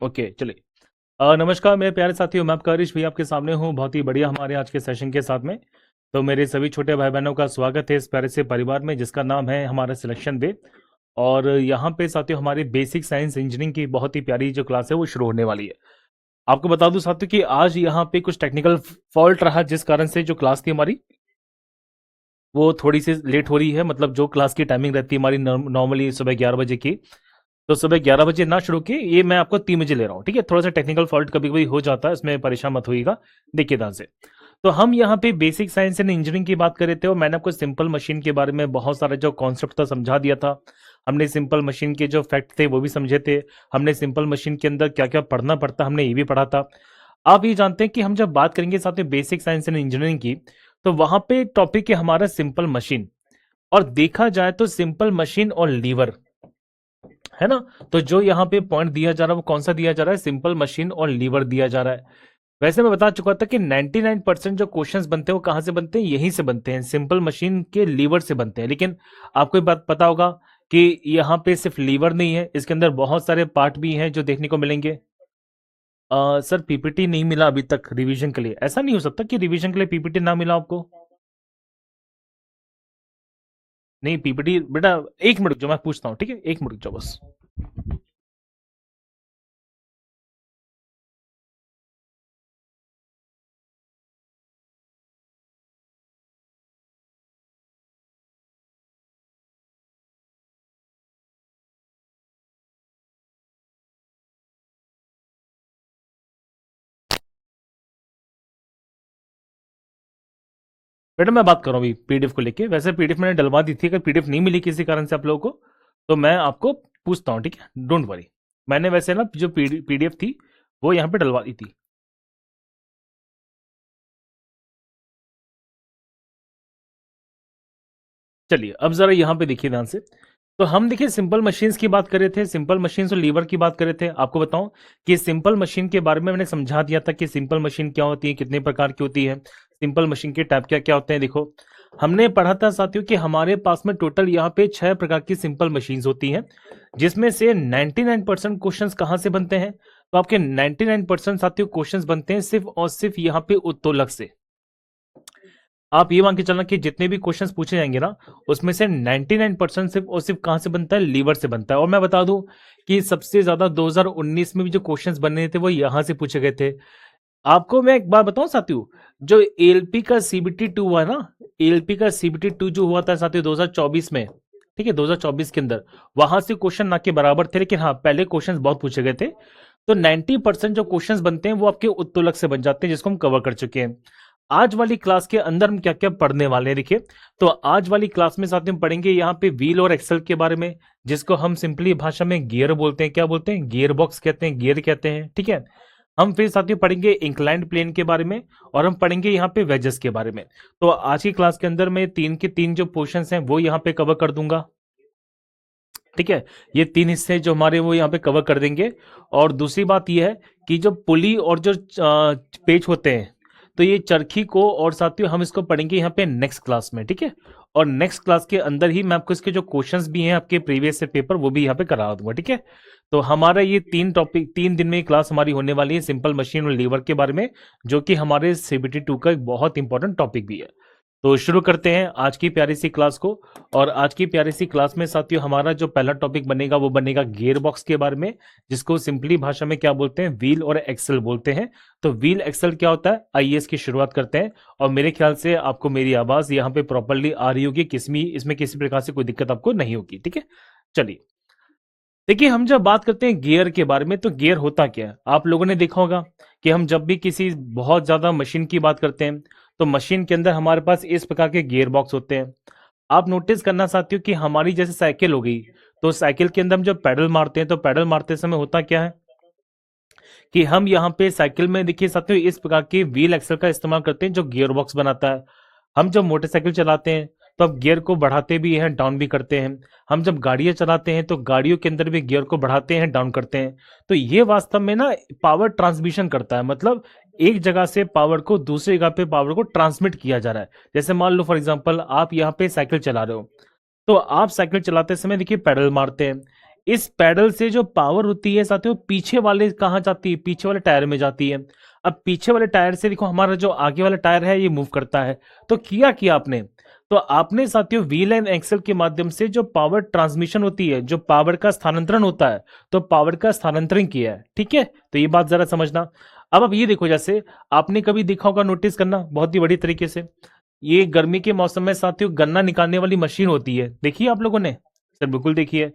Okay चलिए। नमस्कार मेरे प्यारे साथियों, मैं आपका हरीश भैया आपके सामने हूँ बहुत ही बढ़िया हमारे आज के सेशन के साथ में। तो मेरे सभी छोटे भाई बहनों का स्वागत है इस प्यारे से परिवार में जिसका नाम है हमारा सिलेक्शन डे। और यहाँ पे साथियों हमारी बेसिक साइंस इंजीनियरिंग की बहुत ही प्यारी जो क्लास है वो शुरू होने वाली है। आपको बता दूं साथियों कि आज यहाँ पे कुछ टेक्निकल फॉल्ट रहा जिस कारण से जो क्लास थी हमारी वो थोड़ी सी लेट हो रही है। मतलब जो क्लास की टाइमिंग रहती है हमारी नॉर्मली सुबह 11 बजे की, तो सुबह 11 बजे ना शुरू की, ये मैं आपको 3 बजे ले रहा हूँ। ठीक है, थोड़ा सा टेक्निकल फॉल्ट कभी कभी हो जाता है, इसमें परेशान मत होइएगा। देखिए ध्यान से। तो हम यहाँ पे बेसिक साइंस एंड इंजीनियरिंग की बात कर रहे थे और मैंने आपको सिंपल मशीन के बारे में बहुत सारा जो कॉन्सेप्ट था समझा दिया था। हमने सिंपल मशीन के जो फैक्ट थे वो भी समझे थे। हमने सिंपल मशीन के अंदर क्या क्या पढ़ना पड़ता हमने ये भी पढ़ा था। आप ये जानते हैं कि हम जब बात करेंगे साथ में बेसिक साइंस एंड इंजीनियरिंग की, तो वहां पे टॉपिक है हमारा सिंपल मशीन। और देखा जाए तो सिंपल मशीन और लीवर है ना। तो जो यहाँ पे पॉइंट दिया जा रहा है वो कौन सा दिया जा रहा है, सिंपल मशीन और लीवर दिया जा रहा है। वैसे मैं बता चुका था कि 99% जो क्वेश्चंस बनते हैं वो कहां से बनते हैं, यहीं से बनते हैं, सिंपल मशीन के लीवर से बनते हैं। लेकिन आपको एक बात पता होगा कि यहाँ पे सिर्फ लीवर नहीं है, इसके अंदर बहुत सारे पार्ट भी हैं जो देखने को मिलेंगे। सर पीपीटी नहीं मिला अभी तक रिवीजन के लिए। ऐसा नहीं हो सकता कि रिवीजन के लिए पीपीटी ना मिला आपको। नहीं पीपीटी बेटा, एक मिनट जो मैं पूछता हूँ, ठीक है, एक मिनट जो बस। बेटा मैं बात कर रहा हूँ अभी पीडीएफ को लेके। वैसे पीडीएफ मैंने डलवा दी थी, अगर पीडीएफ नहीं मिली किसी कारण से आप लोगों को तो मैं आपको पूछता हूँ, ठीक है, डोंट वरी। मैंने वैसे ना जो पीडीएफ थी वो यहाँ पे डलवा दी थी। चलिए अब जरा यहाँ पे देखिए ध्यान से। तो हम देखिए सिंपल मशीन्स की बात कर रहे थे, सिंपल मशीन्स और लीवर की बात कर रहे थे। आपको बताऊं कि सिंपल मशीन के बारे में मैंने समझा दिया था कि सिंपल मशीन क्या होती है, कितने प्रकार की होती है, सिंपल मशीन के टाइप क्या क्या होते हैं। देखो हमने पढ़ा था साथियों कि हमारे पास में टोटल यहाँ पे 6 प्रकार की सिंपल मशीन्स होती हैं, जिसमें से 99% क्वेश्चंस कहाँ से बनते हैं। तो आपके 99% साथियों क्वेश्चंस बनते हैं सिर्फ और सिर्फ यहाँ पे उत्तोलक से। आप ये मान के चलना कि जितने भी क्वेश्चंस पूछे जाएंगे ना, उसमें से 99% सिर्फ और सिर्फ कहां से बनता है, लीवर से बनता है। और मैं बता दूं कि सबसे ज्यादा 2019 में भी जो क्वेश्चंस बने थे वो यहां से पूछे गए थे। आपको मैं एक बात बताऊं साथियों, जो एलपी का सीबीटी 2 हुआ ना, एलपी का सीबीटी 2 जो हुआ था साथियों 2024 में, ठीक है, 2024 के अंदर वहां से क्वेश्चन ना के बराबर थे, लेकिन हाँ पहले क्वेश्चंस बहुत पूछे गए थे। तो 90% जो क्वेश्चंस बनते हैं वो आपके उत्तोलक से बन जाते हैं, जिसको हम कवर कर चुके हैं। आज वाली क्लास के अंदर हम क्या क्या पढ़ने वाले हैं देखिए। तो आज वाली क्लास में साथ हम पढ़ेंगे यहाँ पे व्हील और एक्सल के बारे में, जिसको हम सिंपली भाषा में गियर बोलते हैं। क्या बोलते हैं, गियर बॉक्स कहते हैं, गियर कहते हैं, ठीक है। हम फिर साथियों पढ़ेंगे इंक्लाइंड प्लेन के बारे में, और हम पढ़ेंगे यहाँ पे वेजेस के बारे में। तो आज की क्लास के अंदर मैं 3 के 3 जो पोर्शन हैं वो यहाँ पे कवर कर दूंगा, ठीक है। ये 3 हिस्से जो हमारे वो यहाँ पे कवर कर देंगे। और दूसरी बात ये है कि जो पुली और जो पेच होते हैं, तो ये चरखी को और साथियों हम इसको पढ़ेंगे यहाँ पे नेक्स्ट क्लास में, ठीक है। और नेक्स्ट क्लास के अंदर ही मैं आपको इसके जो क्वेश्चंस भी हैं आपके प्रीवियस से पेपर वो भी यहाँ पे करा दूंगा, ठीक है। तो हमारा ये 3 टॉपिक 3 दिन में क्लास हमारी होने वाली है सिंपल मशीन और लीवर के बारे में, जो कि हमारे सीबीटी 2 का एक बहुत इंपॉर्टेंट टॉपिक भी है। तो शुरू करते हैं आज की प्यारी सी क्लास को। और आज की प्यारी सी क्लास में साथियों हमारा जो पहला टॉपिक बनेगा वो बनेगा गियर बॉक्स के बारे में, जिसको सिंपली भाषा में क्या बोलते हैं, व्हील और एक्सल बोलते हैं। तो व्हील एक्सल क्या होता है, आइए इसकी शुरुआत करते हैं। और मेरे ख्याल से आपको मेरी आवाज यहाँ पे प्रॉपरली आ रही होगी, इसमें किसी प्रकार से कोई दिक्कत आपको नहीं होगी, ठीक है। चलिए देखिए, हम जब बात करते हैं गियर के बारे में, तो गियर होता क्या है, आप लोगों ने देखा होगा कि हम जब भी किसी बहुत ज्यादा मशीन की बात करते हैं तो मशीन के अंदर हमारे पास इस प्रकार के गियर बॉक्स होते हैं। आप नोटिस करना साथियों कि हमारी जैसे साइकिल हो गई, तो साइकिल के अंदर हम जब पैडल मारते हैं तो पैडल मारते समय होता क्या है कि हम यहाँ पे साइकिल में देखिए साथियों इस प्रकार के व्हील एक्सल का इस्तेमाल करते हैं जो गियर बॉक्स बनाता है। हम जब मोटरसाइकिल चलाते हैं तो अब गियर को बढ़ाते भी हैं, डाउन भी करते हैं। हम जब गाड़ियां चलाते हैं तो गाड़ियों के अंदर भी गियर को बढ़ाते हैं, डाउन करते हैं। तो ये वास्तव में ना पावर ट्रांसमिशन करता है, मतलब एक जगह से पावर को दूसरी जगह पे पावर को ट्रांसमिट किया जा रहा है। जैसे मान लो फॉर एग्जांपल आप यहाँ पे साइकिल चला रहे हो, तो आप साइकिल चलाते समय देखिए पैडल मारते हैं। इस पैडल से जो पावर होती है साथियों पीछे वाले कहाँ जाती है, पीछे वाले टायर में जाती है। अब पीछे वाले टायर से देखो हमारा जो आगे वाला टायर है ये मूव करता है। तो किया आपने, तो आपने साथियों व्हील एंड एक्सल के माध्यम से जो पावर ट्रांसमिशन होती है, जो पावर का स्थानांतरण होता है, तो पावर का स्थानांतरण किया है। ठीक है, तो ये बात जरा समझना। अब आप ये देखो, जैसे आपने कभी देखा होगा, नोटिस करना बहुत ही बड़ी तरीके से, ये गर्मी के मौसम में साथियों गन्ना निकालने वाली मशीन होती है, देखिए आप लोगों ने, सर बिल्कुल देखिए।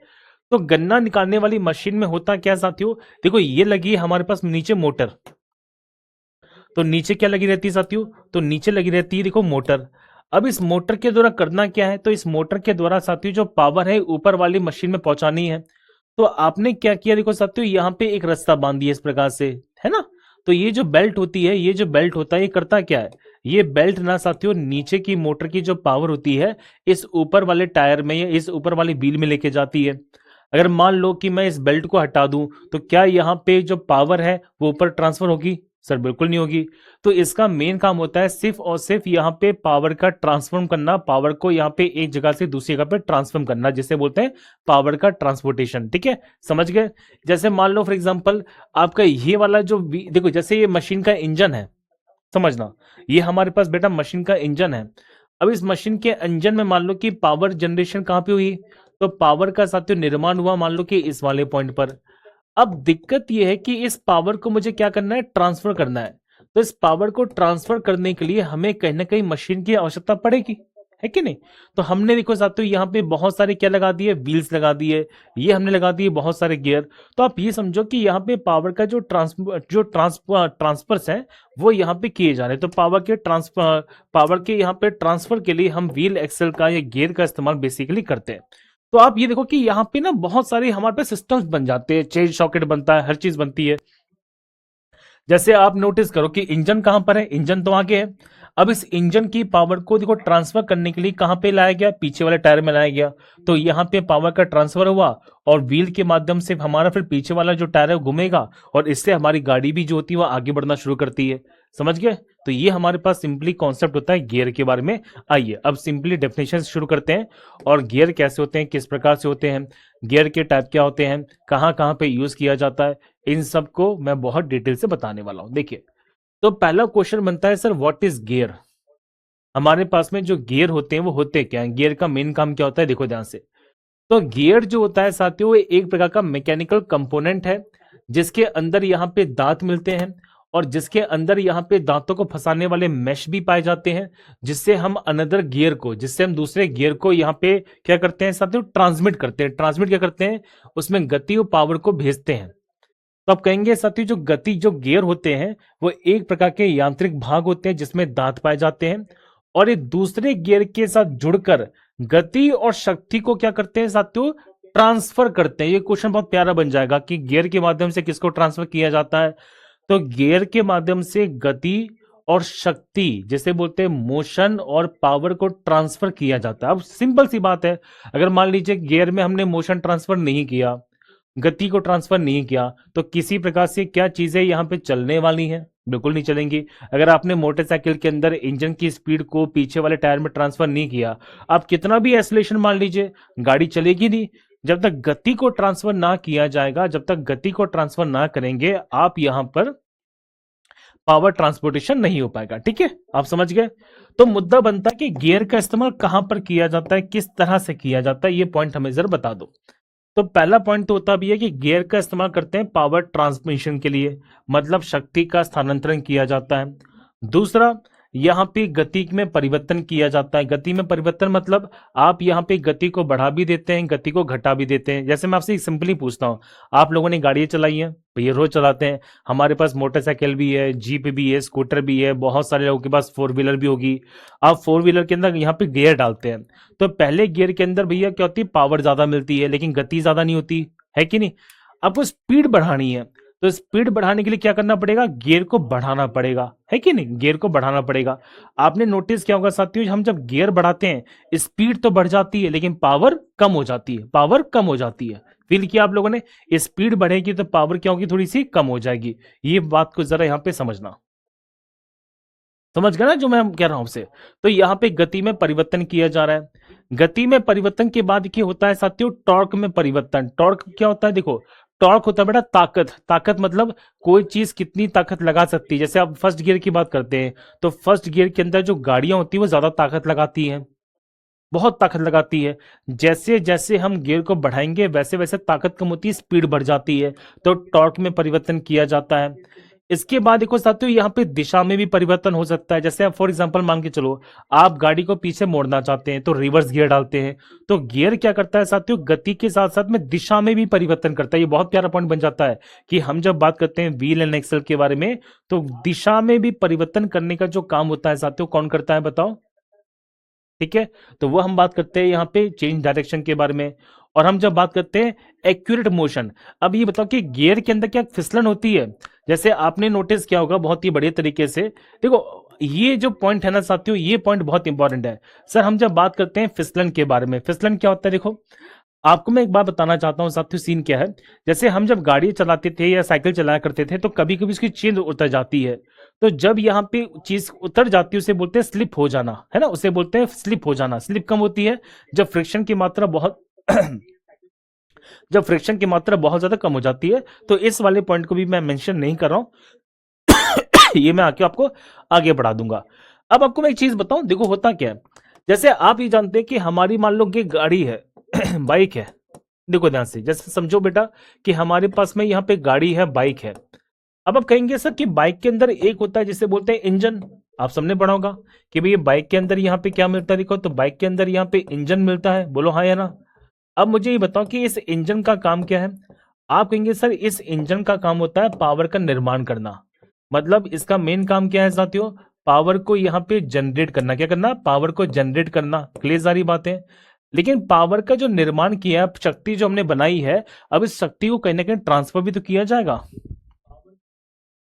तो गन्ना निकालने वाली मशीन में होता क्या साथियों, देखो ये लगी है हमारे पास नीचे मोटर, तो नीचे क्या लगी रहती है साथियों, तो नीचे लगी रहती है देखो मोटर। अब इस मोटर के द्वारा करना क्या है, तो इस मोटर के द्वारा साथियों जो पावर है ऊपर वाली मशीन में पहुंचानी है। तो आपने क्या किया, देखो साथियों यहाँ पे एक रास्ता बांध दिया इस प्रकार से, है ना। तो ये जो बेल्ट होती है, ये जो बेल्ट होता है, ये करता क्या है, ये बेल्ट ना साथियों नीचे की मोटर की जो पावर होती है इस ऊपर वाले टायर में या इस ऊपर वाली व्हील में लेके जाती है। अगर मान लो कि मैं इस बेल्ट को हटा दूं, तो क्या यहाँ पे जो पावर है वो ऊपर ट्रांसफर होगी, सर बिल्कुल नहीं होगी। तो इसका मेन काम होता है सिर्फ और सिर्फ यहाँ पे पावर का ट्रांसफॉर्म करना, पावर को यहाँ पे एक जगह से दूसरी जगह पे ट्रांसफॉर्म करना, जिसे बोलते हैं पावर का ट्रांसपोर्टेशन। ठीक है, समझ गए। जैसे मान लो फॉर एग्जांपल आपका ये वाला जो देखो, जैसे ये मशीन का इंजन है, समझना, ये हमारे पास बेटा मशीन का इंजन है। अब इस मशीन के इंजन में मान लो कि पावर जनरेशन कहां पे हुई, तो पावर का साथियों निर्माण हुआ मान लो कि इस वाले पॉइंट पर। अब दिक्कत यह है कि इस पावर को मुझे क्या करना है, ट्रांसफर करना है। तो इस पावर को ट्रांसफर करने के लिए हमें कहीं ना कहीं मशीन की आवश्यकता पड़ेगी, है कि नहीं। तो हमने देखो साथियों यहाँ पे बहुत सारे क्या लगा दिए, व्हील्स लगा दिए, ये हमने लगा दिए बहुत सारे गियर। तो आप ये समझो कि यहाँ पे पावर का जो ट्रांसफर्स है वो यहाँ पे किए जा रहे हैं। तो पावर के यहाँ पे ट्रांसफर के लिए हम व्हील एक्सल का या गियर का इस्तेमाल बेसिकली करते हैं। तो आप ये देखो कि यहाँ पे ना बहुत सारे हमारे पास सिस्टम्स बन जाते हैं, चेन सॉकेट बनता है, हर चीज बनती है। जैसे आप नोटिस करो कि इंजन कहां पर है, इंजन तो आगे है। अब इस इंजन की पावर को देखो ट्रांसफर करने के लिए कहां पे लाया गया, पीछे वाले टायर में लाया गया। तो यहाँ पे पावर का ट्रांसफर हुआ और व्हील के माध्यम से हमारा फिर पीछे वाला जो टायर है वो घूमेगा और इससे हमारी गाड़ी भी जो होती है वो आगे बढ़ना शुरू करती है। समझ गए। तो ये हमारे पास सिंपली कॉन्सेप्ट होता है गियर के बारे में। आइए अब सिंपली डेफिनेशन शुरू करते हैं, और गियर कैसे होते हैं, किस प्रकार से होते हैं, गियर के टाइप क्या होते हैं, कहाँ कहाँ पे यूज किया जाता है, इन सब को मैं बहुत डिटेल से बताने वाला हूं। देखिए, तो पहला क्वेश्चन बनता है सर व्हाट इज गियर। हमारे पास में जो गियर होते हैं वो होते क्या हैं, गियर का मेन काम क्या होता है, देखो ध्यान से। तो गियर जो होता है साथियों वो एक प्रकार का मैकेनिकल कंपोनेंट है, जिसके अंदर यहाँ पे दांत मिलते हैं और जिसके अंदर यहाँ पे दांतों को फंसाने वाले मैश भी पाए जाते हैं, जिससे हम अनदर गियर को, जिससे हम दूसरे गियर को यहाँ पे क्या करते हैं साथियों, ट्रांसमिट करते हैं। ट्रांसमिट क्या करते हैं, उसमें गति और पावर को भेजते हैं। तो आप कहेंगे साथियों जो गियर होते हैं वो एक प्रकार के यांत्रिक भाग होते हैं जिसमें दांत पाए जाते हैं, और ये दूसरे गियर के साथ जुड़कर गति और शक्ति को क्या करते हैं साथियों, ट्रांसफर करते हैं। ये क्वेश्चन बहुत प्यारा बन जाएगा कि गियर के माध्यम से किसको ट्रांसफर किया जाता है, तो गियर के माध्यम से गति और शक्ति, जिसे बोलते हैं मोशन और पावर को ट्रांसफर किया जाता है। अब सिंपल सी बात है, अगर मान लीजिए गियर में हमने मोशन ट्रांसफर नहीं किया, गति को ट्रांसफर नहीं किया, तो किसी प्रकार से क्या चीजें यहां पे चलने वाली हैं, बिल्कुल नहीं चलेंगी। अगर आपने मोटरसाइकिल के अंदर इंजन की स्पीड को पीछे वाले टायर में ट्रांसफर नहीं किया, आप कितना भी एक्सेलरेशन मान लीजिए, गाड़ी चलेगी नहीं। जब तक गति को ट्रांसफर ना किया जाएगा, जब तक गति को ट्रांसफर ना करेंगे, आप यहां पर पावर ट्रांसपोर्टेशन नहीं हो पाएगा। ठीक है, आप समझ गए। तो मुद्दा बनता है कि गियर का इस्तेमाल कहां पर किया जाता है, किस तरह से किया जाता है, ये पॉइंट हमें जरा बता दो। तो पहला पॉइंट तो होता भी है कि गियर का इस्तेमाल करते हैं पावर ट्रांसमिशन के लिए, मतलब शक्ति का स्थानांतरण किया जाता है। दूसरा, यहाँ पे गति में परिवर्तन किया जाता है। गति में परिवर्तन मतलब आप यहाँ पे गति को बढ़ा भी देते हैं, गति को घटा भी देते हैं। जैसे मैं आपसे सिंपली पूछता हूँ, आप लोगों ने गाड़ियां चलाई हैं, ये रोज चलाते हैं, हमारे पास मोटरसाइकिल भी है, जीप भी है, स्कूटर भी है, बहुत सारे लोगों के पास फोर व्हीलर भी होगी। आप फोर व्हीलर के अंदर यहाँ पे गियर डालते हैं, तो पहले गियर के अंदर भैया क्या होती है, पावर ज्यादा मिलती है लेकिन गति ज्यादा नहीं होती, है कि नहीं। आपको स्पीड बढ़ानी है, तो स्पीड बढ़ाने के लिए क्या करना पड़ेगा, गियर को बढ़ाना पड़ेगा, है कि नहीं, गियर को बढ़ाना पड़ेगा। आपने नोटिस किया होगा साथियों, हम जब गियर बढ़ाते हैं स्पीड तो बढ़ जाती है लेकिन पावर कम हो जाती है, पावर कम हो जाती है। फील किया आप लोगों ने, स्पीड बढ़ेगी तो पावर क्या होगी, थोड़ी सी कम हो जाएगी। ये बात को जरा यहां पे समझना, समझ गए ना जो मैं कह रहा हूं आपसे। तो यहां पे गति में परिवर्तन किया जा रहा है, गति में परिवर्तन के बाद क्या होता है साथियों, टॉर्क में परिवर्तन। टॉर्क क्या होता है, देखो टॉर्क होता है बेटा ताकत। ताकत मतलब कोई चीज कितनी ताकत लगा सकती है। जैसे आप फर्स्ट गियर की बात करते हैं तो फर्स्ट गियर के अंदर जो गाड़ियां होती है वो ज्यादा ताकत लगाती हैं, बहुत ताकत लगाती है। जैसे जैसे हम गियर को बढ़ाएंगे वैसे वैसे ताकत कम होती है, स्पीड बढ़ जाती है, तो टॉर्क में परिवर्तन किया जाता है। इसके बाद देखो साथियों यहाँ पे दिशा में भी परिवर्तन हो सकता है। जैसे आप फॉर एग्जांपल मान के चलो आप गाड़ी को पीछे मोड़ना चाहते हैं तो रिवर्स गियर डालते हैं, तो गियर क्या करता है साथियों, गति के साथ साथ में दिशा में भी परिवर्तन करता है। ये बहुत प्यारा पॉइंट बन जाता है कि हम जब बात करते हैं व्हील एंड एक्सल के बारे में तो दिशा में भी परिवर्तन करने का जो काम होता है साथियों कौन करता है बताओ। ठीक है, तो वो हम बात करते हैं यहाँ पे चेंज डायरेक्शन के बारे में। और हम जब बात करते हैं एक्यूरेट मोशन, अब ये बताओ कि गियर के अंदर क्या फिसलन होती है। जैसे आपने नोटिस किया होगा बहुत ही बढ़िया तरीके से, देखो ये जो पॉइंट है ना साथियों, ये पॉइंट बहुत इंपॉर्टेंट है। सर हम जब बात करते हैं फिसलन के बारे में, फिसलन क्या होता है, देखो आपको मैं एक बात बताना चाहता हूं साथियों, सीन क्या है। जैसे हम जब गाड़ी चलाते थे या साइकिल चलाया करते थे तो कभी कभी उसकी चेन उतर जाती है, तो जब यहाँ पे चीज उतर जाती है उसे बोलते हैं स्लिप हो जाना, है ना, उसे बोलते हैं स्लिप हो जाना। स्लिप कम होती है जब फ्रिक्शन की मात्रा बहुत जब फ्रिक्शन की मात्रा बहुत ज्यादा कम हो जाती है। तो इस वाले पॉइंट को भी मैं मेंशन नहीं कर रहा हूं ये मैं आके आपको आगे बढ़ा दूंगा। अब आपको मैं एक चीज बताऊं, देखो होता क्या है, जैसे आप ये जानते हैं कि हमारी मान लो कि गाड़ी है बाइक है, देखो ध्यान से, जैसे समझो बेटा कि हमारे पास में यहाँ पे गाड़ी है, बाइक है। अब आप कहेंगे सर कि बाइक के अंदर एक होता है जिसे बोलते हैं इंजन, आप सबने पढ़ा होगा कि भाई बाइक के अंदर यहाँ पे क्या मिलता है, देखो तो बाइक के अंदर यहाँ पे इंजन मिलता है, बोलो हाँ या ना। अब मुझे ये बताओ कि इस इंजन का काम क्या है। आप कहेंगे सर इस इंजन का काम होता है पावर का निर्माण करना, मतलब इसका मेन काम क्या है साथियों, पावर को यहाँ पे जनरेट करना। क्या करना, पावर को जनरेट करना, क्लियर सारी बातें। लेकिन पावर का जो निर्माण किया है, शक्ति जो हमने बनाई है, अब इस शक्ति को कहीं ना कहीं ट्रांसफर भी तो किया जाएगा।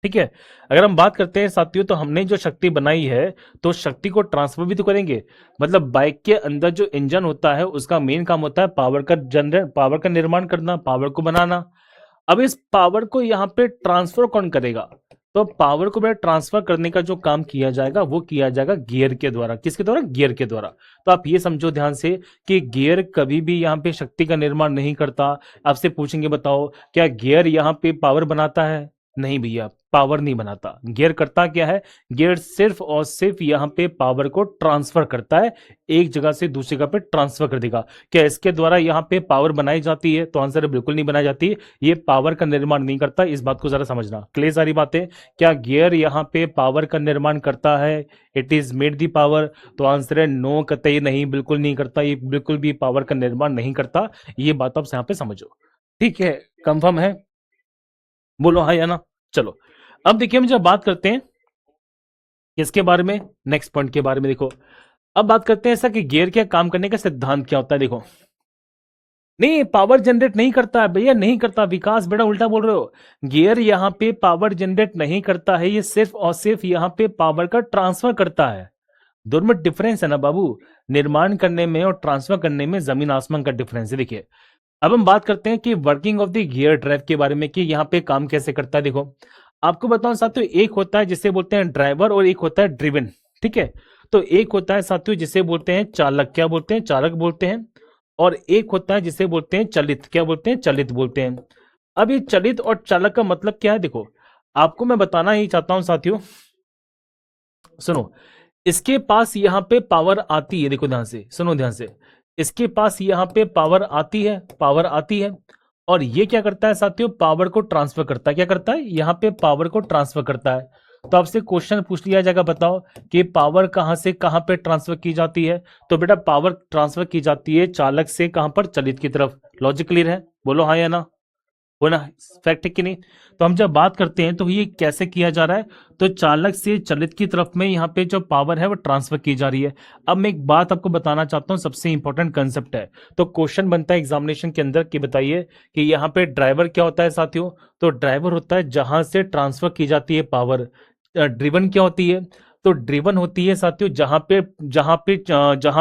ठीक है, अगर हम बात करते हैं साथियों तो हमने जो शक्ति बनाई है तो शक्ति को ट्रांसफर भी तो करेंगे। मतलब बाइक के अंदर जो इंजन होता है उसका मेन काम होता है पावर का जनरेट, पावर का निर्माण करना, पावर को बनाना। अब इस पावर को यहाँ पे ट्रांसफर कौन करेगा, तो पावर को ट्रांसफर करने का जो काम किया जाएगा वो किया जाएगा गियर के द्वारा। किसके द्वारा, गियर के द्वारा। तो आप ये समझो ध्यान से कि गियर कभी भी यहाँ पे शक्ति का निर्माण नहीं करता। आपसे पूछेंगे बताओ क्या गियर यहाँ पे पावर बनाता है, नहीं भैया, पावर नहीं बनाता। गियर करता क्या है, गियर सिर्फ और सिर्फ यहाँ पे पावर को ट्रांसफर करता है, एक जगह से दूसरी जगह पे ट्रांसफर कर देगा। क्या इसके द्वारा यहाँ पे पावर बनाई जाती है, तो आंसर है बिल्कुल नहीं बनाई जाती। ये पावर का निर्माण नहीं करता, इस बात को जरा समझना, क्लियर सारी बातें। क्या गियर यहाँ पे पावर का निर्माण करता है, it is made the power, तो आंसर है नो, कतई नहीं, बिल्कुल नहीं करता, ये बिल्कुल भी पावर का निर्माण नहीं करता। ये बात आप यहाँ पे समझो, ठीक है, कंफर्म है, बोलो हाँ या ना। चलो अब देखिए हम जब बात करते हैं किसके बारे में, नेक्स्ट पॉइंट के बारे में। देखो अब बात करते हैं ऐसा कि गियर के काम करने का सिद्धांत क्या होता है। देखो नहीं, पावर जनरेट नहीं करता है भैया, नहीं करता, विकास बेटा उल्टा बोल रहे हो। गियर यहाँ पे पावर जनरेट नहीं करता है, ये सिर्फ और सिर्फ यहाँ पे पावर का ट्रांसफर करता है। दोनों में डिफरेंस है ना बाबू, निर्माण करने में और ट्रांसफर करने में जमीन आसमान का डिफरेंस है। देखिए अब हम बात करते हैं कि working of the gear drive के बारे में कि यहाँ पे काम कैसे करता है। देखो आपको बताऊं साथियों, एक होता है जिसे बोलते हैं ड्राइवर और एक होता है ड्रिवन। ठीक है, तो एक होता है साथियों जिसे बोलते हैं चालक, क्या बोलते हैं, चालक बोलते हैं। और एक होता है जिसे बोलते हैं चलित, क्या बोलते हैं, चलित बोलते हैं। अब ये चलित और चालक का मतलब क्या है, देखो आपको मैं बताना ही चाहता हूं साथियों, सुनो, इसके पास यहाँ पे पावर आती है, देखो ध्यान से सुनो, ध्यान से, इसके पास यहाँ पे पावर आती है, पावर आती है, और ये क्या करता है साथियों, पावर को ट्रांसफर करता है। क्या करता है, यहाँ पे पावर को ट्रांसफर करता है। तो आपसे क्वेश्चन पूछ लिया जाएगा, बताओ कि पावर कहां से कहां पे ट्रांसफर की जाती है। तो बेटा पावर ट्रांसफर की जाती है चालक से कहां पर, चलित की तरफ। लॉजिक क्लियर है, बोलो हाँ या ना, हो ना, फैक्ट है कि नहीं। तो हम जब बात करते हैं तो ये कैसे किया जा रहा है, तो चालक से चलित की तरफ में यहाँ पे जो पावर है वो ट्रांसफर की जा रही है। अब मैं एक बात आपको बताना चाहता हूँ, सबसे इंपॉर्टेंट कंसेप्ट है। तो क्वेश्चन बनता है एग्जामिनेशन के अंदर कि बताइए कि यहाँ पे ड्राइवर क्या होता है साथियों, तो ड्राइवर होता है जहां से ट्रांसफर की जाती है पावर। ड्रिवन क्या होती है, तो ड्रिवन होती है साथियों जहां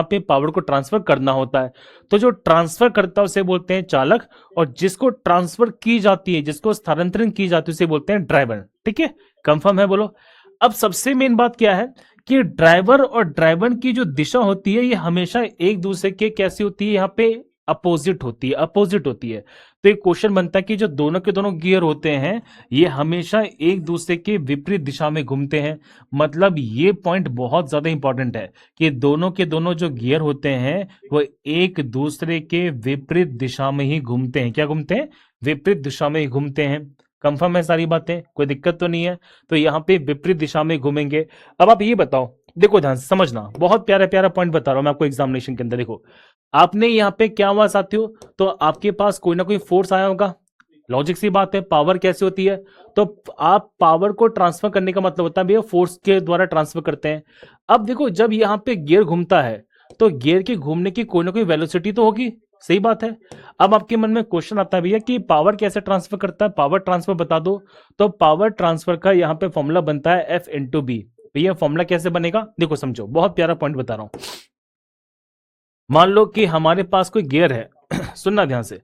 पे पावर को ट्रांसफर करना होता है। तो जो ट्रांसफर करता है उसे बोलते हैं चालक, और जिसको ट्रांसफर की जाती है, जिसको स्थानांतरण की जाती है उसे बोलते हैं ड्राइवर। ठीक है, कंफर्म है, बोलो। अब सबसे मेन बात क्या है कि ड्राइवर और ड्राइवर की जो दिशा होती है ये हमेशा एक दूसरे के कैसी होती है, यहाँ पे अपोजिट होती है, अपोजिट होती है। तो एक क्वेश्चन बनता है कि जो दोनों के दोनों गियर होते हैं ये हमेशा एक दूसरे के विपरीत दिशा में घूमते हैं। मतलब ये पॉइंट बहुत ज्यादा इंपॉर्टेंट है कि दोनों के दोनों जो गियर होते हैं वो एक दूसरे के विपरीत दिशा में ही घूमते हैं। क्या घूमते हैं? विपरीत दिशा में ही घूमते हैं। कंफर्म है सारी बातें? कोई दिक्कत तो नहीं है? तो यहाँ पे विपरीत दिशा में घूमेंगे। अब आप ये बताओ, देखो ध्यान से समझना, बहुत प्यारा प्यारा पॉइंट बता रहा हूं मैं आपको एग्जामिनेशन के अंदर। देखो आपने यहाँ पे क्या हुआ साथियों, तो आपके पास कोई ना कोई फोर्स आया होगा। लॉजिक सी बात है, पावर कैसे होती है, तो आप पावर को ट्रांसफर करने का मतलब होता है भैया फोर्स के द्वारा ट्रांसफर करते हैं। अब देखो जब यहाँ पे गियर घूमता है तो गियर के घूमने की कोई ना कोई वेलोसिटी तो होगी, सही बात है। अब आपके मन में क्वेश्चन आता है भैया कि पावर कैसे ट्रांसफर करता है, पावर ट्रांसफर बता दो। तो पावर ट्रांसफर का यहाँ पे फॉर्मूला बनता है एफ इंटू बी। भैया फॉर्मूला कैसे बनेगा, देखो समझो, बहुत प्यारा पॉइंट बता रहा हूं। मान लो कि हमारे पास कोई गियर है सुनना ध्यान से।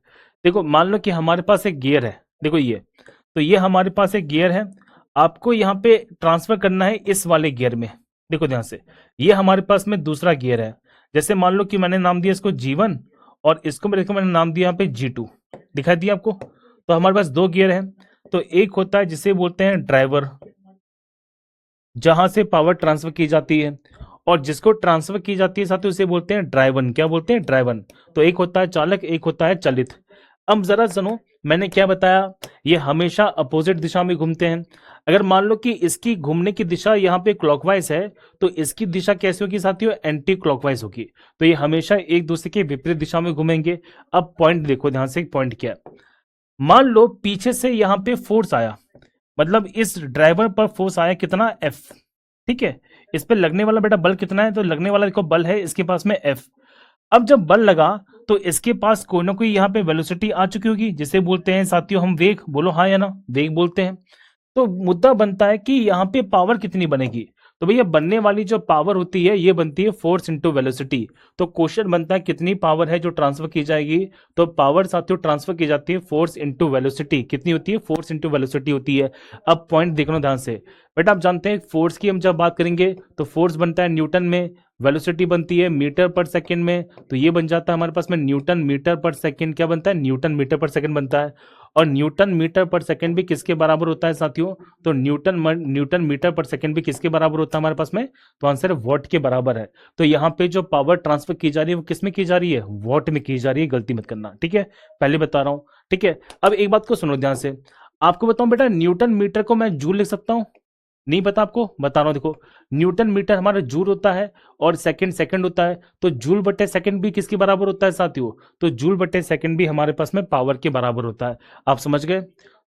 देखो मान लो कि हमारे पास एक गियर है, देखो ये, तो ये हमारे पास एक गियर है, आपको यहाँ पे ट्रांसफर करना है इस वाले गियर में। देखो ध्यान से, ये हमारे पास में दूसरा गियर है। जैसे मान लो कि मैंने नाम दिया इसको G1 और इसको मैंने नाम दिया यहाँ पे G2, दिखाई दिया आपको। तो हमारे पास दो गियर है, तो एक होता है जिसे बोलते हैं ड्राइवर, जहां से पावर ट्रांसफर की जाती है, और जिसको ट्रांसफर की जाती है साथ ही उसे बोलते हैं ड्राइवन। क्या बोलते हैं? ड्राइवन। तो एक होता है चालक, एक होता है चालित। अब जरा सुनो, मैंने क्या बताया, ये हमेशा अपोजिट दिशा में घूमते हैं। अगर मान लो कि इसकी घूमने की दिशा यहाँ पे क्लॉकवाइज है तो इसकी दिशा कैसी होगी साथियों? एंटी क्लॉकवाइज होगी। तो ये हमेशा एक दूसरे के विपरीत दिशा में घूमेंगे। अब पॉइंट देखो ध्यान से, पॉइंट क्या है, मान लो पीछे से यहाँ पे फोर्स आया, मतलब इस ड्राइवर पर फोर्स आया कितना? एफ। ठीक है, इस पे लगने वाला बेटा बल कितना है, तो लगने वाला देखो बल है इसके पास में एफ। अब जब बल लगा तो इसके पास कोई ना कोई यहाँ पे वेलोसिटी आ चुकी होगी, जिसे बोलते हैं साथियों हम वेग। बोलो हाँ या ना, वेग बोलते हैं। तो मुद्दा बनता है कि यहाँ पे पावर कितनी बनेगी, तो भैया बनने वाली जो पावर होती है ये बनती है फोर्स इंटू वेलोसिटी। तो क्वेश्चन बनता है कितनी पावर है जो ट्रांसफर की जाएगी, तो पावर साथियों ट्रांसफर की जाती है फोर्स इंटू वेलोसिटी। कितनी होती है? फोर्स इंटू वेलोसिटी होती है। अब पॉइंट देखना ध्यान से बेटा, आप जानते हैं फोर्स की हम जब बात करेंगे तो फोर्स बनता है न्यूटन में, वेलोसिटी बनती है मीटर पर सेकंड में। तो ये बन जाता है हमारे पास में न्यूटन मीटर पर सेकंड। क्या बनता है? न्यूटन मीटर पर सेकंड बनता है। और न्यूटन मीटर पर सेकंड भी किसके बराबर होता है साथियों? तो न्यूटन मीटर पर सेकंड भी किसके बराबर होता है हमारे पास में? तो आंसर है वॉट के बराबर है। तो यहाँ पे जो पावर ट्रांसफर की जा रही है वो किस में की जा रही है? वॉट में की जा रही है, गलती मत करना, ठीक है, पहले बता रहा हूँ। ठीक है, अब एक बात को सुनो ध्यान से, आपको बताऊं बेटा, न्यूटन मीटर को मैं जूल लिख सकता हूं? नहीं पता आपको? बता रहा हूं, देखो न्यूटन मीटर हमारा जूल होता है और सेकंड सेकंड होता है। तो जूल बटे सेकंड भी किसके बराबर होता है साथियों? तो जूल बटे सेकंड भी हमारे पास में पावर के बराबर होता है। आप समझ गए?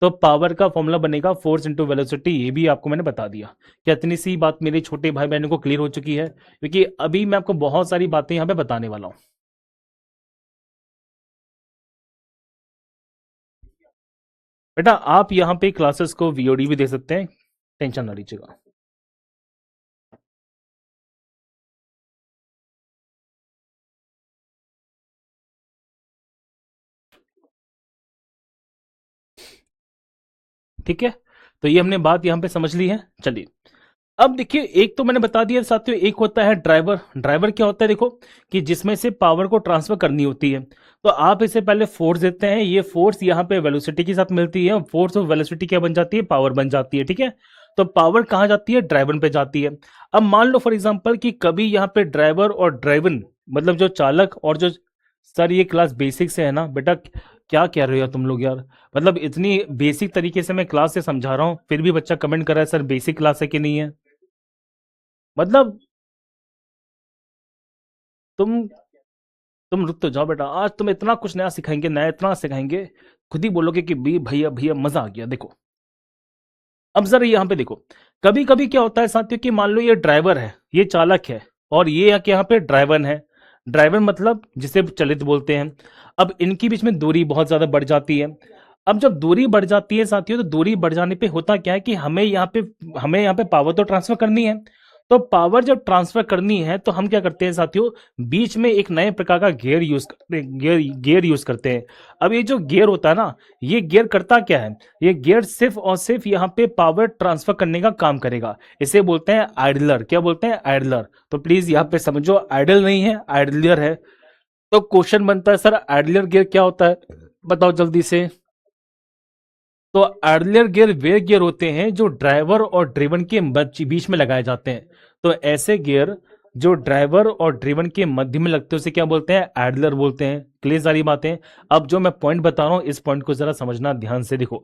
तो पावर का फॉर्मूला बनेगा फोर्स इंटू वेलोसिटी। ये भी आपको मैंने बता दिया। क्या इतनी सी बात मेरे छोटे भाई बहनों को क्लियर हो चुकी है? क्योंकि अभी मैं आपको बहुत सारी बातें यहाँ पे बताने वाला हूं। बेटा आप यहाँ पे क्लासेस को वीओडी भी दे सकते हैं, टेंशन ना लीजिएगा। ठीक है, तो ये हमने बात यहाँ पे समझ ली है। चलिए अब देखिए, एक तो मैंने बता दिया साथियों, एक होता है ड्राइवर। ड्राइवर क्या होता है? देखो कि जिसमें से पावर को ट्रांसफर करनी होती है। तो आप इसे पहले फोर्स देते हैं, ये फोर्स यहाँ पे वेलोसिटी के साथ मिलती है, फोर्स और वेलोसिटी क्या बन जाती है? पावर बन जाती है। ठीक है, तो पावर कहाँ जाती है? ड्राइवन पे जाती है। अब मान लो फॉर एग्जाम्पल कि कभी यहाँ पे ड्राइवर और ड्राइवन, मतलब जो चालक और जो, सर ये क्लास बेसिक से है ना बेटा, क्या कह रहे हो यार तुम लोग यार, मतलब इतनी बेसिक तरीके से मैं क्लास से समझा रहा हूँ फिर भी बच्चा कमेंट कर रहा है सर बेसिक क्लास है कि नहीं है। मतलब तुम तुम रुक तो जाओ बेटा, आज तुम इतना कुछ नया सिखाएंगे, नया इतना सिखाएंगे, खुद ही बोलोगे कि भी भैया भैया मजा आ गया। देखो अब जरा यहाँ पे देखो, कभी कभी क्या होता है साथियों कि मान लो ये ड्राइवर है, ये चालक है, और ये यहाँ पे ड्राइवर है। ड्राइवर मतलब जिसे चलित बोलते हैं। अब इनके बीच में दूरी बहुत ज्यादा बढ़ जाती है। अब जब दूरी बढ़ जाती है साथियों, तो दूरी बढ़ जाने पे होता क्या है कि हमें यहाँ पे पावर तो ट्रांसफर करनी है। तो पावर जब ट्रांसफर करनी है तो हम क्या करते हैं साथियों, बीच में एक नए प्रकार का गियर यूज करते हैं, गियर यूज करते हैं। अब ये जो गियर होता है ना, ये गियर करता क्या है, ये गियर सिर्फ और सिर्फ यहाँ पे पावर ट्रांसफर करने का काम करेगा। इसे बोलते हैं आइडलर। क्या बोलते हैं, आइडलर। तो प्लीज यहाँ पे समझो, आइडल नहीं है, आइडलर है। तो क्वेश्चन बनता है सर आइडलर गियर क्या होता है, बताओ जल्दी से। तो आइडलर गियर वे गियर होते हैं जो ड्राइवर और ड्रिवन के बीच में लगाए जाते हैं। तो ऐसे गियर जो ड्राइवर और ड्रिवन के मध्य में लगते हैं उसे क्या बोलते हैं, आइडलर बोलते हैं। क्लियर सारी बातें। अब जो मैं पॉइंट बता रहा हूं इस पॉइंट को जरा समझना ध्यान से। देखो,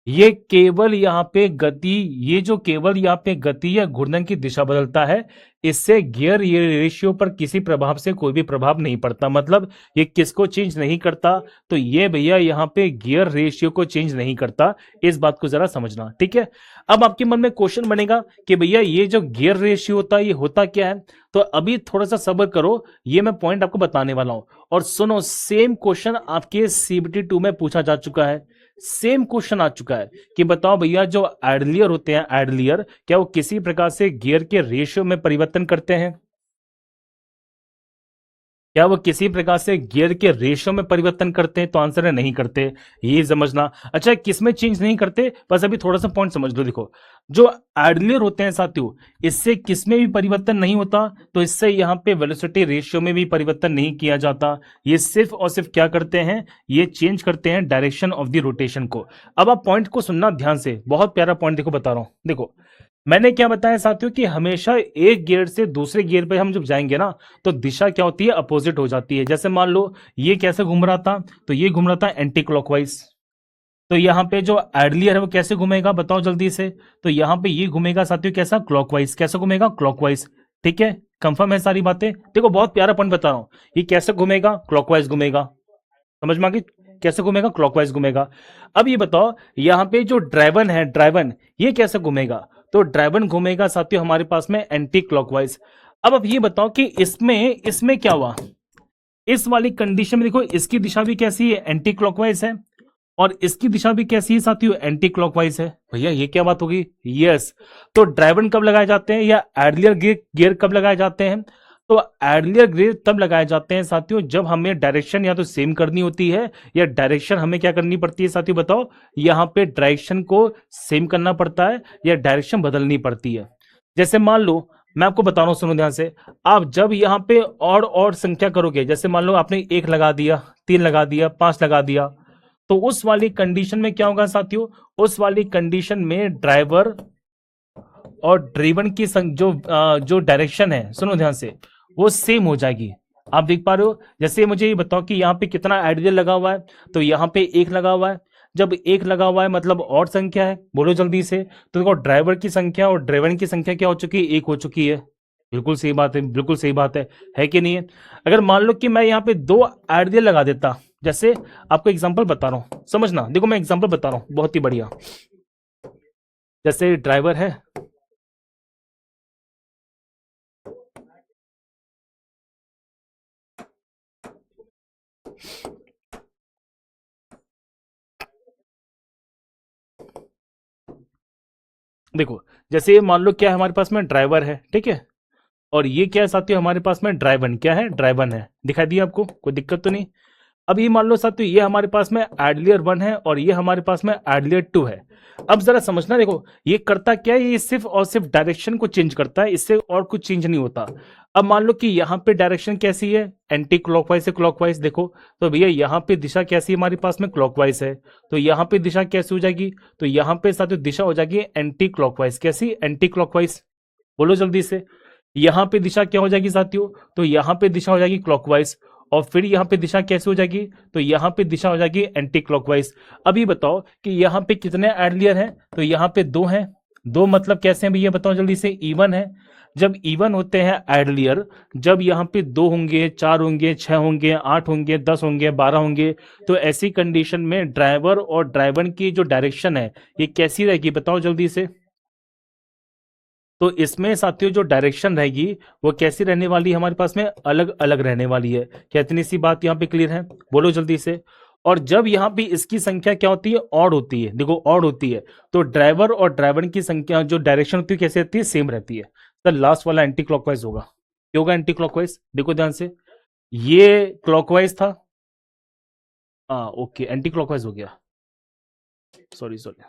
ये केवल यहाँ पे गति, ये जो केवल यहाँ पे गति या घूर्णन की दिशा बदलता है, इससे गियर ये रेशियो पर किसी प्रभाव से कोई भी प्रभाव नहीं पड़ता। मतलब ये किसको चेंज नहीं करता, तो ये भैया यहाँ पे गियर रेशियो को चेंज नहीं करता। इस बात को जरा समझना, ठीक है। अब आपके मन में क्वेश्चन बनेगा कि भैया ये जो गियर रेशियो होता है ये होता क्या है। तो अभी थोड़ा सा सब्र करो, ये मैं पॉइंट आपको बताने वाला हूं। और सुनो, सेम क्वेश्चन आपके सीबीटी 2 में पूछा जा चुका है। सेम क्वेश्चन आ चुका है कि बताओ भैया जो आइडलियर होते हैं, आइडलियर क्या वो किसी प्रकार से गियर के रेशियो में परिवर्तन करते हैं, क्या वो किसी प्रकार से गियर के रेशियो में परिवर्तन करते हैं, तो आंसर है नहीं करते। ये समझना। अच्छा, किसमें चेंज नहीं करते, बस अभी थोड़ा सा पॉइंट समझ लो। देखो, जो आइडलियर होते हैं साथियों, इससे किसमें भी परिवर्तन नहीं होता, तो इससे यहाँ पे वेलोसिटी रेशियो में भी परिवर्तन नहीं किया जाता। ये सिर्फ और सिर्फ क्या करते हैं, ये चेंज करते हैं डायरेक्शन ऑफ द रोटेशन को। अब आप पॉइंट को सुनना ध्यान से, बहुत प्यारा पॉइंट देखो बता रहा हूं। देखो, मैंने क्या बताया साथियों कि हमेशा एक गियर से दूसरे गियर पे हम जब जाएंगे ना, तो दिशा क्या होती है, अपोजिट हो जाती है। जैसे मान लो ये कैसे घूम रहा था, तो ये घूम रहा था एंटी क्लॉकवाइज। तो यहाँ पे जो आइडलियर है वो कैसे घूमेगा, बताओ जल्दी से। तो यहाँ पे ये घूमेगा साथियों कैसा, क्लॉकवाइज। कैसे घूमेगा, क्लॉकवाइज। ठीक है, कंफर्म है सारी बातें। देखो, बहुत प्यारा पॉइंट बता रहा हूं, ये कैसे घूमेगा, क्लॉकवाइज घूमेगा। समझ में आ गई, कैसे घूमेगा, क्लॉकवाइज घूमेगा। अब ये बताओ, यहाँ पे जो ड्राइवन है, ड्राइवन, ये कैसे घूमेगा, तो ड्राइवन घूमेगा साथियों हमारे पास में एंटी क्लॉकवाइज। अब ये बताओ कि इसमें क्या हुआ, इस वाली कंडीशन में देखो, इसकी दिशा भी कैसी है, एंटी क्लॉकवाइज है, और इसकी दिशा भी कैसी है साथियों, एंटी क्लॉकवाइज है। भैया ये क्या बात होगी, यस। तो ड्राइवन कब लगाए जाते हैं, या आइडलियर गियर कब लगाए जाते हैं, तो आइडलियर गियर तब लगाए जाते हैं साथियों जब हमें डायरेक्शन या तो सेम करनी होती है, या डायरेक्शन हमें क्या करनी पड़ती है साथियों, बताओ। यहाँ पे डायरेक्शन को सेम करना पड़ता है या डायरेक्शन बदलनी पड़ती है। जैसे मान लो, मैं आपको बता रहा हूं, सुनो ध्यान से। आप जब यहाँ पे और संख्या करोगे, जैसे मान लो आपने 1 लगा दिया, 3 लगा दिया, 5 लगा दिया, तो उस वाली कंडीशन में क्या होगा साथियों, उस वाली कंडीशन में ड्राइवर और ड्रिवन की जो डायरेक्शन है, सुनो ध्यान से, वो सेम हो जाएगी। आप देख पा रहे हो। जैसे मुझे ये बताओ कि यहाँ पे कितना आइडियल लगा हुआ है, तो यहाँ पे 1 लगा हुआ है। जब 1 लगा हुआ है मतलब और संख्या है, बोलो जल्दी से। तो देखो, ड्राइवर की संख्या और ड्रिवन की संख्या क्या हो चुकी है, 1 हो चुकी है। बिल्कुल सही बात है, बिल्कुल सही बात है कि नहीं है। अगर मान लो कि मैं यहाँ पे 2 आइडियल लगा देता, जैसे आपको एग्जाम्पल बता रहा हूं, समझना। देखो, मैं एग्जाम्पल बता रहा हूं, बहुत ही बढ़िया। जैसे ड्राइवर है, देखो, जैसे ये मान लो क्या है, हमारे पास में ड्राइवर है, ठीक है। और ये क्या है साथियों, हमारे पास में ड्राइवन, क्या है, ड्राइवन है। दिखाई दिया आपको, कोई दिक्कत तो नहीं। अब ये मान लो साथियों, ये हमारे पास में आइडलियर 1 है और ये हमारे पास में आइडलियर 2 है। अब जरा समझना, देखो ये करता क्या है, ये सिर्फ और सिर्फ डायरेक्शन को चेंज करता है, इससे और कुछ चेंज नहीं होता। अब मान लो कि यहाँ पे डायरेक्शन कैसी है, एंटी क्लॉकवाइज से क्लॉकवाइज। देखो, तो भैया यहाँ पे दिशा कैसी है, हमारे पास में क्लॉकवाइज है, तो यहाँ पे दिशा कैसी हो जाएगी, तो यहाँ पे साथियों दिशा हो जाएगी एंटी क्लॉकवाइज। कैसी, एंटी क्लॉकवाइज, बोलो जल्दी से। यहाँ पे दिशा क्या हो जाएगी साथियों, तो यहाँ पे दिशा हो जाएगी क्लॉकवाइज। और फिर यहाँ पे दिशा कैसे हो जाएगी, तो यहाँ पे दिशा हो जाएगी एंटी क्लॉकवाइज। अभी बताओ कि यहाँ पे कितने आइडलियर हैं, तो यहाँ पे 2 हैं। 2 मतलब कैसे हैं भैया, बताओ जल्दी से। इवन है। जब इवन होते हैं आइडलियर, जब यहाँ पे 2 होंगे, 4 होंगे, 6 होंगे, 8 होंगे, 10 होंगे, 12 होंगे, तो ऐसी कंडीशन में ड्राइवर और ड्राइवन की जो डायरेक्शन है ये कैसी रहेगी, बताओ जल्दी से। तो इसमें साथियों जो डायरेक्शन रहेगी वो कैसी रहने वाली है, हमारे पास में अलग अलग रहने वाली है। क्या इतनी सी बात यहाँ पे क्लियर है, बोलो जल्दी से। और जब यहाँ पे इसकी संख्या क्या होती है, ऑड होती है। देखो, ऑड होती है, तो ड्राइवर और ड्राइवर की संख्या जो डायरेक्शन होती है कैसे रहती है, सेम रहती है। सर लास्ट वाला एंटी क्लॉकवाइज होगा। क्यों होगा एंटी क्लॉकवाइज? देखो ध्यान से, ये क्लॉकवाइज था, हाँ ओके, एंटी क्लॉकवाइज हो गया, सॉरी सॉरी।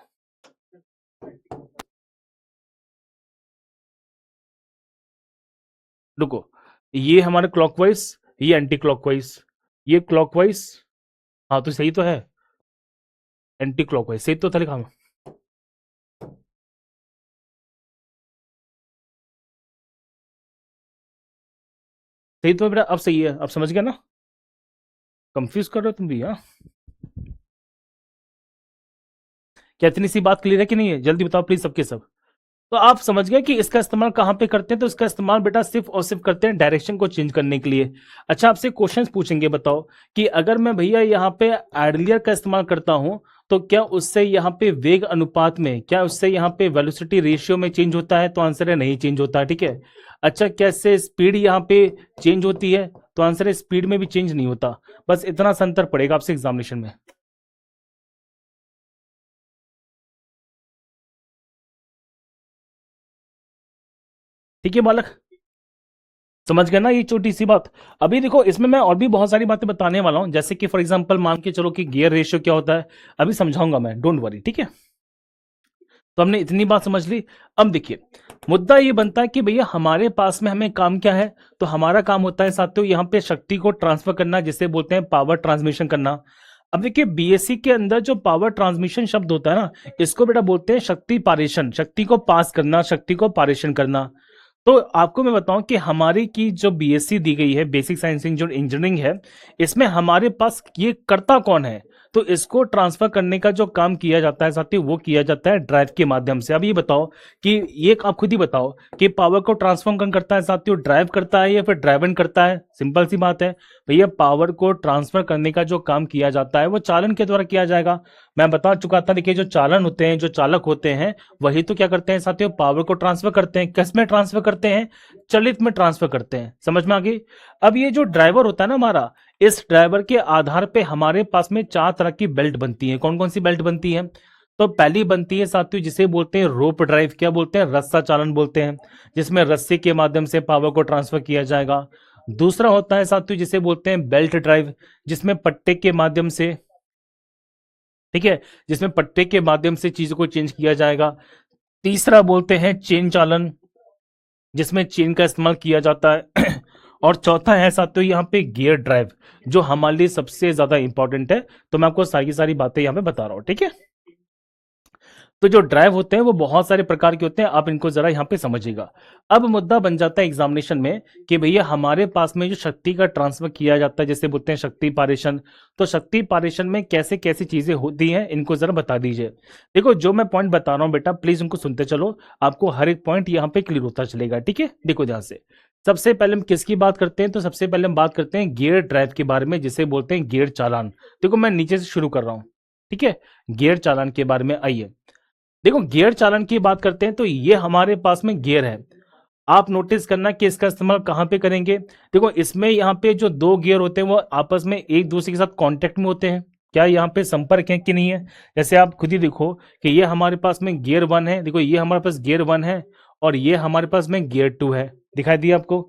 रुको, ये हमारे क्लॉकवाइज, ये एंटी क्लॉकवाइज, ये क्लॉकवाइज, हाँ तो सही तो है, एंटी क्लॉकवाइज सही तो था लिखा। सही तो है बेटा, अब सही है, अब समझ गया ना? कंफ्यूज कर रहे हो तुम भी, हाँ? क्या इतनी सी बात क्लियर है कि नहीं है? जल्दी बताओ प्लीज सबके सब। तो आप समझ गए कि इसका इस्तेमाल कहां पे करते हैं? तो इसका इस्तेमाल बेटा सिर्फ और सिर्फ करते हैं डायरेक्शन को चेंज करने के लिए। अच्छा, आपसे क्वेश्चंस पूछेंगे, बताओ कि अगर मैं भैया यहाँ पे आइडलियर का इस्तेमाल करता हूं तो क्या उससे यहाँ पे वेग अनुपात में, क्या उससे यहाँ पे वेलोसिटी रेशियो में चेंज होता है? तो आंसर है नहीं चेंज होता है, ठीक है। अच्छा, क्या इससे स्पीड यहाँ पे चेंज होती है? तो आंसर है स्पीड में भी चेंज नहीं होता। बस इतना सा अंतर पड़ेगा आपसे एग्जामिनेशन में, ठीक है बालक? समझ गए ना ये छोटी सी बात? अभी देखो, इसमें मैं और भी बहुत सारी बातें बताने वाला हूं, जैसे कि फॉर एग्जांपल मान के चलो कि गियर रेशियो क्या होता है, अभी समझाऊंगा मैं, डोंट वरी, ठीक है। तो हमने इतनी बात समझ ली। अब देखिए, मुद्दा ये बनता है कि भैया हमारे पास में हमें काम क्या है? तो हमारा काम होता है साथियों यहाँ पे शक्ति को ट्रांसफर करना, जिसे बोलते हैं पावर ट्रांसमिशन करना। अब देखिए, बीएससी के अंदर जो पावर ट्रांसमिशन शब्द होता है ना, इसको बेटा बोलते हैं शक्ति पारेषण, शक्ति को पास करना, शक्ति को पारेषण करना। तो आपको मैं बताऊं कि हमारी की जो बीएससी दी गई है, बेसिक साइंस जो इंजीनियरिंग है, इसमें हमारे पास ये करता कौन है? तो इसको ट्रांसफर करने का जो काम किया जाता है साथियों, वो किया जाता है ड्राइव के माध्यम से। अब ये बताओ कि ये आप खुद ही बताओ कि पावर को ट्रांसफॉर्म कौन करता है साथियों? ड्राइव करता है या फिर ड्राइवन करता है? सिंपल सी बात है भैया, पावर को ट्रांसफर करने का जो काम किया जाता है वो चालन के द्वारा किया जाएगा। मैं बता चुका था, देखिए जो चालन होते हैं, जो चालक होते हैं, वही तो क्या करते हैं साथियों? पावर को ट्रांसफर करते हैं। किस में ट्रांसफर करते हैं? चलित में ट्रांसफर करते हैं। समझ में आ गई? अब ये जो ड्राइवर होता है ना हमारा, इस ड्राइवर के आधार पे हमारे पास में चार तरह की बेल्ट बनती है। कौन कौन सी बेल्ट बनती है? तो पहली बनती है साथियों जिसे बोलते हैं रोप ड्राइव, क्या बोलते हैं? रस्सा चालन बोलते हैं, जिसमें रस्सी के माध्यम से पावर को ट्रांसफर किया जाएगा। दूसरा होता है साथियों जिसे बोलते हैं बेल्ट ड्राइव, जिसमें पट्टे के माध्यम से, ठीक है, जिसमें पट्टे के माध्यम से चीजों को चेंज किया जाएगा। तीसरा बोलते हैं चेन चालन, जिसमें चेन का इस्तेमाल किया जाता है। और चौथा है साथियों यहाँ पे गियर ड्राइव, जो हमारे लिए सबसे ज्यादा इंपॉर्टेंट है। तो मैं आपको सारी सारी बातें यहाँ पे बता रहा हूँ, ठीक है। तो जो ड्राइव होते हैं वो बहुत सारे प्रकार के होते हैं, आप इनको जरा यहाँ पे समझिएगा। अब मुद्दा बन जाता है एग्जामिनेशन में कि भैया हमारे पास में जो शक्ति का ट्रांसफर किया जाता है, जैसे बोलते हैं शक्ति पारेषण, तो शक्ति पारेषण में कैसे कैसी चीजें होती हैं, इनको जरा बता दीजिए। देखो, जो मैं पॉइंट बता रहा हूँ बेटा, प्लीज उनको सुनते चलो, आपको हर एक पॉइंट यहाँ पे क्लियर होता चलेगा, ठीक है। देखो ध्यान से, सबसे पहले हम किसकी बात करते हैं? तो सबसे पहले हम बात करते हैं गियर ड्राइव के बारे में, जिसे बोलते हैं गियर चालान। देखो मैं नीचे से शुरू कर रहा हूँ, ठीक है। गियर चालान के बारे में आइए, देखो गियर चालन की बात करते हैं तो ये हमारे पास में गियर है। आप नोटिस करना कि इसका इस्तेमाल कहां पे करेंगे। देखो इसमें यहाँ पे जो दो गियर होते हैं वो आपस में एक दूसरे के साथ कांटेक्ट में होते हैं। क्या यहाँ पे संपर्क है कि नहीं है? जैसे आप खुद ही देखो कि ये हमारे पास में गियर 1 है, देखो ये हमारे पास गियर 1 है और ये हमारे पास में गियर 2 है, दिखाई दिया आपको?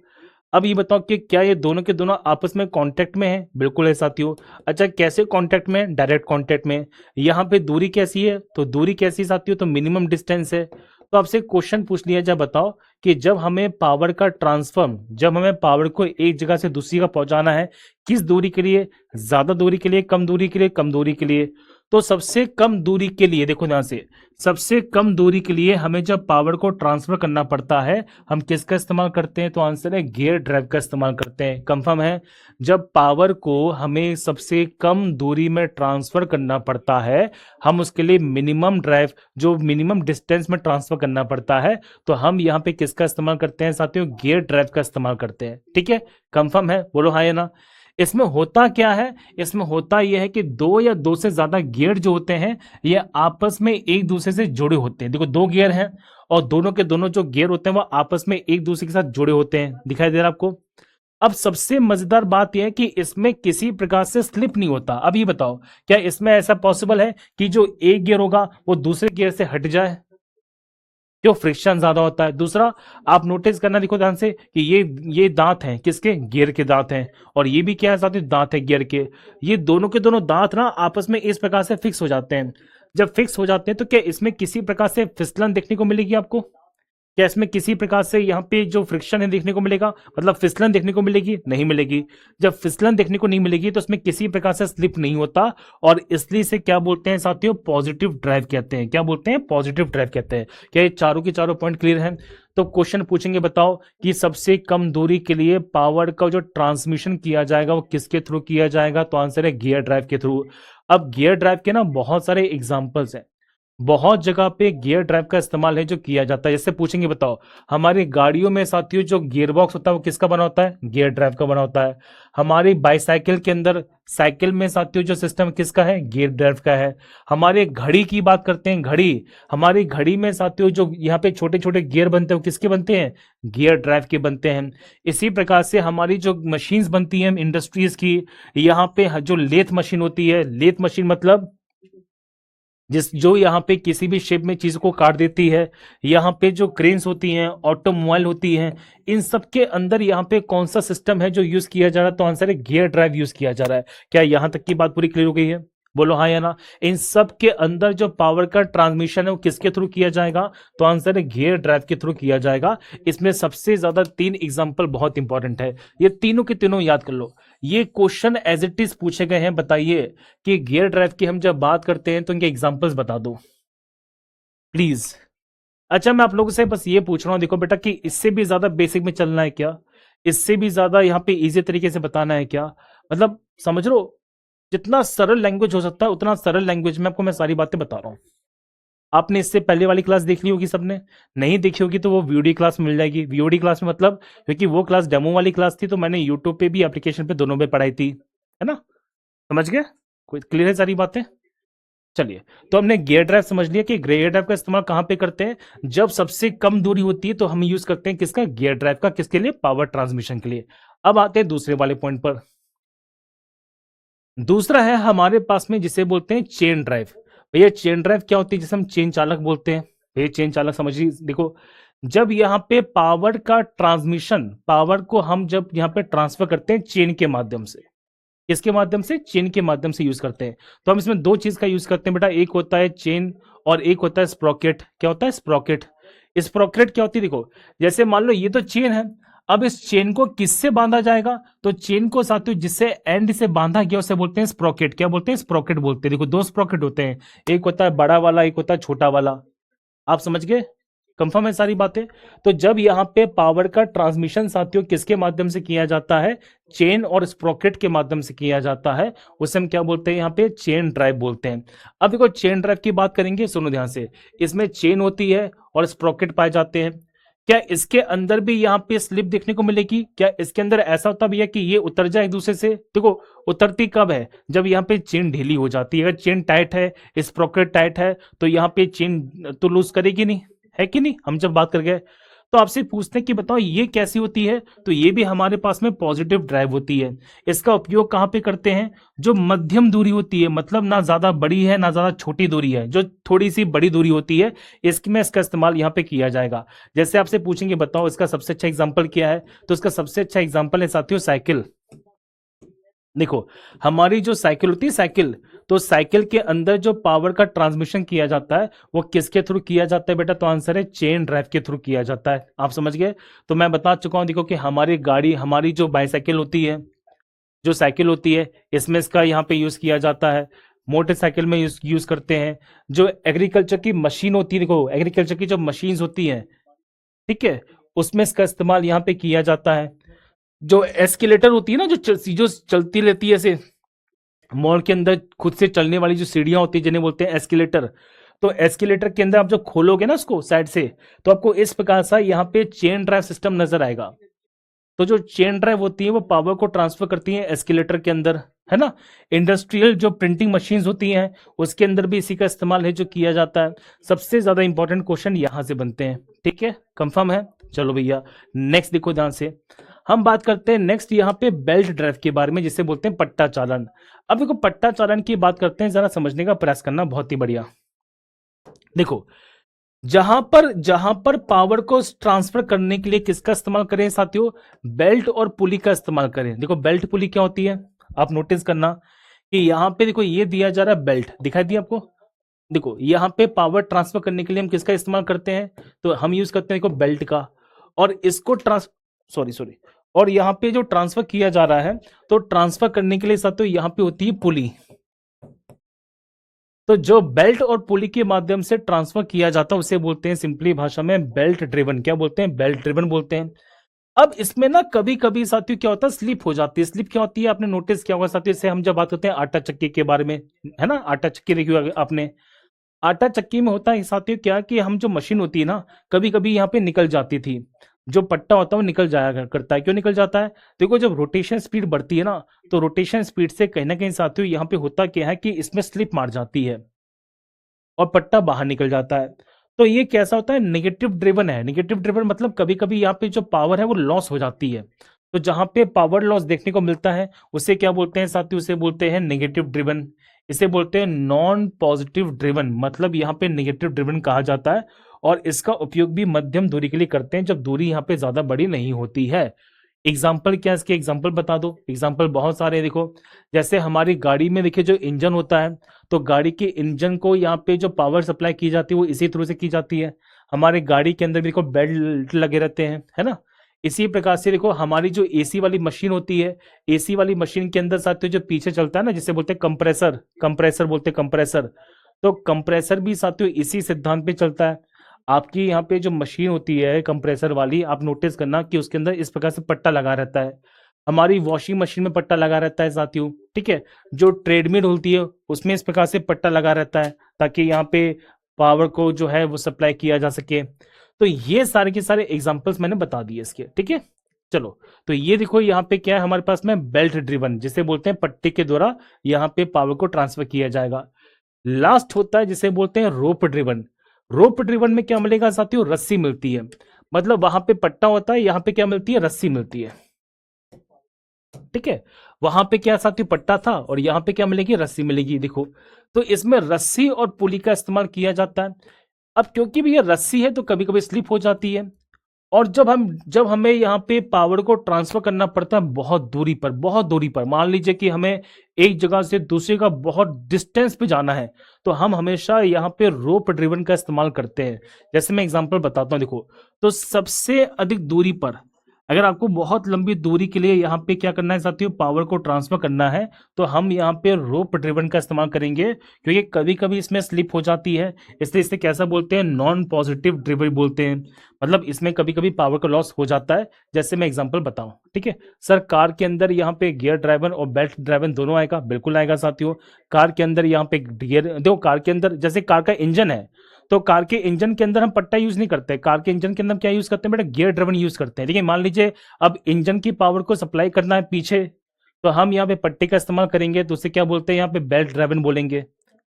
अब ये बताओ कि क्या ये दोनों के दोनों आपस में कांटेक्ट में है? बिल्कुल है साथियों। अच्छा, कैसे कांटेक्ट में? डायरेक्ट कांटेक्ट में। यहाँ पे दूरी कैसी है? तो दूरी कैसी साथियों? तो मिनिमम डिस्टेंस है। तो आपसे क्वेश्चन पूछ लिया जाए, बताओ कि जब हमें पावर का ट्रांसफर, जब हमें पावर को एक जगह से दूसरी जगह पहुंचाना है, किस दूरी के लिए? ज्यादा दूरी के लिए, कम दूरी के लिए? कम दूरी के लिए। तो सबसे कम दूरी के लिए, देखो ध्यान से, सबसे कम दूरी के लिए हमें जब पावर को ट्रांसफर करना पड़ता है, हम किसका इस्तेमाल करते हैं? तो आंसर है गियर ड्राइव का इस्तेमाल करते हैं। कंफर्म है? जब पावर को हमें सबसे कम दूरी में ट्रांसफर करना पड़ता है, हम उसके लिए मिनिमम ड्राइव, जो मिनिमम डिस्टेंस में ट्रांसफर करना पड़ता है, तो हम यहाँ पे किसका इस्तेमाल करते हैं साथियों? गियर ड्राइव का इस्तेमाल करते हैं, ठीक है। कंफर्म है? बोलो हाँ या ना। इसमें होता क्या है? इसमें होता यह है कि दो या दो से ज्यादा गियर जो होते हैं, ये आपस में एक दूसरे से जुड़े होते हैं। देखो दो गियर हैं और दोनों के दोनों जो गियर होते हैं वो आपस में एक दूसरे के साथ जुड़े होते हैं, दिखाई दे रहा है आपको? अब सबसे मजेदार बात यह है कि इसमें किसी प्रकार से स्लिप नहीं होता। अब ये बताओ, क्या इसमें ऐसा पॉसिबल है कि जो एक गियर होगा वो दूसरे गियर से हट जाए? क्यों? फ्रिक्शन ज्यादा होता है। दूसरा, आप नोटिस करना, देखो ध्यान से कि ये दांत हैं, किसके? गियर के दांत हैं। और ये भी क्या है साथियों? दांत है गियर के। ये दोनों के दोनों दांत ना आपस में इस प्रकार से फिक्स हो जाते हैं। जब फिक्स हो जाते हैं तो क्या इसमें किसी प्रकार से फिसलन देखने को मिलेगी आपको? क्या इसमें किसी प्रकार से यहाँ पे जो फ्रिक्शन है देखने को मिलेगा, मतलब फिसलन देखने को मिलेगी? नहीं मिलेगी। जब फिसलन देखने को नहीं मिलेगी तो उसमें किसी प्रकार से स्लिप नहीं होता, और इसलिए से क्या बोलते हैं साथियों? पॉजिटिव ड्राइव कहते हैं। क्या बोलते हैं? पॉजिटिव ड्राइव कहते हैं। क्या ये चारों के चारों पॉइंट क्लियर हैं? तो क्वेश्चन पूछेंगे, बताओ कि सबसे कम दूरी के लिए पावर का जो ट्रांसमिशन किया जाएगा वो किसके थ्रू किया जाएगा? तो आंसर है गियर ड्राइव के थ्रू। अब गियर ड्राइव के ना बहुत सारे एग्जाम्पल्स हैं, बहुत जगह पे गियर ड्राइव का इस्तेमाल है जो किया जाता है। जैसे पूछेंगे, बताओ हमारी गाड़ियों में साथियों जो गियर बॉक्स होता है वो किसका बना होता है? गियर ड्राइव का बना होता है। हमारी बाईसाइकिल के अंदर, साइकिल में साथियों जो सिस्टम किसका है? गियर ड्राइव का है। हमारे घड़ी की बात करते हैं, घड़ी, हमारी घड़ी में साथियों जो यहाँ पे छोटे छोटे गियर बनते हैं वो किसके बनते हैं? गियर ड्राइव के बनते हैं। इसी प्रकार से हमारी जो मशीन्स बनती हैं इंडस्ट्रीज की, यहाँ पे जो लेथ मशीन होती है, लेथ मशीन मतलब जो यहाँ पे किसी भी शेप में चीज को काट देती है, यहाँ पे जो क्रेन्स होती हैं, ऑटोमोबाइल होती हैं, इन सब के अंदर यहाँ पे कौन सा सिस्टम है जो यूज किया जा रहा है? तो आंसर है गियर ड्राइव यूज किया जा रहा है। क्या यहाँ तक की बात पूरी क्लियर हो गई है? बोलो हाँ या ना। इन सब के अंदर जो पावर का ट्रांसमिशन है वो किसके थ्रू किया जाएगा? तो आंसर है गियर ड्राइव के थ्रू किया जाएगा। इसमें सबसे ज्यादा 3 एग्जांपल बहुत इंपॉर्टेंट है, ये तीनों के तीनों याद कर लो। ये क्वेश्चन एज इट इज पूछे गए हैं। बताइए कि गियर ड्राइव की हम जब बात करते हैं तो इनके एग्जांपल्स बता दो प्लीज। अच्छा, मैं आप लोगों से बस ये पूछ रहा हूं, देखो बेटा, कि इससे भी ज्यादा बेसिक में चलना है क्या? इससे भी ज्यादा यहाँ पे इजी तरीके से बताना है क्या? मतलब समझ लो, जितना सरल लैंग्वेज हो सकता है उतना सरल लैंग्वेज में आपको मैं सारी बातें बता रहा हूं। आपने इससे पहले वाली क्लास देख ली होगी सबने, नहीं देखी होगी तो वो वीओडी क्लास मिल जाएगी। वीओडी क्लास में मतलब, क्योंकि वो क्लास डेमो वाली क्लास थी तो मैंने यूट्यूब पे भी, एप्लीकेशन पे, दोनों पे पढ़ाई थी, है ना? समझ गए? कोई क्लियर है सारी बातें? चलिए, तो हमने गियर ड्राइव समझ लिया कि गियर ड्राइव का इस्तेमाल कहां पे करते हैं? जब सबसे कम दूरी होती है तो हम यूज करते हैं किसका? गियर ड्राइव का। किसके लिए? पावर ट्रांसमिशन के लिए। अब आते हैं दूसरे वाले पॉइंट पर। दूसरा है हमारे पास में जिसे बोलते हैं चेन ड्राइव। भैया चेन ड्राइव क्या होती है? जिसे हम चेन चालक बोलते हैं। भैया चेन चालक समझिए, देखो, जब यहाँ पे पावर का ट्रांसमिशन, पावर को हम जब यहाँ पे ट्रांसफर करते हैं चेन के माध्यम से, किसके माध्यम से? चेन के माध्यम से यूज करते हैं। तो हम इसमें दो चीज का यूज करते हैं बेटा, एक होता है चेन और एक होता है स्प्रॉकेट। क्या होता है? स्प्रॉकेट। स्प्रॉकेट क्या होती है? देखो, जैसे मान लो ये तो चेन है, अब इस चेन को किससे बांधा जाएगा? तो चेन को साथियों जिससे एंड से बांधा गया उसे बोलते हैं स्प्रॉकेट। क्या बोलते हैं? स्प्रॉकेट बोलते हैं। देखो, दो स्प्रॉकेट होते हैं, एक होता है बड़ा वाला, एक होता है छोटा वाला। आप समझ गए? कंफर्म है सारी बातें? तो जब यहाँ पे पावर का ट्रांसमिशन साथियों किसके माध्यम से किया जाता है? चेन और स्प्रॉकेट के माध्यम से किया जाता है, उसे हम क्या बोलते हैं? यहाँ पे चेन ड्राइव बोलते हैं। अब देखो, चेन ड्राइव की बात करेंगे, सुनो ध्यान से। इसमें चेन होती है और स्प्रॉकेट पाए जाते हैं। क्या इसके अंदर भी यहाँ पे स्लिप देखने को मिलेगी? क्या इसके अंदर ऐसा होता भी है कि ये उतर जाए एक दूसरे से? देखो, उतरती कब है? जब यहाँ पे चेन ढीली हो जाती है। अगर चेन टाइट है, स्प्रॉकेट टाइट है, तो यहाँ पे चेन तो लूज करेगी नहीं, है कि नहीं? हम जब बात कर गए तो आपसे पूछते हैं कि बताओ ये कैसी होती है? तो ये भी हमारे पास में पॉजिटिव ड्राइव होती है। इसका उपयोग कहां पे करते हैं? जो मध्यम दूरी होती है, मतलब ना ज्यादा बड़ी है ना ज्यादा छोटी दूरी है, जो थोड़ी सी बड़ी दूरी होती है, इसमें इसका इस्तेमाल यहाँ पे किया जाएगा। जैसे आपसे पूछेंगे बताओ इसका सबसे अच्छा एग्जाम्पल क्या है? तो इसका सबसे अच्छा एग्जाम्पल है साथियों साइकिल। देखो, हमारी जो साइकिल होती है, साइकिल, तो साइकिल के अंदर जो पावर का ट्रांसमिशन किया जाता है वो किसके थ्रू किया जाता है बेटा? तो आंसर है चेन ड्राइव के थ्रू किया जाता है। आप समझ गए? तो मैं बता चुका हूं, देखो कि हमारी गाड़ी, हमारी जो बाईसाइकिल होती है, जो साइकिल होती है, इसमें इसका यहाँ पे यूज किया जाता है। मोटरसाइकिल में यूज करते हैं। जो एग्रीकल्चर की मशीन होती है, देखो एग्रीकल्चर की जो मशीन होती है, ठीक है, उसमें इसका इस्तेमाल यहाँ पे किया जाता है। जो एस्केलेटर होती है ना, जो चलती रहती है ऐसे मॉल के अंदर, खुद से चलने वाली जो सीढ़ियां होती है जिन्हें बोलते हैं एस्केलेटर, तो एस्केलेटर के अंदर आप जो खोलोगे ना उसको साइड से, तो आपको इस प्रकार सा यहाँ पे चेन ड्राइव सिस्टम नजर आएगा। तो जो चेन ड्राइव होती है वो पावर को ट्रांसफर करती है एस्केलेटर के अंदर, है ना? इंडस्ट्रियल जो प्रिंटिंग मशीन्स होती हैं उसके अंदर भी इसी का इस्तेमाल है जो किया जाता है। सबसे ज्यादा इंपॉर्टेंट क्वेश्चन यहां से बनते हैं, ठीक है? कंफर्म है? चलो भैया, नेक्स्ट देखो ध्यान से, हम बात करते हैं नेक्स्ट यहाँ पे बेल्ट ड्राइव के बारे में, जिसे बोलते हैं पट्टा चालन। अब देखो, पट्टा चालन की बात करते हैं, जरा समझने का प्रयास करना, बहुत ही बढ़िया। देखो, जहां पर पावर को ट्रांसफर करने के लिए किसका इस्तेमाल करें साथियों, बेल्ट और पुली का इस्तेमाल करें। देखो बेल्ट पुली क्या होती है, आप नोटिस करना कि यहां पे देखो ये दिया जा रहा है बेल्ट, दिखाई दिया आपको। देखो यहाँ पे पावर ट्रांसफर करने के लिए हम किसका इस्तेमाल करते हैं, तो हम यूज करते हैं देखो बेल्ट का। और इसको सॉरी सॉरी, और यहाँ पे जो ट्रांसफर किया जा रहा है, तो ट्रांसफर करने के लिए साथियों यहाँ पे होती है पुली। तो जो बेल्ट और पुली के माध्यम से ट्रांसफर किया जाता है उसे बोलते हैं सिंपली भाषा में बेल्ट ड्रिवन। क्या बोलते हैं, बेल्ट ड्रिवन बोलते हैं। अब इसमें ना कभी कभी साथियों क्या होता है, स्लिप हो जाती है। स्लिप क्या होती है आपने नोटिस किया होगा साथियों, इससे हम जब बात करते हैं आटा चक्की के बारे में, है ना, आटा चक्की देखी होगी आपने। आटा चक्की में होता है साथियों क्या कि हम जो मशीन होती है ना, कभी कभी यहाँ पे निकल जाती थी, जो पट्टा होता है वो निकल जाया करता है। क्यों निकल जाता है, देखो जब रोटेशन स्पीड बढ़ती है ना, तो रोटेशन स्पीड से कहीं ना कहीं साथियों यहाँ पे होता क्या है कि इसमें स्लिप मार जाती है और पट्टा बाहर निकल जाता है। तो ये कैसा होता है, नेगेटिव ड्रिवन है। नेगेटिव ड्रिवन मतलब कभी कभी यहाँ पे जो पावर है वो लॉस हो जाती है। तो जहां पे पावर लॉस देखने को मिलता है उसे क्या बोलते हैं साथियों, उसे बोलते हैं नेगेटिव ड्रिवन। इसे बोलते हैं नॉन पॉजिटिव ड्रिवन, मतलब यहाँ पे नेगेटिव ड्रिवन कहा जाता है। और इसका उपयोग भी मध्यम दूरी के लिए करते हैं, जब दूरी यहाँ पे ज्यादा बड़ी नहीं होती है। एग्जाम्पल क्या है, इसके एग्जाम्पल बता दो। एग्जाम्पल बहुत सारे हैं, देखो जैसे हमारी गाड़ी में देखिए जो इंजन होता है, तो गाड़ी के इंजन को यहाँ पे जो पावर सप्लाई की जाती है वो इसी थ्रू से की जाती है। हमारे गाड़ी के अंदर भी देखो बेल्ट लगे रहते हैं, है ना। इसी प्रकार से देखो हमारी जो एसी वाली मशीन होती है, एसी वाली मशीन के अंदर साथियों जो पीछे चलता है ना, जिसे बोलते हैं कंप्रेसर, कंप्रेसर बोलते हैं कंप्रेसर। तो कंप्रेसर भी साथियों इसी सिद्धांत पे चलता है। आपकी यहाँ पे जो मशीन होती है कंप्रेसर वाली, आप नोटिस करना कि उसके अंदर इस प्रकार से पट्टा लगा रहता है। हमारी वॉशिंग मशीन में पट्टा लगा रहता है साथियों, ठीक है। जो ट्रेडमिल होती है उसमें इस प्रकार से पट्टा लगा रहता है, ताकि यहाँ पे पावर को जो है वो सप्लाई किया जा सके। तो ये सारे के सारे एग्जांपल्स मैंने बता दिए इसके, ठीक है। चलो, तो ये देखो यहाँ पे क्या है हमारे पास में, बेल्ट ड्रिवन, जिसे बोलते हैं पट्टे के द्वारा यहाँ पे पावर को ट्रांसफर किया जाएगा। लास्ट होता है जिसे बोलते हैं रोप ड्रिवन। रोप ड्रिवन में क्या मिलेगा साथियों, रस्सी मिलती है। मतलब वहां पे पट्टा होता है, यहाँ पे क्या मिलती है, रस्सी मिलती है, ठीक है। वहां पे क्या साथियों, पट्टा था, और यहाँ पे क्या मिलेगी, रस्सी मिलेगी। देखो, तो इसमें रस्सी और पुली का इस्तेमाल किया जाता है। अब क्योंकि भी ये रस्सी है तो कभी कभी स्लिप हो जाती है। और जब हमें यहाँ पे पावर को ट्रांसफर करना पड़ता है बहुत दूरी पर, मान लीजिए कि हमें एक जगह से दूसरी का बहुत डिस्टेंस पे जाना है, तो हम हमेशा यहाँ पे रोप ड्रिवन का इस्तेमाल करते हैं। जैसे मैं एग्जांपल बताता हूँ, देखो, तो सबसे अधिक दूरी पर, अगर आपको बहुत लंबी दूरी के लिए यहाँ पे क्या करना है साथियों, पावर को ट्रांसफर करना है, तो हम यहाँ पे रोप ड्रिवन का इस्तेमाल करेंगे, क्योंकि कभी कभी इसमें स्लिप हो जाती है। इसलिए इसे कैसा बोलते हैं, नॉन पॉजिटिव ड्रिवन बोलते हैं। मतलब इसमें कभी कभी पावर का लॉस हो जाता है। जैसे मैं एग्जांपल बताऊं, ठीक है सर, कार के अंदर यहाँ पे गियर ड्राइवन और बेल्ट ड्राइवन दोनों आएगा, बिल्कुल आएगा साथियों। कार के अंदर यहाँ पे गियर, देखो कार के अंदर जैसे कार का इंजन है, तो कार के इंजन के अंदर हम पट्टा यूज नहीं करते। कार के इंजन के अंदर क्या यूज करते हैं बेटा, गियर ड्राइवन यूज करते हैं। देखिए मान लीजिए अब इंजन की पावर को सप्लाई करना है पीछे, तो हम यहाँ पे पट्टे का इस्तेमाल करेंगे, तो उसे क्या बोलते हैं, यहाँ पे बेल्ट ड्राइवन बोलेंगे।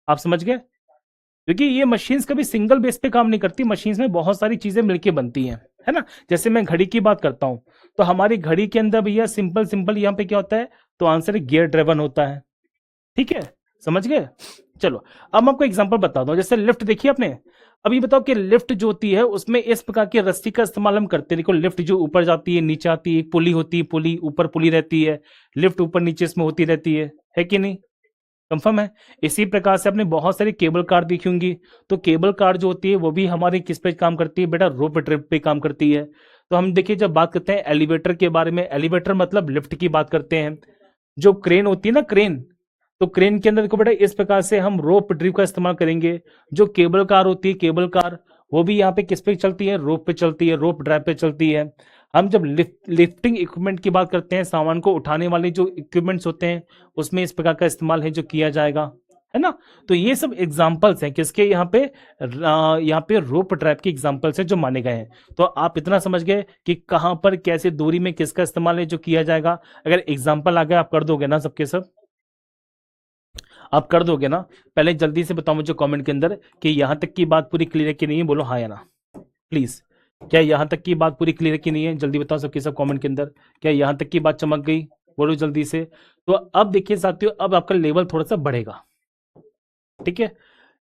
आप समझ गए, क्योंकि ये मशीन्स कभी सिंगल बेस पे काम नहीं करती, मशीन्स में बहुत सारी चीजें मिलके बनती हैं, है ना। जैसे मैं घड़ी की बात करता हूं, तो हमारी घड़ी के अंदर भैया सिंपल सिंपल यहाँ पे क्या होता है, तो आंसर गियर ड्राइवन होता है, ठीक है, समझ गए। चलो, अब मैं आपको एग्जांपल बता दूं, जैसे लिफ्ट देखिए आपने। अभी बताओ कि लिफ्ट जो होती है उसमें इस प्रकार की रस्सी का इस्तेमाल हम करते हैं। देखो लिफ्ट जो ऊपर जाती है नीचे आती है, एक पुली होती है, पुली ऊपर पुली रहती है, लिफ्ट ऊपर नीचे इसमें होती रहती है कि नहीं, कंफर्म है। इसी प्रकार से आपने बहुत सारी केबल कार देखी होंगी, तो केबल कार जो होती है वो भी हमारी किस पे काम करती है बेटा, रोप ट्रिप पे काम करती है। तो हम देखिए जब बात करते हैं एलिवेटर के बारे में, एलिवेटर मतलब लिफ्ट की बात करते हैं। जो क्रेन होती है ना, क्रेन, तो क्रेन के अंदर देखो बेटा इस प्रकार से हम रोप ड्रिव का इस्तेमाल करेंगे। जो केबल कार होती है, केबल कार, वो भी यहाँ पे किस पे चलती है, रोप पे चलती है, रोप ड्राइव पे चलती है। हम जब लिफ्टिंग इक्विपमेंट की बात करते हैं, सामान को उठाने वाले जो इक्विपमेंट्स होते हैं, उसमें इस प्रकार का इस्तेमाल है जो किया जाएगा, है ना। तो ये सब एग्जाम्पल्स हैं किसके, यहाँ पे रोप ड्राइव के एग्जाम्पल्स हैं जो माने गए हैं। तो आप इतना समझ गए कि कहां पर कैसे दूरी में किसका इस्तेमाल है जो किया जाएगा। अगर एग्जाम्पल आ गया आप कर दोगे ना सबके सब, आप कर दोगे ना। पहले जल्दी से बताओ मुझे कमेंट के अंदर कि यहां तक की बात पूरी क्लियर है कि नहीं है, बोलो हाँ या ना प्लीज। क्या यहां तक की बात पूरी क्लियर है कि नहीं है, जल्दी बताओ सबके सब कमेंट के अंदर। क्या यहां तक की बात चमक गई, बोलो जल्दी से। तो अब देखिए साथियों, अब आपका लेवल थोड़ा सा बढ़ेगा, ठीक है।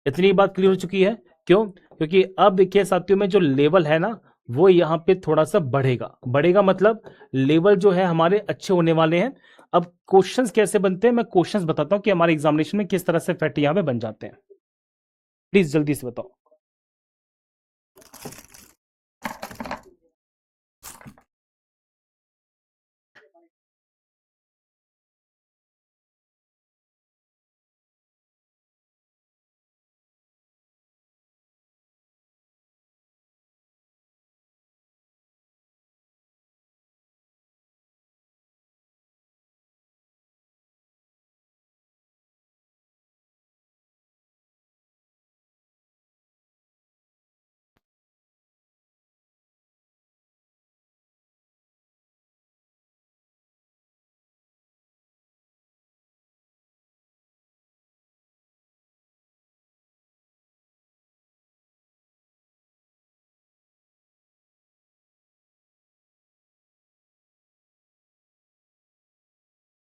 इतनी बात क्लियर हो चुकी है, क्यों, क्योंकि अब देखिए साथियों में जो लेवल है ना वो यहाँ पे थोड़ा सा बढ़ेगा। बढ़ेगा मतलब लेवल जो है हमारे अच्छे होने वाले हैं। अब क्वेश्चंस कैसे बनते हैं मैं क्वेश्चंस बताता हूं कि हमारे एग्जामिनेशन में किस तरह से फैक्ट यहाँ पे बन जाते हैं। प्लीज जल्दी से बताओ।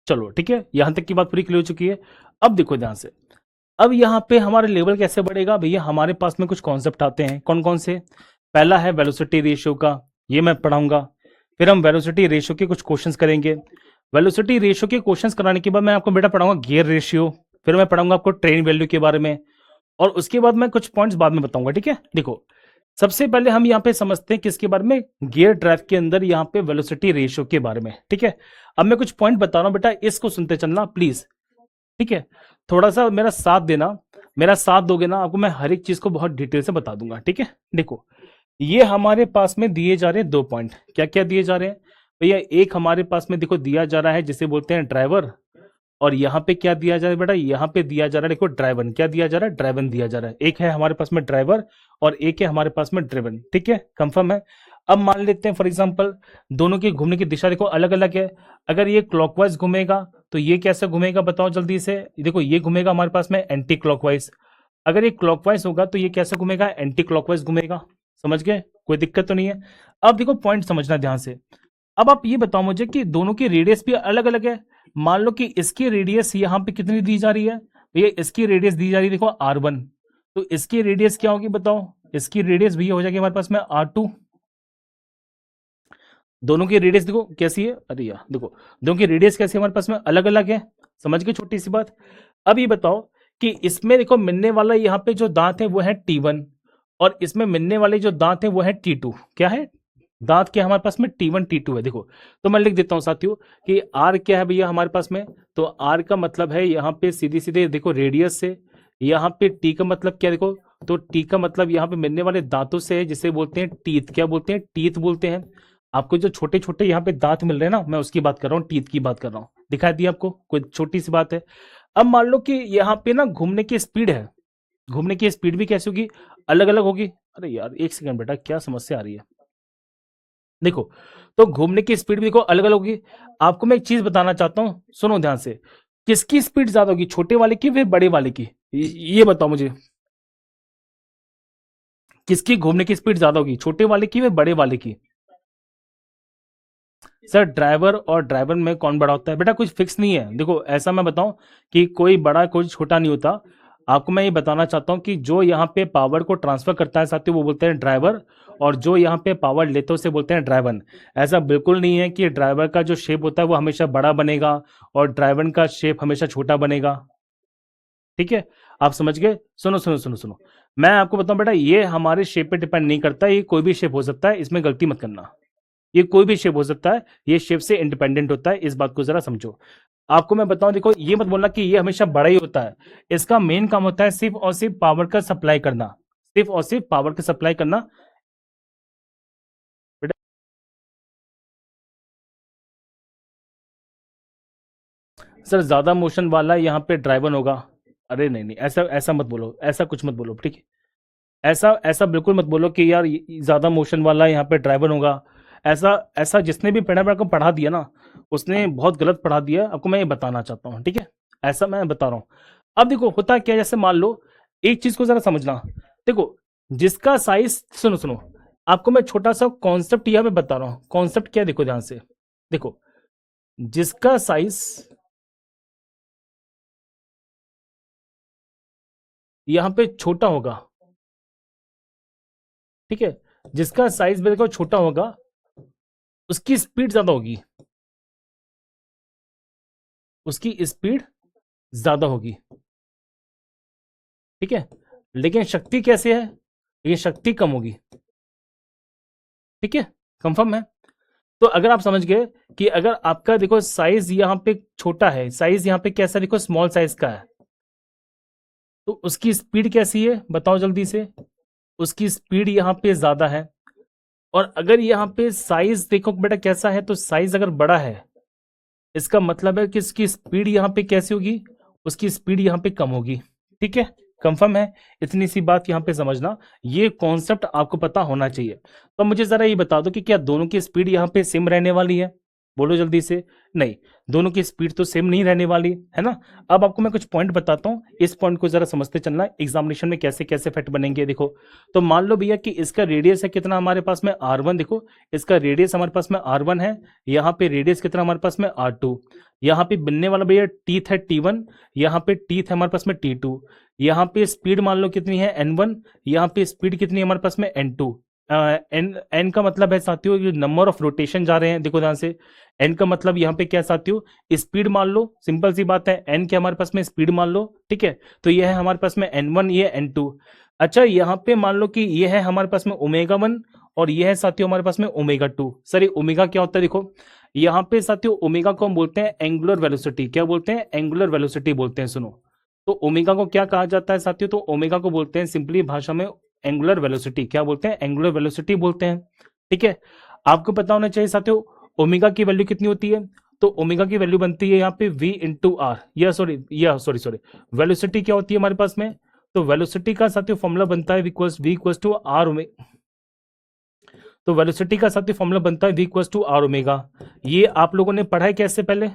चलो ठीक है, यहां तक की बात पूरी क्लियर हो चुकी है। अब देखो ध्यान से, अब यहाँ पे हमारा लेवल कैसे बढ़ेगा भैया, हमारे पास में कुछ कॉन्सेप्ट आते हैं। कौन कौन से? पहला है वेलोसिटी रेशियो का, ये मैं पढ़ाऊंगा। फिर हम वेलोसिटी रेशियो के कुछ क्वेश्चंस करेंगे। वेलोसिटी रेशियो के क्वेश्चंस कराने के बाद मैं आपको बेटा पढ़ाऊंगा गियर रेशियो। फिर मैं पढ़ाऊंगा आपको ट्रेन वैल्यू के बारे में, और उसके बाद मैं कुछ पॉइंट्स बाद में बताऊंगा। ठीक है, देखो सबसे पहले हम यहाँ पे समझते हैं किसके बारे में, गियर ड्राइव के अंदर यहाँ पे वेलोसिटी रेशियो के बारे में। ठीक है, अब मैं कुछ पॉइंट बता रहा हूं बेटा, इसको सुनते चलना प्लीज। ठीक है, थोड़ा सा मेरा साथ देना, मेरा साथ दोगे ना, आपको मैं हर एक चीज को बहुत डिटेल से बता दूंगा। ठीक है, देखो ये हमारे पास में दिए जा रहे हैं दो पॉइंट। क्या क्या दिए जा रहे हैं भैया? एक हमारे पास में देखो दिया जा रहा है जिसे बोलते हैं ड्राइवर, और यहाँ पे क्या दिया जा रहा है बेटा, यहाँ पे दिया जा रहा है देखो ड्राइवन। क्या दिया जा रहा है? ड्राइवन दिया जा रहा है। एक है हमारे पास में ड्राइवर और एक है हमारे पास में ड्रिवन। ठीक है, कंफर्म है। अब मान लेते हैं फॉर एग्जांपल दोनों की घूमने की दिशा देखो अलग अलग है। अगर ये क्लॉकवाइज घूमेगा तो ये कैसे घूमेगा बताओ जल्दी से। देखो ये घूमेगा हमारे पास में एंटी क्लॉकवाइज। अगर ये क्लॉकवाइज होगा तो ये कैसे घूमेगा? एंटी क्लॉकवाइज घूमेगा। समझ गए? कोई दिक्कत तो नहीं है। अब देखो पॉइंट समझना ध्यान से। अब आप ये बताओ मुझे कि दोनों की रेडियस भी अलग अलग है। मान लो कि इसकी रेडियस यहाँ पे कितनी दी जा रही है भैया, इसकी रेडियस दी जा रही है देखो R1, तो इसकी रेडियस क्या होगी बताओ? इसकी रेडियस भैया हो जाएगी हमारे पास में R2। दोनों की रेडियस देखो कैसी है, अरे यार देखो दोनों की रेडियस कैसी है हमारे पास में, अलग अलग है। समझ गए छोटी सी बात। अब ये बताओ कि इसमें देखो मिलने वाला यहाँ पे जो दांत है वो है T1, और इसमें मिलने वाले जो दांत है वो है T2। क्या है? दांत क्या हमारे पास में T1 T2 है। देखो तो मैं लिख देता हूं साथियों कि R क्या है भैया हमारे पास में, तो R का मतलब है यहाँ पे सीधे सीधे देखो रेडियस से। यहाँ पे T का मतलब क्या देखो, तो T का मतलब यहाँ पे मिलने वाले दांतों से है जिसे बोलते हैं टीथ। क्या बोलते हैं? टीथ बोलते हैं। आपको जो छोटे छोटे यहाँ पे दांत मिल रहे हैं ना, मैं उसकी बात कर रहा हूँ, टीथ की बात कर रहा हूँ। दिखाई दी आपको? कोई छोटी सी बात है। अब मान लो कि यहाँ पे ना घूमने की स्पीड है, घूमने की स्पीड भी कैसी होगी? अलग अलग होगी। अरे यार एक सेकंड बेटा, क्या समस्या आ रही है? देखो तो घूमने की स्पीड भी देखो अलग अलग होगी। आपको मैं एक चीज बताना चाहता हूं, सुनो ध्यान से। किसकी स्पीड ज्यादा होगी, छोटे वाले की फिर बड़े वाले की? ये बताओ मुझे, किसकी घूमने की स्पीड ज्यादा होगी, छोटे वाले की फिर बड़े वाले की? सर ड्राइवर और ड्राइवर में कौन बड़ा होता है बेटा? कुछ फिक्स नहीं है। देखो ऐसा मैं बताऊं कि कोई बड़ा कोई छोटा नहीं होता। आपको मैं ये बताना चाहता हूं कि जो यहाँ पे पावर को ट्रांसफर करता है साथियों वो बोलते हैं ड्राइवर, और जो यहाँ पे पावर लेते हैं उसे बोलते हैं ड्राइवन। ऐसा बिल्कुल नहीं है कि ड्राइवर का जो शेप होता है वो हमेशा बड़ा बनेगा और ड्राइवन का शेप हमेशा छोटा बनेगा। ठीक है, आप समझ गए? सुनो सुनो सुनो सुनो, मैं आपको बताऊं बेटा, ये हमारे शेप पे डिपेंड नहीं करता, ये कोई भी शेप हो सकता है, इसमें गलती मत करना। ये कोई भी शेप हो सकता है, ये शेप से इंडिपेंडेंट होता है, इस बात को जरा समझो। आपको मैं बताऊं देखो, ये मत बोलना कि ये हमेशा बड़ा ही होता है। इसका मेन काम होता है सिर्फ और सिर्फ पावर का सप्लाई करना, सिर्फ और सिर्फ पावर का सप्लाई करना। बेटा सर ज्यादा मोशन वाला यहाँ पे ड्राइवन होगा। अरे नहीं नहीं, ऐसा ऐसा मत बोलो, ऐसा कुछ मत बोलो। ठीक है, ऐसा ऐसा बिल्कुल मत बोलो कि यार ज्यादा मोशन वाला यहाँ पे ड्राइवर होगा। ऐसा ऐसा जिसने भी पढ़ा को पढ़ा दिया ना, उसने बहुत गलत पढ़ा दिया। आपको मैं ये बताना चाहता हूँ। ठीक है, ऐसा मैं बता रहा हूँ। अब देखो होता क्या है, जैसे मान लो एक चीज को जरा समझना। देखो जिसका साइज, सुनो सुनो, आपको मैं छोटा सा कॉन्सेप्ट यहाँ पे बता रहा हूँ। कॉन्सेप्ट क्या है देखो ध्यान से। देखो जिसका साइज यहाँ पे छोटा होगा, ठीक है, जिसका साइज मेरे को छोटा होगा उसकी स्पीड ज्यादा होगी, उसकी स्पीड ज्यादा होगी। ठीक है, लेकिन शक्ति कैसे है, ये शक्ति कम होगी। ठीक है, कंफर्म है। तो अगर आप समझ गए कि अगर आपका देखो साइज यहाँ पे छोटा है, साइज यहाँ पे कैसा देखो स्मॉल साइज का है, तो उसकी स्पीड कैसी है बताओ जल्दी से, उसकी स्पीड यहाँ पे ज्यादा है। और अगर यहाँ पे साइज देखो बेटा कैसा है, तो साइज अगर बड़ा है इसका मतलब है कि इसकी स्पीड यहाँ पे कैसी होगी, उसकी स्पीड यहाँ पे कम होगी। ठीक है, कंफर्म है। इतनी सी बात यहाँ पे समझना, ये कॉन्सेप्ट आपको पता होना चाहिए। तो मुझे जरा ये बता दो कि क्या दोनों की स्पीड यहाँ पे सेम रहने वाली है, बोलो जल्दी से। नहीं, दोनों की स्पीड तो सेम नहीं रहने वाली है ना। अब आपको मैं कुछ पॉइंट बताता हूँ, इस पॉइंट को जरा समझते चलना, एग्जामिनेशन में कैसे कैसे फैक्ट बनेंगे। देखो, तो मान लो भैया कि इसका रेडियस है कितना हमारे पास में R1, देखो इसका रेडियस हमारे पास में R1 है, यहाँ पे रेडियस कितना हमारे पास में R2, यहाँ पे बनने वाला भैया टीथ है T1, यहाँ पे टीथ है हमारे पास में T2, यहाँ पे स्पीड मान लो कितनी है N1, यहाँ पे स्पीड कितनी है हमारे पास में N2। एन का मतलब है साथियों ये नंबर ऑफ रोटेशन जा रहे हैं, देखो ध्यान से। एन का मतलब यहाँ पे क्या साथियों, स्पीड मान लो, सिंपल सी बात है, एन के हमारे पास में स्पीड मान लो। ठीक है, तो ये है हमारे पास में N1, ये N2। अच्छा, यहाँ पे मान लो कि ये है हमारे पास में ओमेगा 1 और ये है साथियों हमारे पास में ओमेगा 2। सर ये ओमेगा क्या होता है, देखो यहाँ पे साथियों ओमेगा को हम बोलते हैं एंगुलर वेलोसिटी। क्या बोलते हैं, एंगुलर वेलोसिटी बोलते हैं। सुनो, तो ओमेगा को क्या कहा जाता है साथियों, तो ओमेगा को बोलते हैं सिंपली भाषा में एंगुलर वेलोसिटी। क्या बोलते हैं, एंगुलर वेलोसिटी बोलते हैं। ठीक है, आपको पता होना चाहिए साथियों ओमेगा की वैल्यू कितनी होती है, तो ओमेगा की वैल्यू बनती है यहाँ पे v इंटू आर, या सॉरी वेलोसिटी क्या होती है हमारे पास में, तो वेलोसिटी का साथियों फॉर्मूला बनता है v equals to r omega. तो वेलोसिटी का साथियों फॉर्मूला बनता है v equals to r omega. ये आप लोगों ने पढ़ा है क्या इससे पहले,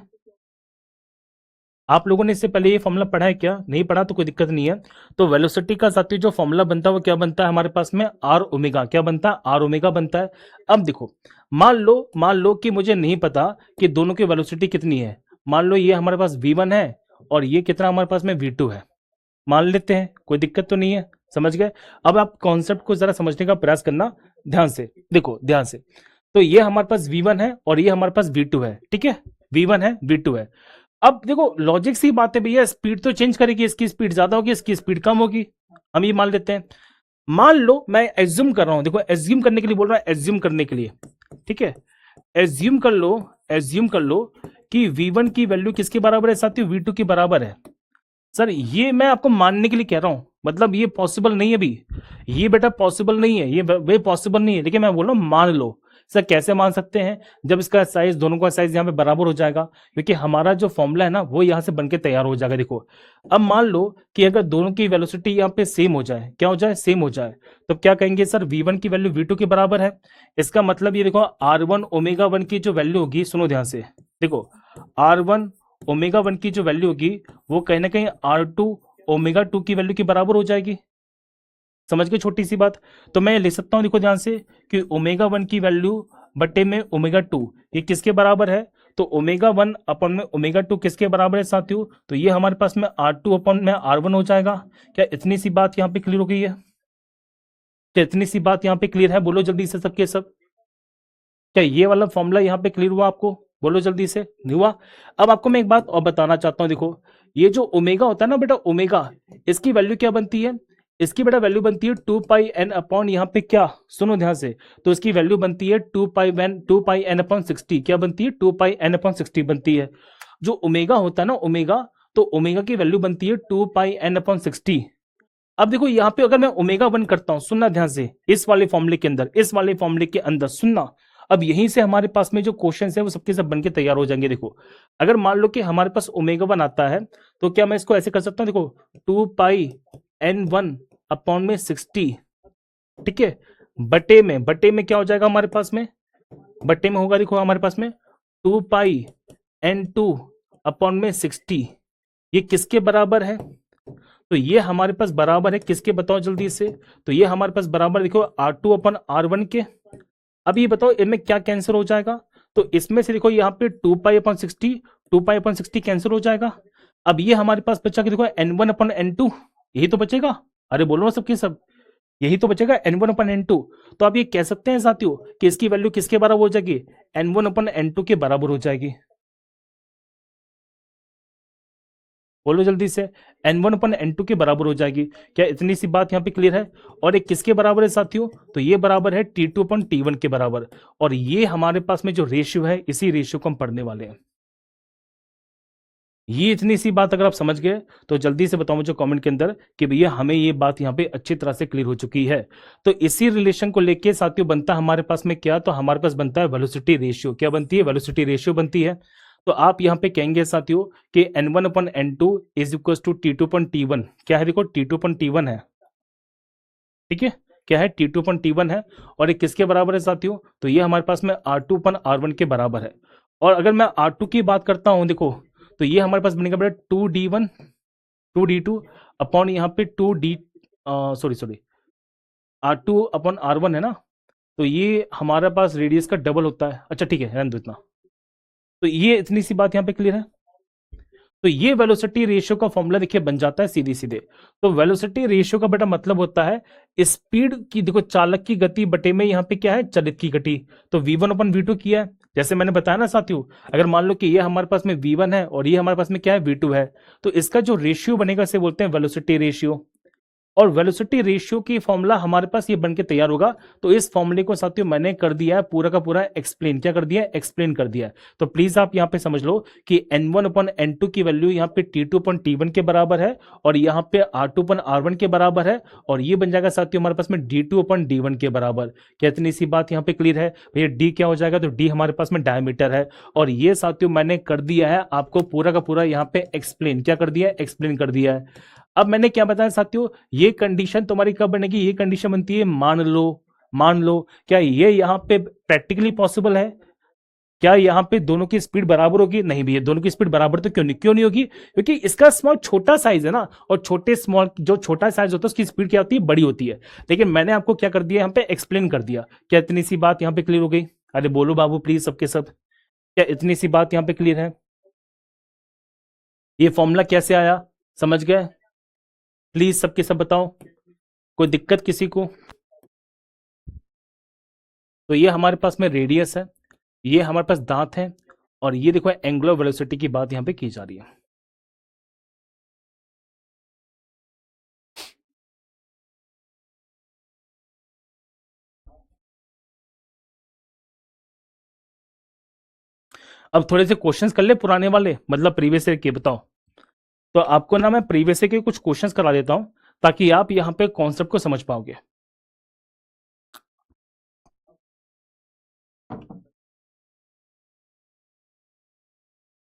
आप लोगों ने इससे पहले ये फॉर्मूला पढ़ा है क्या, नहीं पढ़ा तो कोई दिक्कत नहीं है। तो वेलोसिटी का साथी जो फॉर्मूला बनता है वो क्या बनता है हमारे पास में, आर ओमेगा। क्या बनता है, आर ओमेगा बनता है। अब देखो, मान लो कि मुझे नहीं पता कि दोनों की वेलोसिटी कितनी है। मान लो ये हमारे पास v1 है और ये कितना हमारे पास में v2 है, मान लेते हैं, कोई दिक्कत तो नहीं है, समझ गए। अब आप कॉन्सेप्ट को जरा समझने का प्रयास करना ध्यान से, देखो ध्यान से। तो ये हमारे पास v1 है और ये हमारे पास v2 है। ठीक है, v1 है v2 है। अब देखो लॉजिक सी बात है भैया, स्पीड तो चेंज करेगी, इसकी स्पीड ज्यादा होगी, इसकी स्पीड कम होगी, हम ये मान लेते हैं। मान लो मैं एज्यूम कर रहा हूं, देखो एज्यूम करने के लिए बोल रहा है, एज्यूम करने के लिए। ठीक है, एज्यूम कर लो कि v1 की वैल्यू किसके बराबर है साथियों, v2 के बराबर है। सर ये मैं आपको मानने के लिए कह रहा हूं, मतलब ये पॉसिबल नहीं है अभी, ये बेटा पॉसिबल नहीं है, ये वे पॉसिबल नहीं है, लेकिन मैं बोल रहा हूं मान लो। सर कैसे मान सकते हैं, जब इसका साइज, दोनों का साइज यहाँ पे बराबर हो जाएगा, क्योंकि हमारा जो फॉर्मूला है ना वो यहाँ से बनके तैयार हो जाएगा। देखो अब मान लो कि अगर दोनों की वेलोसिटी यहाँ पे सेम हो जाए, क्या हो जाए, सेम हो जाए, तो क्या कहेंगे सर v1 की वैल्यू v2 के बराबर है। इसका मतलब ये देखो r1 ओमेगा 1 की जो वैल्यू होगी, सुनो ध्यान से, देखो r1 ओमेगा 1 की जो वैल्यू होगी वो कहीं ना कहीं r2 ओमेगा 2 की वैल्यू के बराबर हो जाएगी। समझ गए छोटी सी बात। तो मैं लिख सकता हूं, देखो ध्यान से, कि ओमेगा 1 की वैल्यू बटे में ओमेगा 2 ये किसके बराबर है, तो ओमेगा 1 अपन में ओमेगा 2 किसके बराबर है साथियों, तो ये हमारे पास में r2 अपन में r1 हो जाएगा। क्या इतनी सी बात यहाँ पे क्लियर हो गई है, क्या इतनी सी बात यहाँ पे क्लियर है, बोलो जल्दी से सबके सब। क्या ये वाला फॉर्मूला यहाँ पे क्लियर हुआ आपको, बोलो जल्दी से, नहीं हुआ। अब आपको मैं एक बात और बताना चाहता हूँ, देखो ये जो ओमेगा होता है ना बेटा, ओमेगा, इसकी वैल्यू क्या बनती है, इसकी बेटा वैल्यू बनती है 2πn अपॉन यहाँ पे क्या, सुनो ध्यान से, तो इसकी वैल्यू बनती है 2πn अपॉन 60। क्या बनती है, 2πn अपॉन 60 बनती है। जो ओमेगा होता है ना ओमेगा, तो ओमेगा की वैल्यू बनती है 2πn अपॉन 60। अब देखो यहाँ पे अगर मैं ओमेगा 1 करता हूं, सुनना ध्यान से, इस वाले फॉर्मूले के अंदर, इस वाले फॉर्मूले के अंदर सुनना। अब यहीं से हमारे पास में जो क्वेश्चन है वो सबके सब बनके तैयार हो जाएंगे। देखो अगर मान लो कि हमारे पास ओमेगा 1 आता है, तो क्या मैं इसको ऐसे कर सकता हूं, देखो 2πn1 अपॉन में 60। ठीक है, बटे में क्या हो जाएगा हमारे पास में, बटे में होगा देखो हमारे पास में 2πn2 अपॉन में 60। ये किसके बराबर है, तो ये हमारे पास बराबर है किसके, बताओ जल्दी से, तो ये हमारे पास बराबर देखो R2 अपन R1 के। अब ये बताओ इनमें क्या कैंसिल हो जाएगा, तो इसमें से देखो यहाँ पे 2π/60, 2π/60 कैंसिल हो जाएगा। अब ये हमारे पास बचा कि देखो N1 अपन N2, यही तो बचेगा। अरे बोलो ना सबके सब, यही तो बचेगा N1/N2। तो आप ये कह सकते हैं साथियों कि इसकी वैल्यू किसके बराबर हो जाएगी, N1/N2 के बराबर हो जाएगी। बोलो जल्दी से, N1/N2 के बराबर हो जाएगी। क्या इतनी सी बात यहाँ पे क्लियर है? और एक किसके बराबर है साथियों, तो ये बराबर है T2/T1 के बराबर। और ये हमारे पास में जो रेशियो है, इसी रेशियो को हम पढ़ने वाले हैं। ये इतनी सी बात अगर आप समझ गए तो जल्दी से बताओ मुझे कमेंट के अंदर कि भैया हमें ये बात यहाँ पे अच्छी तरह से क्लियर हो चुकी है। तो इसी रिलेशन को लेके साथियों बनता है हमारे पास में क्या, तो हमारे पास बनता है वेलोसिटी रेशियो। क्या बनती है, वेलोसिटी रेशियो बनती है। तो आप यहाँ पे कहेंगे साथियों कि N1/N2 is equal to T2/T1। क्या है, देखो T2/T1 है, ठीक है, क्या है, T2/T1 है। और ये किसके बराबर है साथियों, तो ये हमारे पास में R2/R1 के बराबर है। और अगर मैं R2 की बात करता हूं देखो, तो ये हमारे पास बनेगा बेटा 2D1 2D2 अपॉन यहाँ पे 2D, सॉरी R2/R1 है ना, तो ये हमारे पास रेडियस का डबल होता है। अच्छा ठीक है, रहने दो इतना। तो ये इतनी सी बात यहाँ पे क्लियर है। तो ये वेलोसिटी रेशियो का फॉर्मूला देखिए बन जाता है सीधी सीधे। तो वेलोसिटी रेशियो का बेटा मतलब होता है स्पीड की, देखो चालक की गति बटे में यहाँ पे क्या है, चलित की गति। तो V1/V2 किया है, जैसे मैंने बताया ना साथियों, अगर मान लो कि ये हमारे पास में V1 है और ये हमारे पास में क्या है, V2 है, तो इसका जो रेशियो बनेगा इसे बोलते हैं वेलोसिटी रेशियो। और वेलोसिटी रेशियो की फॉर्मूला हमारे पास ये बनके तैयार होगा। तो इस फॉर्मूले को साथियों मैंने कर दिया है पूरा का पूरा एक्सप्लेन। क्या कर दिया है, एक्सप्लेन कर दिया है। तो प्लीज आप यहाँ पे समझ लो कि N1/N2 की वैल्यू यहाँ पे T2/T1 के बराबर है और यहाँ पे R2/R1 के बराबर है। और ये बन जाएगा साथियों हमारे पास में D2/D1 के बराबर। क्या इतनी सी बात यहाँ पे क्लियर है भैया? D क्या हो जाएगा, तो D हमारे पास में डायमीटर है। और ये साथियों मैंने कर दिया है आपको पूरा का पूरा यहाँ पे एक्सप्लेन। क्या कर दिया है, एक्सप्लेन कर दिया है। अब मैंने क्या बताया साथियों, ये कंडीशन तुम्हारी कब बनेगी, ये कंडीशन बनती है मान लो क्या ये यहां पे प्रैक्टिकली पॉसिबल है? क्या यहाँ पे दोनों की स्पीड बराबर होगी? नहीं भैया, दोनों की स्पीड बराबर तो क्यों नहीं होगी, क्योंकि इसका स्मॉल छोटा साइज है ना, और छोटे स्मॉल जो छोटा साइज होता है उसकी स्पीड क्या होती है, बड़ी होती है। लेकिन मैंने आपको क्या कर दिया यहाँ पे, एक्सप्लेन कर दिया। क्या इतनी सी बात यहाँ पे क्लियर हो गई? अरे बोलो बाबू प्लीज सबके सब, क्या इतनी सी बात यहाँ पे क्लियर है? ये फॉर्मूला कैसे आया, समझ गए? प्लीज सबके सब बताओ, कोई दिक्कत किसी को? तो ये हमारे पास में रेडियस है, ये हमारे पास दांत है, और ये देखो एंगुलर वेलोसिटी की बात यहां पे की जा रही है। अब थोड़े से क्वेश्चंस कर ले पुराने वाले, मतलब प्रीवियस ईयर के, बताओ। तो आपको ना मैं प्रीवियस ईयर के कुछ क्वेश्चंस करा देता हूं ताकि आप यहां पे कॉन्सेप्ट को समझ पाओगे।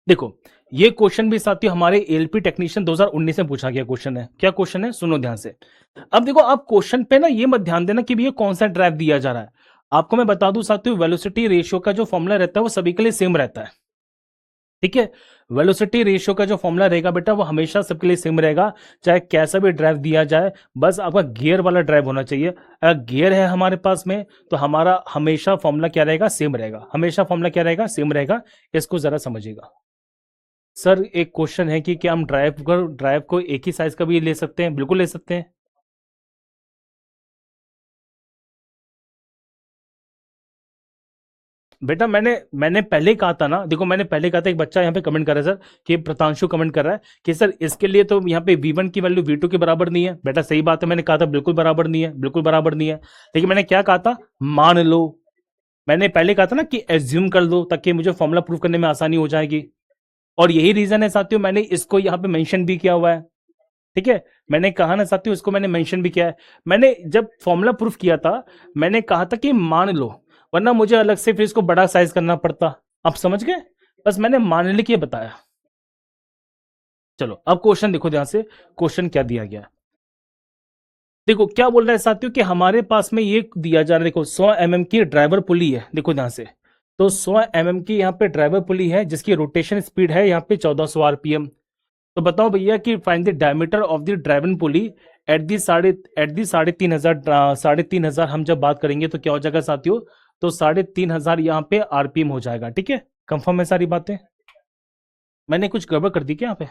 देखो ये क्वेश्चन भी साथियों हमारे एलपी टेक्नीशियन 2019 में पूछा गया क्वेश्चन है। क्या क्वेश्चन है, सुनो ध्यान से। अब देखो आप क्वेश्चन पे ना ये मत ध्यान देना कि ये कौन सा ड्राइव दिया जा रहा है। आपको मैं बता दूं साथियों, वेलोसिटी रेशियो का जो फॉर्मूला रहता है वो सभी के लिए सेम रहता है, ठीक है। वेलोसिटी रेशियो का जो फॉर्मूला रहेगा बेटा वो हमेशा सबके लिए सेम रहेगा, चाहे कैसा भी ड्राइव दिया जाए। बस आपका गियर वाला ड्राइव होना चाहिए। अगर गियर है हमारे पास में तो हमारा हमेशा फॉर्मूला क्या रहेगा, सेम रहेगा। हमेशा फॉर्मूला क्या रहेगा, सेम रहेगा। इसको जरा समझिएगा। सर एक क्वेश्चन है कि क्या हम ड्राइव को एक ही साइज का भी ले सकते हैं? बिल्कुल ले सकते हैं। बेटा मैंने पहले ही कहा था ना, देखो मैंने पहले कहा था, एक बच्चा यहाँ पे कमेंट कर रहा है सर, कि प्रतांशु कमेंट कर रहा है कि सर इसके लिए तो यहाँ पे V1 की वैल्यू V2 के बराबर नहीं है। बेटा सही बात है, मैंने कहा था बिल्कुल बराबर नहीं है, बिल्कुल बराबर नहीं है। लेकिन मैंने क्या कहा था, मान लो। मैंने पहले कहा था ना कि एज्यूम कर लो ताकि मुझे फॉर्मूला प्रूव करने में आसानी हो जाएगी। और यही रीजन है साथियों मैंने इसको यहाँ पे मेंशन भी किया हुआ है, ठीक है। मैंने कहा ना साथियों, इसको मैंने मेंशन भी किया है। मैंने जब फॉर्मूला प्रूफ किया था मैंने कहा था कि मान लो, वरना मुझे अलग से फिर इसको बड़ा साइज करना पड़ता। आप समझ गए? बस मैंने मानने के लिए बताया। चलो अब क्वेश्चन देखो ध्यान से, क्वेश्चन क्या दिया गया है। देखो क्या बोल रहा है साथियों कि हमारे पास में ये दिया जा रहा है, देखो 100 mm की ड्राइवर पुली है, देखो ध्यान से। तो 100 mm की यहाँ पे ड्राइवर पुली है जिसकी रोटेशन स्पीड है यहाँ पे 1400 आरपीएम। तो बताओ भैया कि find the diameter of the driven pulley at the 3,500 हम जब बात करेंगे तो क्या हो जाएगा साथियों, तो 3,500 यहाँ पे आरपीएम हो जाएगा, ठीक है। कंफर्म है सारी बातें? मैंने कुछ गड़बड़ कर दी क्या यहाँ पे?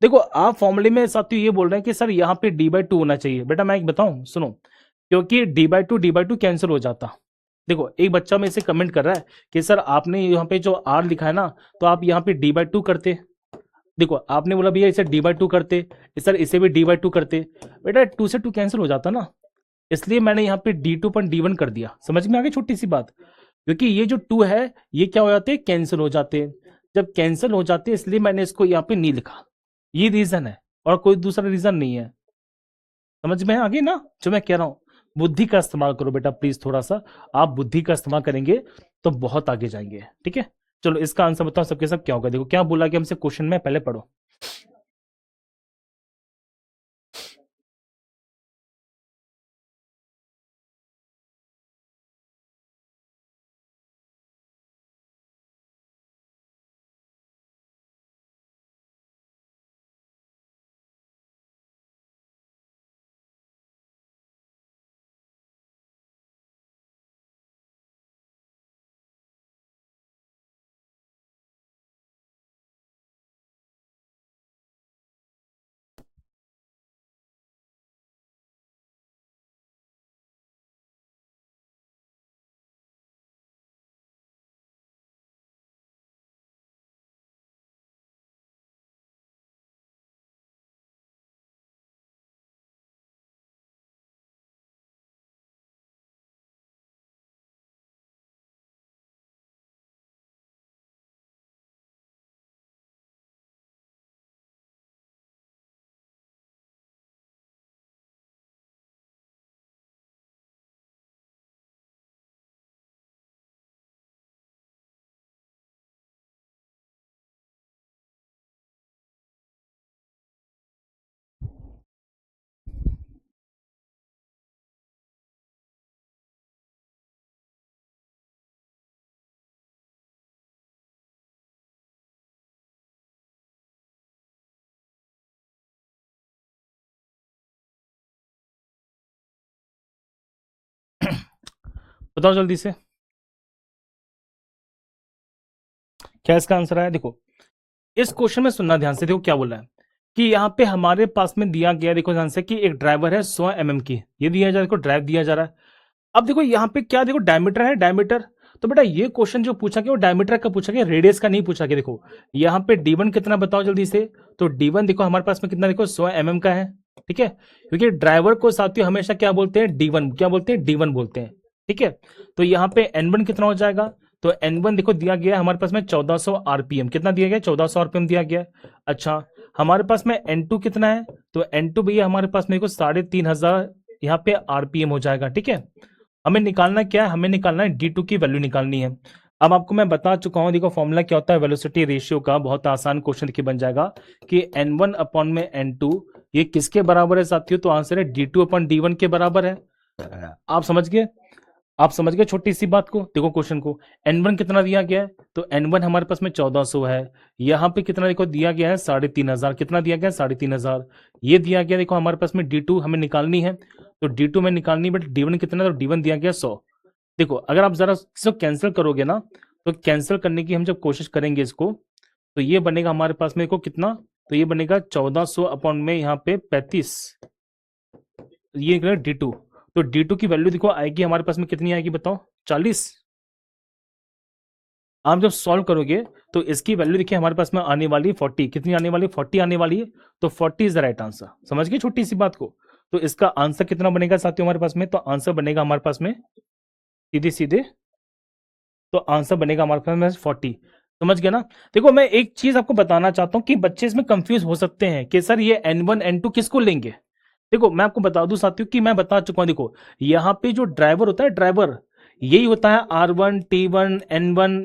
देखो आप फॉर्मूले में साथियों ये बोल रहे हैं कि सर यहाँ पे d/2 होना चाहिए। बेटा मैं एक बताऊं सुनो, क्योंकि d/2 कैंसिल हो जाता। देखो एक बच्चा मेरे से कमेंट कर रहा है कि सर आपने यहाँ पे जो r लिखा है ना, तो आप यहाँ पे d/2 करते। देखो आपने बोला भैया इसे d/2 करते, सर इसे भी d/2 करते। बेटा 2 से 2 कैंसिल हो जाता ना, इसलिए मैंने यहाँ पे d2/d1 कर दिया। समझ में आ गई छोटी सी बात, क्योंकि ये जो 2 है ये क्या हो जाते हैं, कैंसिल हो जाते हैं। जब कैंसिल हो जाते हैं इसलिए मैंने इसको यहाँ पे नहीं लिखा, ये रीजन है और कोई दूसरा रीजन नहीं है। समझ में आ गई ना जो मैं कह रहा हूं। बुद्धि का इस्तेमाल करो बेटा प्लीज, थोड़ा सा आप बुद्धि का इस्तेमाल करेंगे तो बहुत आगे जाएंगे। ठीक है, चलो इसका आंसर बताओ सबके सब क्या होगा। देखो क्या बोला कि हमसे क्वेश्चन में, पहले पढ़ो। बताओ जल्दी से क्या इसका आंसर है। देखो इस क्वेश्चन में सुनना ध्यान से, देखो क्या बोला है कि यहाँ पे हमारे पास में दिया गया, देखो ध्यान से, कि एक ड्राइवर है 100 mm की, ये दिया जा रहा है, देखो ड्राइव दिया जा रहा है। अब देखो यहाँ पे क्या, देखो डायमीटर है, डायमीटर। तो बेटा ये क्वेश्चन जो पूछा गया वो डायमीटर का पूछा गया, रेडियस का नहीं पूछा गया। देखो यहाँ पे d1 कितना बताओ जल्दी से। तो d1 देखो हमारे पास में कितना, देखो 100 mm का है। ठीक है, क्योंकि ड्राइवर को साथियों हमेशा क्या बोलते हैं, d1, क्या बोलते हैं, d1 बोलते हैं। ठीक है, तो यहाँ पे n1 कितना हो जाएगा। तो n1 देखो दिया गया है हमारे पास में 1400 आरपीएम, कितना दिया गया, 1400 आरपीएम दिया गया है। अच्छा हमारे पास में n2 कितना है, तो n2 भैया हमारे पास में 3500 यहाँ पे आरपीएम हो जाएगा। ठीक है, हमें निकालना क्या है, हमें निकालना है d2 की वैल्यू निकालनी है। अब आपको मैं बता चुका हूं, देखो फॉर्मूला क्या होता है वेलोसिटी रेशियो का, बहुत आसान क्वेश्चन देखिए बन जाएगा कि n1 अपॉन में n2 ये किसके बराबर है साथियों। तो आंसर है d2 अपॉन d1 के बराबर है। आप समझ गए, आप समझ गए छोटी सी बात को। देखो क्वेश्चन को, n1 कितना दिया गया है, तो n1 हमारे पास में 1400 है। यहाँ पे कितना देखो दिया गया है 3500, कितना दिया गया है 3500। ये दिया गया देखो हमारे पास में d2 हमें निकालनी है, तो d2 में निकालनी, बट d1 कितना, तो d1 दिया गया 100। देखो अगर आप जरा इसको कैंसिल करोगे ना, तो कैंसिल करने की हम जब कोशिश करेंगे इसको, तो ये बनेगा हमारे पास में देखो कितना, तो ये बनेगा 1400 अपॉन में यहाँ पे 35, ये d2। तो d2 की वैल्यू देखो आएगी हमारे पास में कितनी आएगी बताओ, 40। आप जब सॉल्व करोगे तो इसकी वैल्यू देखिए हमारे पास में आने वाली 40, कितनी आने वाली, 40 आने वाली है। तो 40 इज द राइट आंसर। समझ गए छोटी सी बात को। तो इसका आंसर कितना बनेगा साथियों हमारे पास में, तो आंसर बनेगा हमारे पास में सीधे सीधे, तो आंसर बनेगा हमारे पास में 40। समझ गया ना। देखो मैं एक चीज आपको बताना चाहता हूं कि बच्चे इसमें कंफ्यूज हो सकते हैं कि सर ये n1 n2 किसको लेंगे। देखो मैं आपको बता दूं साथियों कि मैं बता चुका हूं, देखो यहाँ पे जो ड्राइवर होता है, ड्राइवर यही होता है R1 T1 N1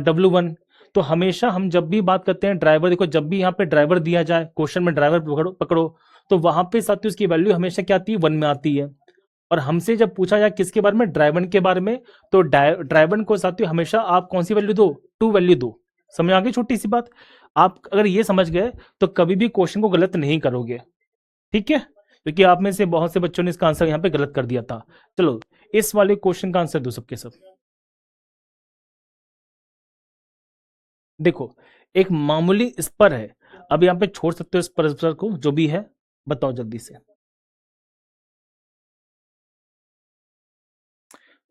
W1। तो हमेशा हम जब भी बात करते हैं ड्राइवर, देखो जब भी यहाँ पे ड्राइवर दिया जाए क्वेश्चन में, ड्राइवर पकड़ो पकड़ो, तो वहां पे साथियों उसकी वैल्यू हमेशा क्या आती है, 1 में आती है। और हमसे जब पूछा जाए किसके बारे में, ड्राइवर के बारे में, तो ड्राइवर को साथियों हमेशा आप कौन सी वैल्यू दो, 2 वैल्यू दो। समझ आ गई छोटी सी बात। आप अगर ये समझ गए तो कभी भी क्वेश्चन को गलत नहीं करोगे। ठीक है, क्योंकि आप में से बहुत से बच्चों ने इसका आंसर यहाँ पे गलत कर दिया था। चलो इस वाले क्वेश्चन का आंसर दो सबके सब। देखो एक मामूली स्पर है, अब यहाँ पे छोड़ सकते हो इस परस्पर को, जो भी है बताओ जल्दी से।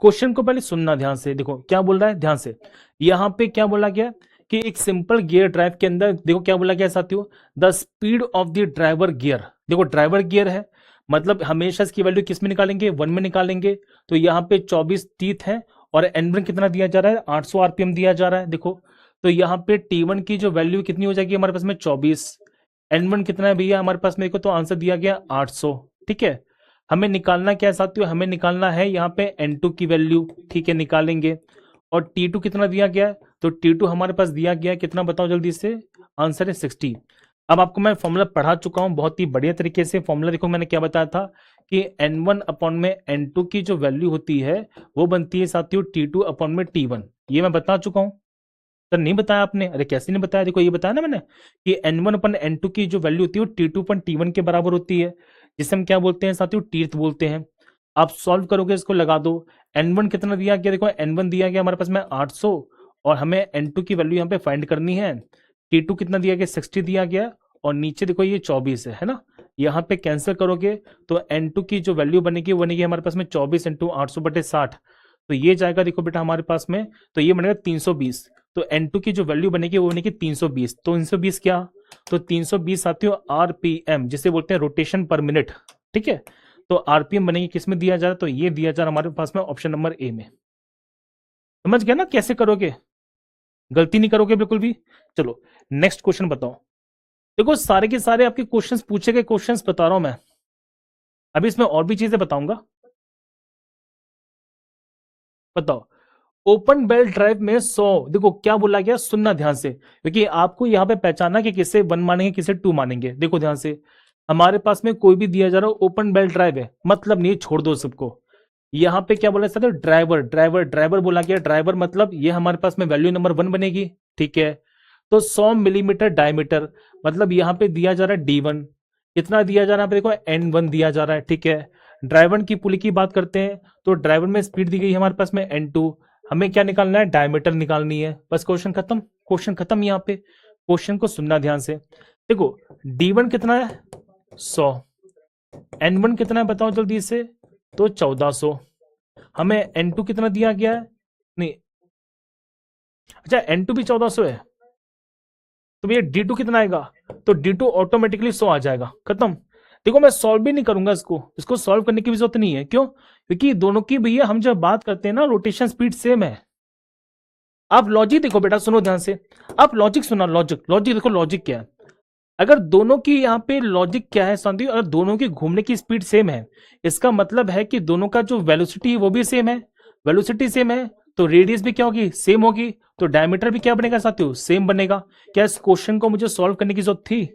क्वेश्चन को पहले सुनना ध्यान से, देखो क्या बोल रहा है ध्यान से। यहाँ पे क्या बोला गया कि एक सिंपल गियर ड्राइव के अंदर देखो क्या बोला गया साथियों, the speed of the driver gear. देखो ड्राइवर गियर है, मतलब हमेशा इसकी वैल्यू किस में निकालेंगे, 1 में निकालेंगे। तो यहाँ पे 24 टीथ है और N1 कितना दिया जा रहा है, 800 आरपीएम दिया जा रहा है। देखो तो यहाँ पे T1 की जो वैल्यू कितनी हो जाएगी हमारे पास में 24, N1 कितना है भैया हमारे पास में, देखो तो आंसर दिया गया 800। ठीक है, हमें निकालना क्या है साथियों, हमें निकालना है यहाँ पे N2 की वैल्यू। ठीक है निकालेंगे। और T2 कितना दिया गया है, तो T2 हमारे पास दिया गया है कितना, बताओ जल्दी से। आंसर है 60। अब आपको मैं फॉर्मूला पढ़ा चुका हूं बहुत ही बढ़िया तरीके से। फॉर्मूला देखो मैंने क्या बताया था कि N1 अपॉन में N2 की जो वैल्यू होती है वो बनती है साथियों T2 अपॉन में T1। ये मैं बता चुका हूं। तो नहीं बताया आपने, अरे कैसे नहीं बताया, देखो ये बताया ना मैंने कि N1 अपन N2 की जो वैल्यू होती है वो T2 अपन T1 के बराबर होती है, जिसे हम क्या बोलते हैं साथियों, टीथ बोलते हैं। आप सॉल्व करोगे इसको, लगा दो। N1 कितना दिया गया, देखो N1 दिया गया हमारे पास में 800 और हमें N2 की वैल्यू यहाँ पे फाइंड करनी है। T2 कितना दिया गया, 60 दिया गया और नीचे देखो ये 24 है ना। यहाँ पे कैंसिल करोगे तो N2 की जो वैल्यू बनेगी वो बनेगी हमारे पास में 24 इंटू 800/60। तो ये जाएगा देखो बेटा हमारे पास में, तो ये बनेगा 320। तो N2 की जो वैल्यू बनेगी वो बनेगी 320। तो 320 क्या, तो 320 साथियों आरपीएम, जिसे बोलते हैं रोटेशन पर मिनट। ठीक है, तो आरपीएम बनेगी किस में दिया जा रहा है, तो ये दिया जा रहा हमारे पास में ऑप्शन नंबर ए में। समझ गया ना कैसे करोगे, गलती नहीं करोगे बिल्कुल भी। चलो नेक्स्ट क्वेश्चन बताओ। देखो सारे के सारे आपके क्वेश्चंस पूछे गए क्वेश्चंस बता रहा हूं मैं, अभी इसमें और भी चीजें बताऊंगा। बताओ ओपन बेल्ट ड्राइव में 100, देखो क्या बोला गया, सुनना ध्यान से, क्योंकि आपको यहां पे पहचाना कि किसे 1 मानेंगे किसे 2 मानेंगे। देखो ध्यान से, हमारे पास में कोई भी दिया जा रहा हो ओपन बेल्ट ड्राइव है, मतलब नहीं, छोड़ दो सबको। यहाँ पे क्या बोला जाता है, ड्राइवर ड्राइवर ड्राइवर बोला गया, ड्राइवर मतलब ये हमारे पास में वैल्यू नंबर 1 बनेगी। ठीक है, तो 100 मिलीमीटर डायमीटर, मतलब यहाँ पे दिया जा रहा है D1, कितना दिया जा रहा है, देखो N1 दिया जा रहा है। ठीक है, ड्राइवर की पुली की बात करते हैं, तो ड्राइवर में स्पीड दी गई है हमारे पास में N2। हमें क्या निकालना है, डायमीटर निकालनी है, बस क्वेश्चन खत्म, क्वेश्चन खत्म। यहाँ पे क्वेश्चन को सुनना ध्यान से, देखो D1 कितना है 100, N1 कितना है बताओ जल्दी से, तो 1400। हमें N2 कितना दिया गया है, नहीं अच्छा N2 भी 1400 है, तो भैया D2 कितना आएगा, तो D2 ऑटोमेटिकली 100 आ जाएगा, खत्म। देखो मैं सॉल्व भी नहीं करूंगा इसको, इसको सॉल्व करने की भी जरूरत नहीं है, क्यों, क्योंकि दोनों की भैया हम जब बात करते हैं ना रोटेशन स्पीड सेम है। आप लॉजिक देखो बेटा, सुनो ध्यान से, आप लॉजिक सुना, लॉजिक लॉजिक देखो, लॉजिक क्या है। अगर दोनों की यहाँ पे लॉजिक क्या है शांति, अगर दोनों की घूमने की स्पीड सेम है, इसका मतलब है कि दोनों का जो वेलोसिटी है वो भी सेम है। वेलोसिटी सेम है तो रेडियस भी क्या होगी, सेम होगी। तो डायमीटर भी क्या बनेगा साथियों, सेम बनेगा। क्या इस क्वेश्चन को मुझे सॉल्व करने की जरूरत थी,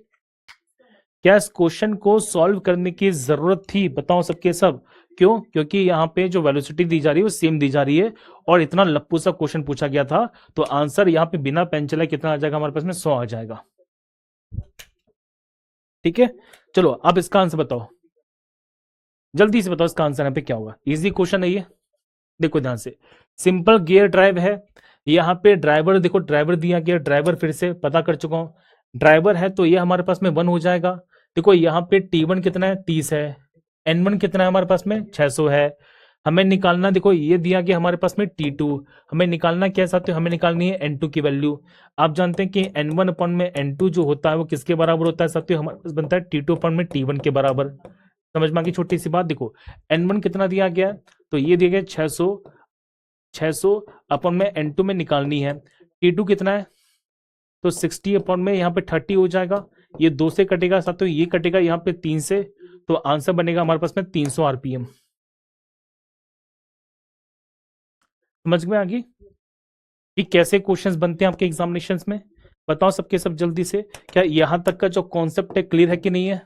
क्या इस क्वेश्चन को सॉल्व करने की जरूरत थी, बताओ सबके सब। क्यों, क्योंकि यहाँ पे जो वेलोसिटी दी जा रही है वो सेम दी जा रही है और इतना लप्पू सा क्वेश्चन पूछा गया था, तो आंसर यहाँ पे बिना पेन चलाए कितना आ जाएगा हमारे पास में, 100 आ जाएगा। ठीक है, चलो अब इसका आंसर बताओ, जल्दी से बताओ इसका आंसर यहाँ पे क्या होगा। इजी क्वेश्चन है ये, देखो ध्यान से, सिंपल गियर ड्राइव है। यहाँ पे ड्राइवर देखो, ड्राइवर दिया गया, ड्राइवर फिर से पता कर चुका हूं, ड्राइवर है तो ये हमारे पास में 1 हो जाएगा। देखो यहाँ पे T1 कितना है, 30 है। N1 कितना है हमारे पास में, 600 है। हमें निकालना, देखो ये दिया गया हमारे पास में T2, हमें निकालना क्या साथियों, हमें निकालनी है N2 की वैल्यू। आप जानते हैं कि N1 अपॉन में N2 जो होता है वो किसके बराबर होता है साथियों, हमारे पास बनता है T2 अपॉन में T1 के बराबर। समझ में आ गई छोटी सी बात। देखो N1 कितना दिया गया, तो ये दिया गया 600, 600 अपॉन में N2 में निकालनी है। T2 कितना है, तो 60 अपॉन में यहाँ पे 30 हो जाएगा, ये 2 से कटेगा साथियों, ये कटेगा यहाँ पे 3 से, तो आंसर बनेगा हमारे पास में 300 आरपीएम। समझ में आ गई कि कैसे क्वेश्चंस बनते हैं आपके एग्जामिनेशंस में, बताओ सबके सब जल्दी से। क्या यहां तक का जो कॉन्सेप्ट है क्लियर है कि नहीं है,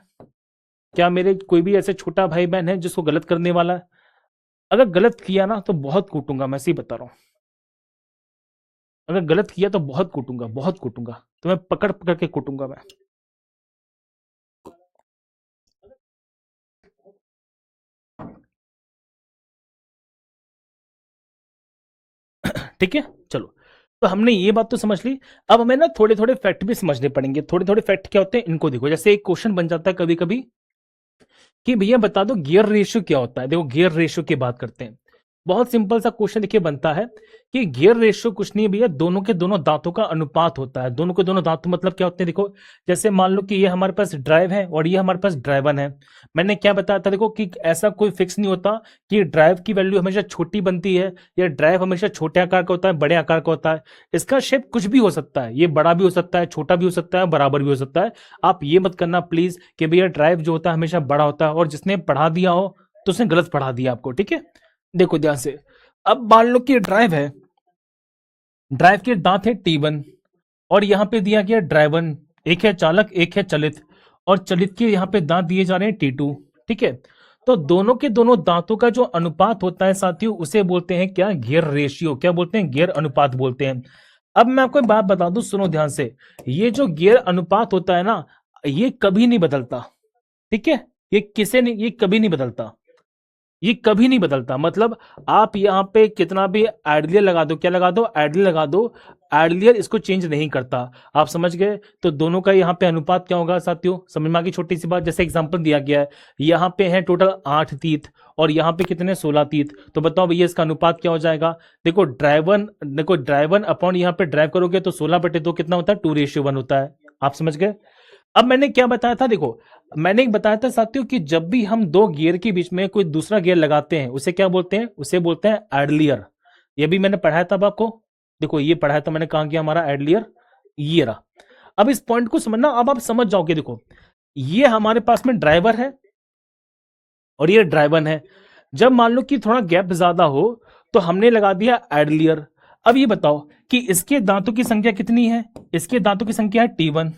क्या मेरे कोई भी ऐसे छोटा भाई बहन है जिसको गलत करने वाला है, अगर गलत किया ना तो बहुत कूटूंगा, मैं सही बता रहा हूं, अगर गलत किया तो बहुत कूटूंगा, बहुत कूटूंगा, तो मैं पकड़ पकड़ के कूटूंगा मैं। ठीक है, चलो तो हमने ये बात तो समझ ली। अब हमें ना थोड़े थोड़े फैक्ट भी समझने पड़ेंगे। थोड़े थोड़े फैक्ट क्या होते हैं इनको देखो। जैसे एक क्वेश्चन बन जाता है कभी कभी कि भैया बता दो गियर रेशियो क्या होता है। देखो गियर रेशियो की बात करते हैं। बहुत सिंपल सा क्वेश्चन देखिए बनता है कि गियर रेशियो कुछ नहीं भैया, दोनों के दोनों दांतों का अनुपात होता है। दोनों के दोनों दांत मतलब क्या होते हैं देखो, जैसे मान लो कि ये हमारे पास ड्राइव है और ये हमारे पास ड्राइवन है। मैंने क्या बताया था देखो कि ऐसा कोई फिक्स नहीं होता कि ड्राइव की वैल्यू हमेशा छोटी बनती है या ड्राइव हमेशा छोटे आकार का होता है बड़े आकार का होता है। इसका शेप कुछ भी हो सकता है, ये बड़ा भी हो सकता है, छोटा भी हो सकता है, बराबर भी हो सकता है। आप ये मत करना प्लीज कि भैया ड्राइव जो होता है हमेशा बड़ा होता है, और जिसने पढ़ा दिया हो तो उसने गलत पढ़ा दिया आपको। ठीक है, देखो ध्यान से। अब मान लो कि ड्राइव है, ड्राइव के दांत है T1 और यहां पे दिया गया ड्राइवन, एक है चालक एक है चलित, और चलित के यहां पे दांत दिए जा रहे हैं T2। ठीक है, तो दोनों के दोनों दांतों का जो अनुपात होता है साथियों उसे बोलते हैं क्या, गियर रेशियो। क्या बोलते हैं, गियर अनुपात बोलते हैं। अब मैं आपको एक बात बता दूं, सुनो ध्यान से। ये जो गियर अनुपात होता है ना, ये कभी नहीं बदलता। ठीक है, ये किसे नहीं, ये कभी नहीं बदलता, ये कभी नहीं बदलता। मतलब आप यहां पे कितना भी एडलियर लगा दो, क्या लगा दो, एडलियर लगा दो, एडलियर इसको चेंज नहीं करता। आप समझ गए। तो दोनों का यहाँ पे अनुपात क्या होगा साथियों, समझ में आ गई। छोटी सी बात, जैसे एग्जांपल दिया गया है, यहाँ पे है टोटल 8 तीत और यहाँ पे कितने 16 तीत। तो बताओ भैया इसका अनुपात क्या हो जाएगा। देखो ड्राइवन अपॉन यहाँ पे ड्राइव करोगे तो 16/2 कितना होता है, 2:1 होता है। आप समझ गए। अब मैंने क्या बताया था देखो, मैंने बताया था साथियों कि जब भी हम दो गियर के बीच में कोई दूसरा गियर लगाते हैं उसे क्या बोलते हैं, उसे बोलते हैं एडलियर। ये भी मैंने पढ़ाया था अब आपको। देखो ये पढ़ाया था मैंने, कहा गया हमारा एडलियर, ये रहा। अब इस पॉइंट को समझना, अब आप समझ जाओगे। देखो ये हमारे पास में ड्राइवर है और ये ड्राइवन है। जब मान लो कि थोड़ा गैप ज्यादा हो तो हमने लगा दिया एडलियर। अब ये बताओ कि इसके दांतों की संख्या कितनी है, इसके दांतों की संख्या है T1।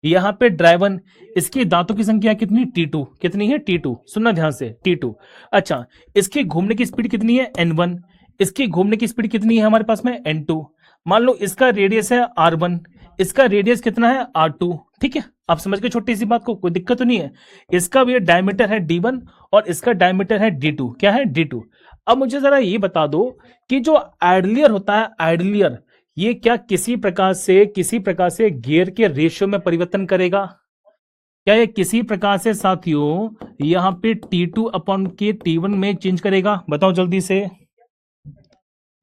यहां पे ड्राइवन, इसके दांतों की संख्या कितनी, T2। कितनी है, T2। सुनना ध्यान से, T2। अच्छा, इसके घूमने की स्पीड कितनी है, N1। इसकी घूमने की स्पीड कितनी है हमारे पास में, N2। मान लो इसका रेडियस है R1, इसका रेडियस कितना है, R2। ठीक है, आप समझ गए छोटी सी बात को, कोई दिक्कत तो नहीं है। इसका भी डायमीटर है D1 और इसका डायमीटर है D2। क्या है, D2। अब मुझे जरा ये बता दो कि जो एडलियर होता है, एडलियर, ये क्या किसी प्रकार से गियर के रेशियो में परिवर्तन करेगा। क्या ये किसी प्रकार से साथियों यहां पे T2 अपॉन के T1 में चेंज करेगा। बताओ जल्दी से,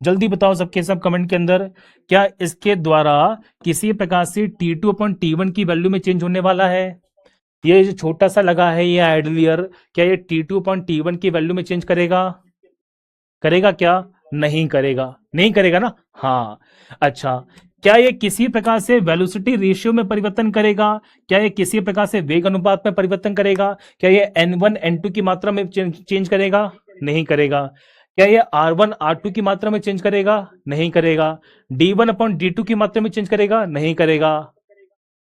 जल्दी बताओ सबके सब कमेंट के अंदर। क्या इसके द्वारा किसी प्रकार से T2 अपॉन T1 की वैल्यू में चेंज होने वाला है। ये जो छोटा सा लगा है ये एडलियर, क्या ये T2 अपॉन T1 की वैल्यू में चेंज करेगा, करेगा क्या, नहीं करेगा, नहीं करेगा ना। हाँ, अच्छा, क्या ये किसी प्रकार से वेलोसिटी रेशियो में परिवर्तन करेगा, क्या ये किसी प्रकार से वेग अनुपात में परिवर्तन करेगा, क्या ये N1 N2 की मात्रा में चेंज करेगा, नहीं करेगा। क्या ये R1 R2 की मात्रा में चेंज करेगा, नहीं करेगा। D1 अपॉन D2 की मात्रा में चेंज करेगा, नहीं करेगा।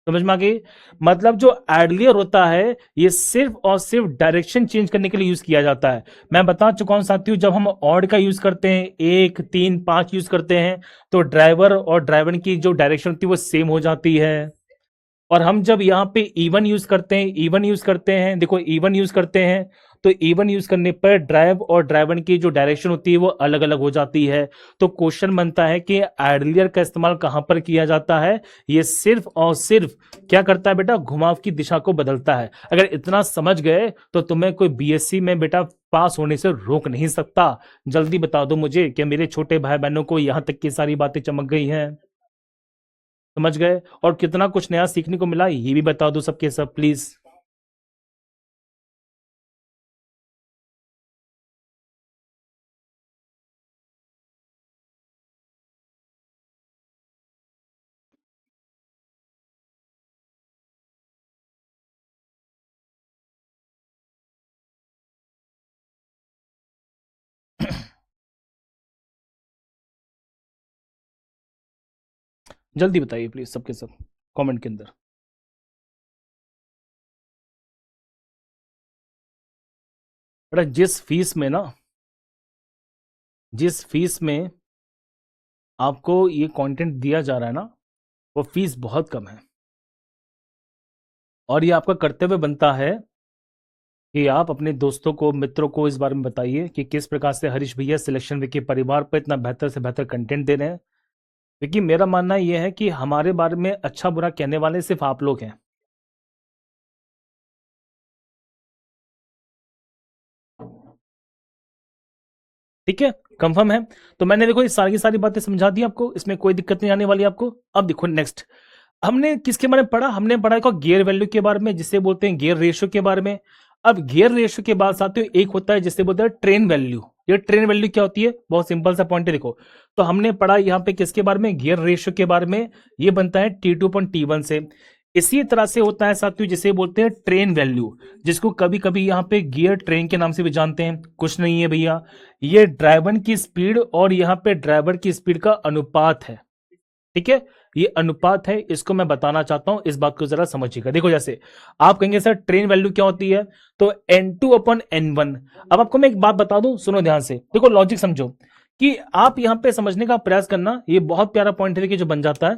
समझ में आ गई। मतलब जो एडलियर होता है ये सिर्फ और सिर्फ डायरेक्शन चेंज करने के लिए यूज किया जाता है। मैं बता चुका हूं साथियों, जब हम ऑड का यूज करते हैं, 1 3 5 यूज करते हैं, तो ड्राइवर और ड्राइवर की जो डायरेक्शन होती है वो सेम हो जाती है। और हम जब यहाँ पे इवन यूज करते हैं, इवन यूज करते हैं, देखो इवन यूज करते हैं, तो इवन यूज करने पर ड्राइव और ड्राइवन की जो डायरेक्शन होती है वो अलग अलग हो जाती है। तो क्वेश्चन बनता है कि एडलियर का इस्तेमाल कहां पर किया जाता है। ये सिर्फ और सिर्फ क्या करता है बेटा, घुमाव की दिशा को बदलता है। अगर इतना समझ गए तो तुम्हें कोई बीएससी में बेटा पास होने से रोक नहीं सकता। जल्दी बता दो मुझे कि मेरे छोटे भाई बहनों को यहां तक की सारी बातें चमक गई हैं, समझ गए, और कितना कुछ नया सीखने को मिला ये भी बता दो सबके सब प्लीज। जल्दी बताइए प्लीज सबके सब कमेंट के अंदर। बेटा जिस फीस में आपको ये कंटेंट दिया जा रहा है ना, वो फीस बहुत कम है। और ये आपका कर्तव्य बनता है कि आप अपने दोस्तों को, मित्रों को इस बारे में बताइए कि किस प्रकार से हरीश भैया सिलेक्शन विकी परिवार पर इतना बेहतर से बेहतर कंटेंट दे रहे हैं। क्योंकि मेरा मानना यह है कि हमारे बारे में अच्छा बुरा कहने वाले सिर्फ आप लोग हैं। ठीक है, कंफर्म है। तो मैंने देखो ये सारी की सारी बातें समझा दी आपको, इसमें कोई दिक्कत नहीं आने वाली आपको। अब देखो नेक्स्ट, हमने किसके बारे में पढ़ा? हमने पढ़ा एक गियर वैल्यू के बारे में, जिसे बोलते हैं गियर रेशियो के बारे में। अब गियर रेशियो के बाद साथियों एक होता है जिसे बोलते हैं ट्रेन वैल्यू। ये ट्रेन वैल्यू क्या होती है? बहुत सिंपल सा पॉइंट है, देखो। तो हमने पढ़ा यहाँ पे किसके बारे में? गियर रेशियो के बारे में। ये बनता है T2 upon T1 से। इसी तरह से होता है साथियों जिसे बोलते हैं ट्रेन वैल्यू, जिसको कभी कभी यहाँ पे गियर ट्रेन के नाम से भी जानते हैं। कुछ नहीं है भैया, ये ड्राइवर की स्पीड और यहाँ पे ड्राइवर की स्पीड का अनुपात है। ठीक है, ये अनुपात है, इसको मैं बताना चाहता हूं, इस बात को जरा समझिएगा। देखो जैसे आप कहेंगे सर ट्रेन वैल्यू क्या होती है, तो N2 upon N1। अब आपको मैं एक बात बता दूं, सुनो ध्यान से, देखो लॉजिक समझो कि आप यहां पे समझने का प्रयास करना। ये बहुत प्यारा पॉइंट है कि जो बन जाता है,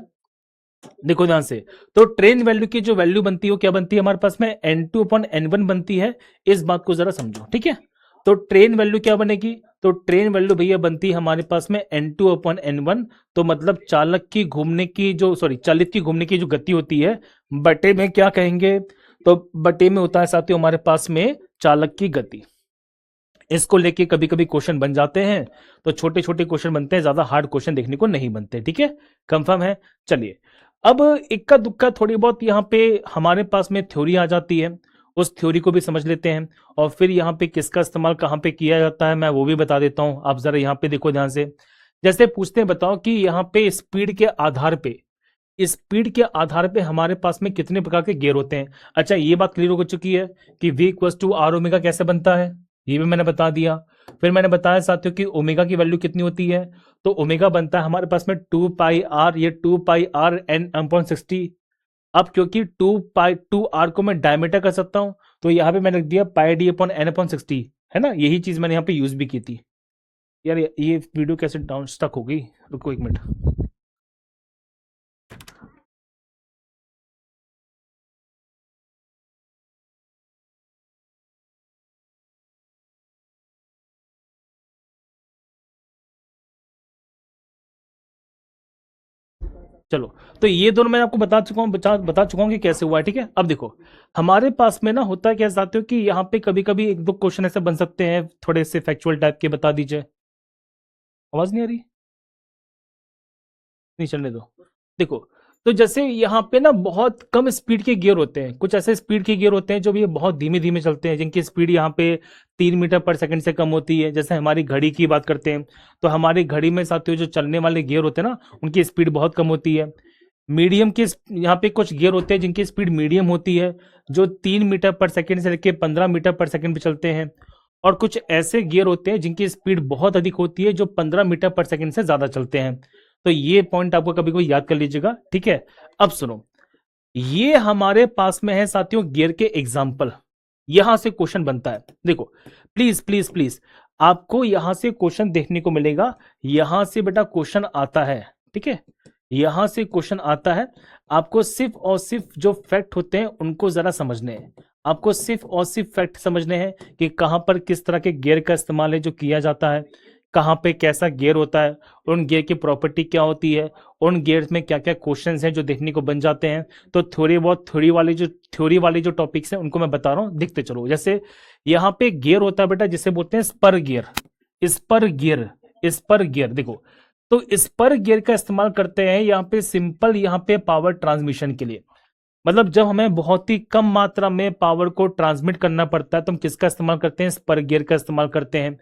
देखो ध्यान से। तो ट्रेन वैल्यू की जो वैल्यू बनती है वो क्या बनती है हमारे पास में? N2 upon N1 बनती है। इस बात को जरा समझो, ठीक है। तो ट्रेन वैल्यू क्या बनेगी? तो ट्रेन वैल्यू भैया बनती है हमारे पास में N2 upon N1। तो मतलब चालक की घूमने की जो चालित की घूमने की जो गति होती है, बटे में क्या कहेंगे? तो बटे में होता है साथियों हमारे पास में चालक की गति। इसको लेके कभी कभी क्वेश्चन बन जाते हैं, तो छोटे छोटे क्वेश्चन बनते हैं, ज्यादा हार्ड क्वेश्चन देखने को नहीं बनते। ठीक है, कंफर्म है। चलिए, अब इक्का दुक्का थोड़ी बहुत यहाँ पे हमारे पास में थ्योरी आ जाती है, उस थ्योरी को भी समझ लेते हैं। और फिर यहाँ पे किसका इस्तेमाल कहाँ पे किया जाता है मैं वो भी बता देता हूँ। आप जरा यहाँ पे देखो ध्यान से। जैसे पूछते हैं, बताओ कि यहाँ पे स्पीड के आधार पे हमारे पास में कितने प्रकार के गियर होते हैं। अच्छा, ये बात क्लियर हो चुकी है कि V equals to r omega कैसे बनता है, ये भी मैंने बता दिया। फिर मैंने बताया साथियों कि ओमेगा की वैल्यू कितनी होती है, तो ओमेगा बनता है हमारे पास में 2 पाई आर, ये 2 पाई आर N/60। अब क्योंकि 2 आर को मैं डायमीटर कर सकता हूं, तो यहाँ पे मैंने लिख दिया πD/N/60, है ना। यही चीज मैंने यहाँ पे यूज भी की थी। यार ये वीडियो कैसे डाउन स्टक हो गई, रुको एक मिनट। चलो, तो ये दोनों मैं आपको बता चुका हूं कि कैसे हुआ है। ठीक है, अब देखो हमारे पास में ना होता है क्या चाहते हो कि यहाँ पे कभी कभी एक दो क्वेश्चन ऐसे बन सकते हैं, थोड़े से फैक्चुअल टाइप के, बता दीजिए। आवाज नहीं आ रही? नहीं, चलने दो। देखो, तो जैसे यहाँ पे ना बहुत कम स्पीड के गियर होते हैं, कुछ ऐसे स्पीड के गियर होते हैं जो भी बहुत धीमे धीमे चलते हैं, जिनकी स्पीड यहाँ पे 3 मीटर पर सेकंड से कम होती है। जैसे हमारी घड़ी की बात करते हैं, तो हमारी घड़ी में साथियों जो चलने वाले गियर होते हैं ना, उनकी स्पीड बहुत कम होती है। मीडियम के यहाँ पे कुछ गियर होते हैं जिनकी स्पीड मीडियम होती है, जो 3 मीटर पर सेकंड से लेकर 15 मीटर पर सेकंड पे चलते हैं। और कुछ ऐसे गियर होते हैं जिनकी स्पीड बहुत अधिक होती है, जो 15 मीटर पर सेकंड से ज्यादा चलते हैं। तो ये पॉइंट आपको कभी कभी याद कर लीजिएगा। ठीक है, अब सुनो, ये हमारे पास में है साथियों गियर के एग्जाम्पल। यहां से क्वेश्चन बनता है, देखो प्लीज प्लीज प्लीज, आपको यहां से क्वेश्चन देखने को मिलेगा। यहां से बेटा क्वेश्चन आता है, ठीक है, यहां से क्वेश्चन आता है। आपको सिर्फ और सिर्फ जो फैक्ट होते हैं उनको जरा समझने हैं। आपको सिर्फ और सिर्फ फैक्ट समझने हैं कि कहां पर किस तरह के गियर का इस्तेमाल है जो किया जाता है, कहाँ पे कैसा गियर होता है, उन गियर की प्रॉपर्टी क्या होती है, उन गियर्स में क्या क्या क्वेश्चंस हैं जो देखने को बन जाते हैं। तो थ्योरी वाली जो टॉपिक्स हैं उनको मैं बता रहा हूँ, देखते चलो। जैसे यहाँ पे गियर होता है बेटा जिसे बोलते हैं स्पर गियर। स्पर गियर देखो, तो स्पर गियर का इस्तेमाल करते हैं यहाँ पे सिंपल, यहाँ पे पावर ट्रांसमिशन के लिए। मतलब जब हमें बहुत ही कम मात्रा में पावर को ट्रांसमिट करना पड़ता है तो हम किसका इस्तेमाल करते हैं? स्पर गियर का इस्तेमाल करते हैं।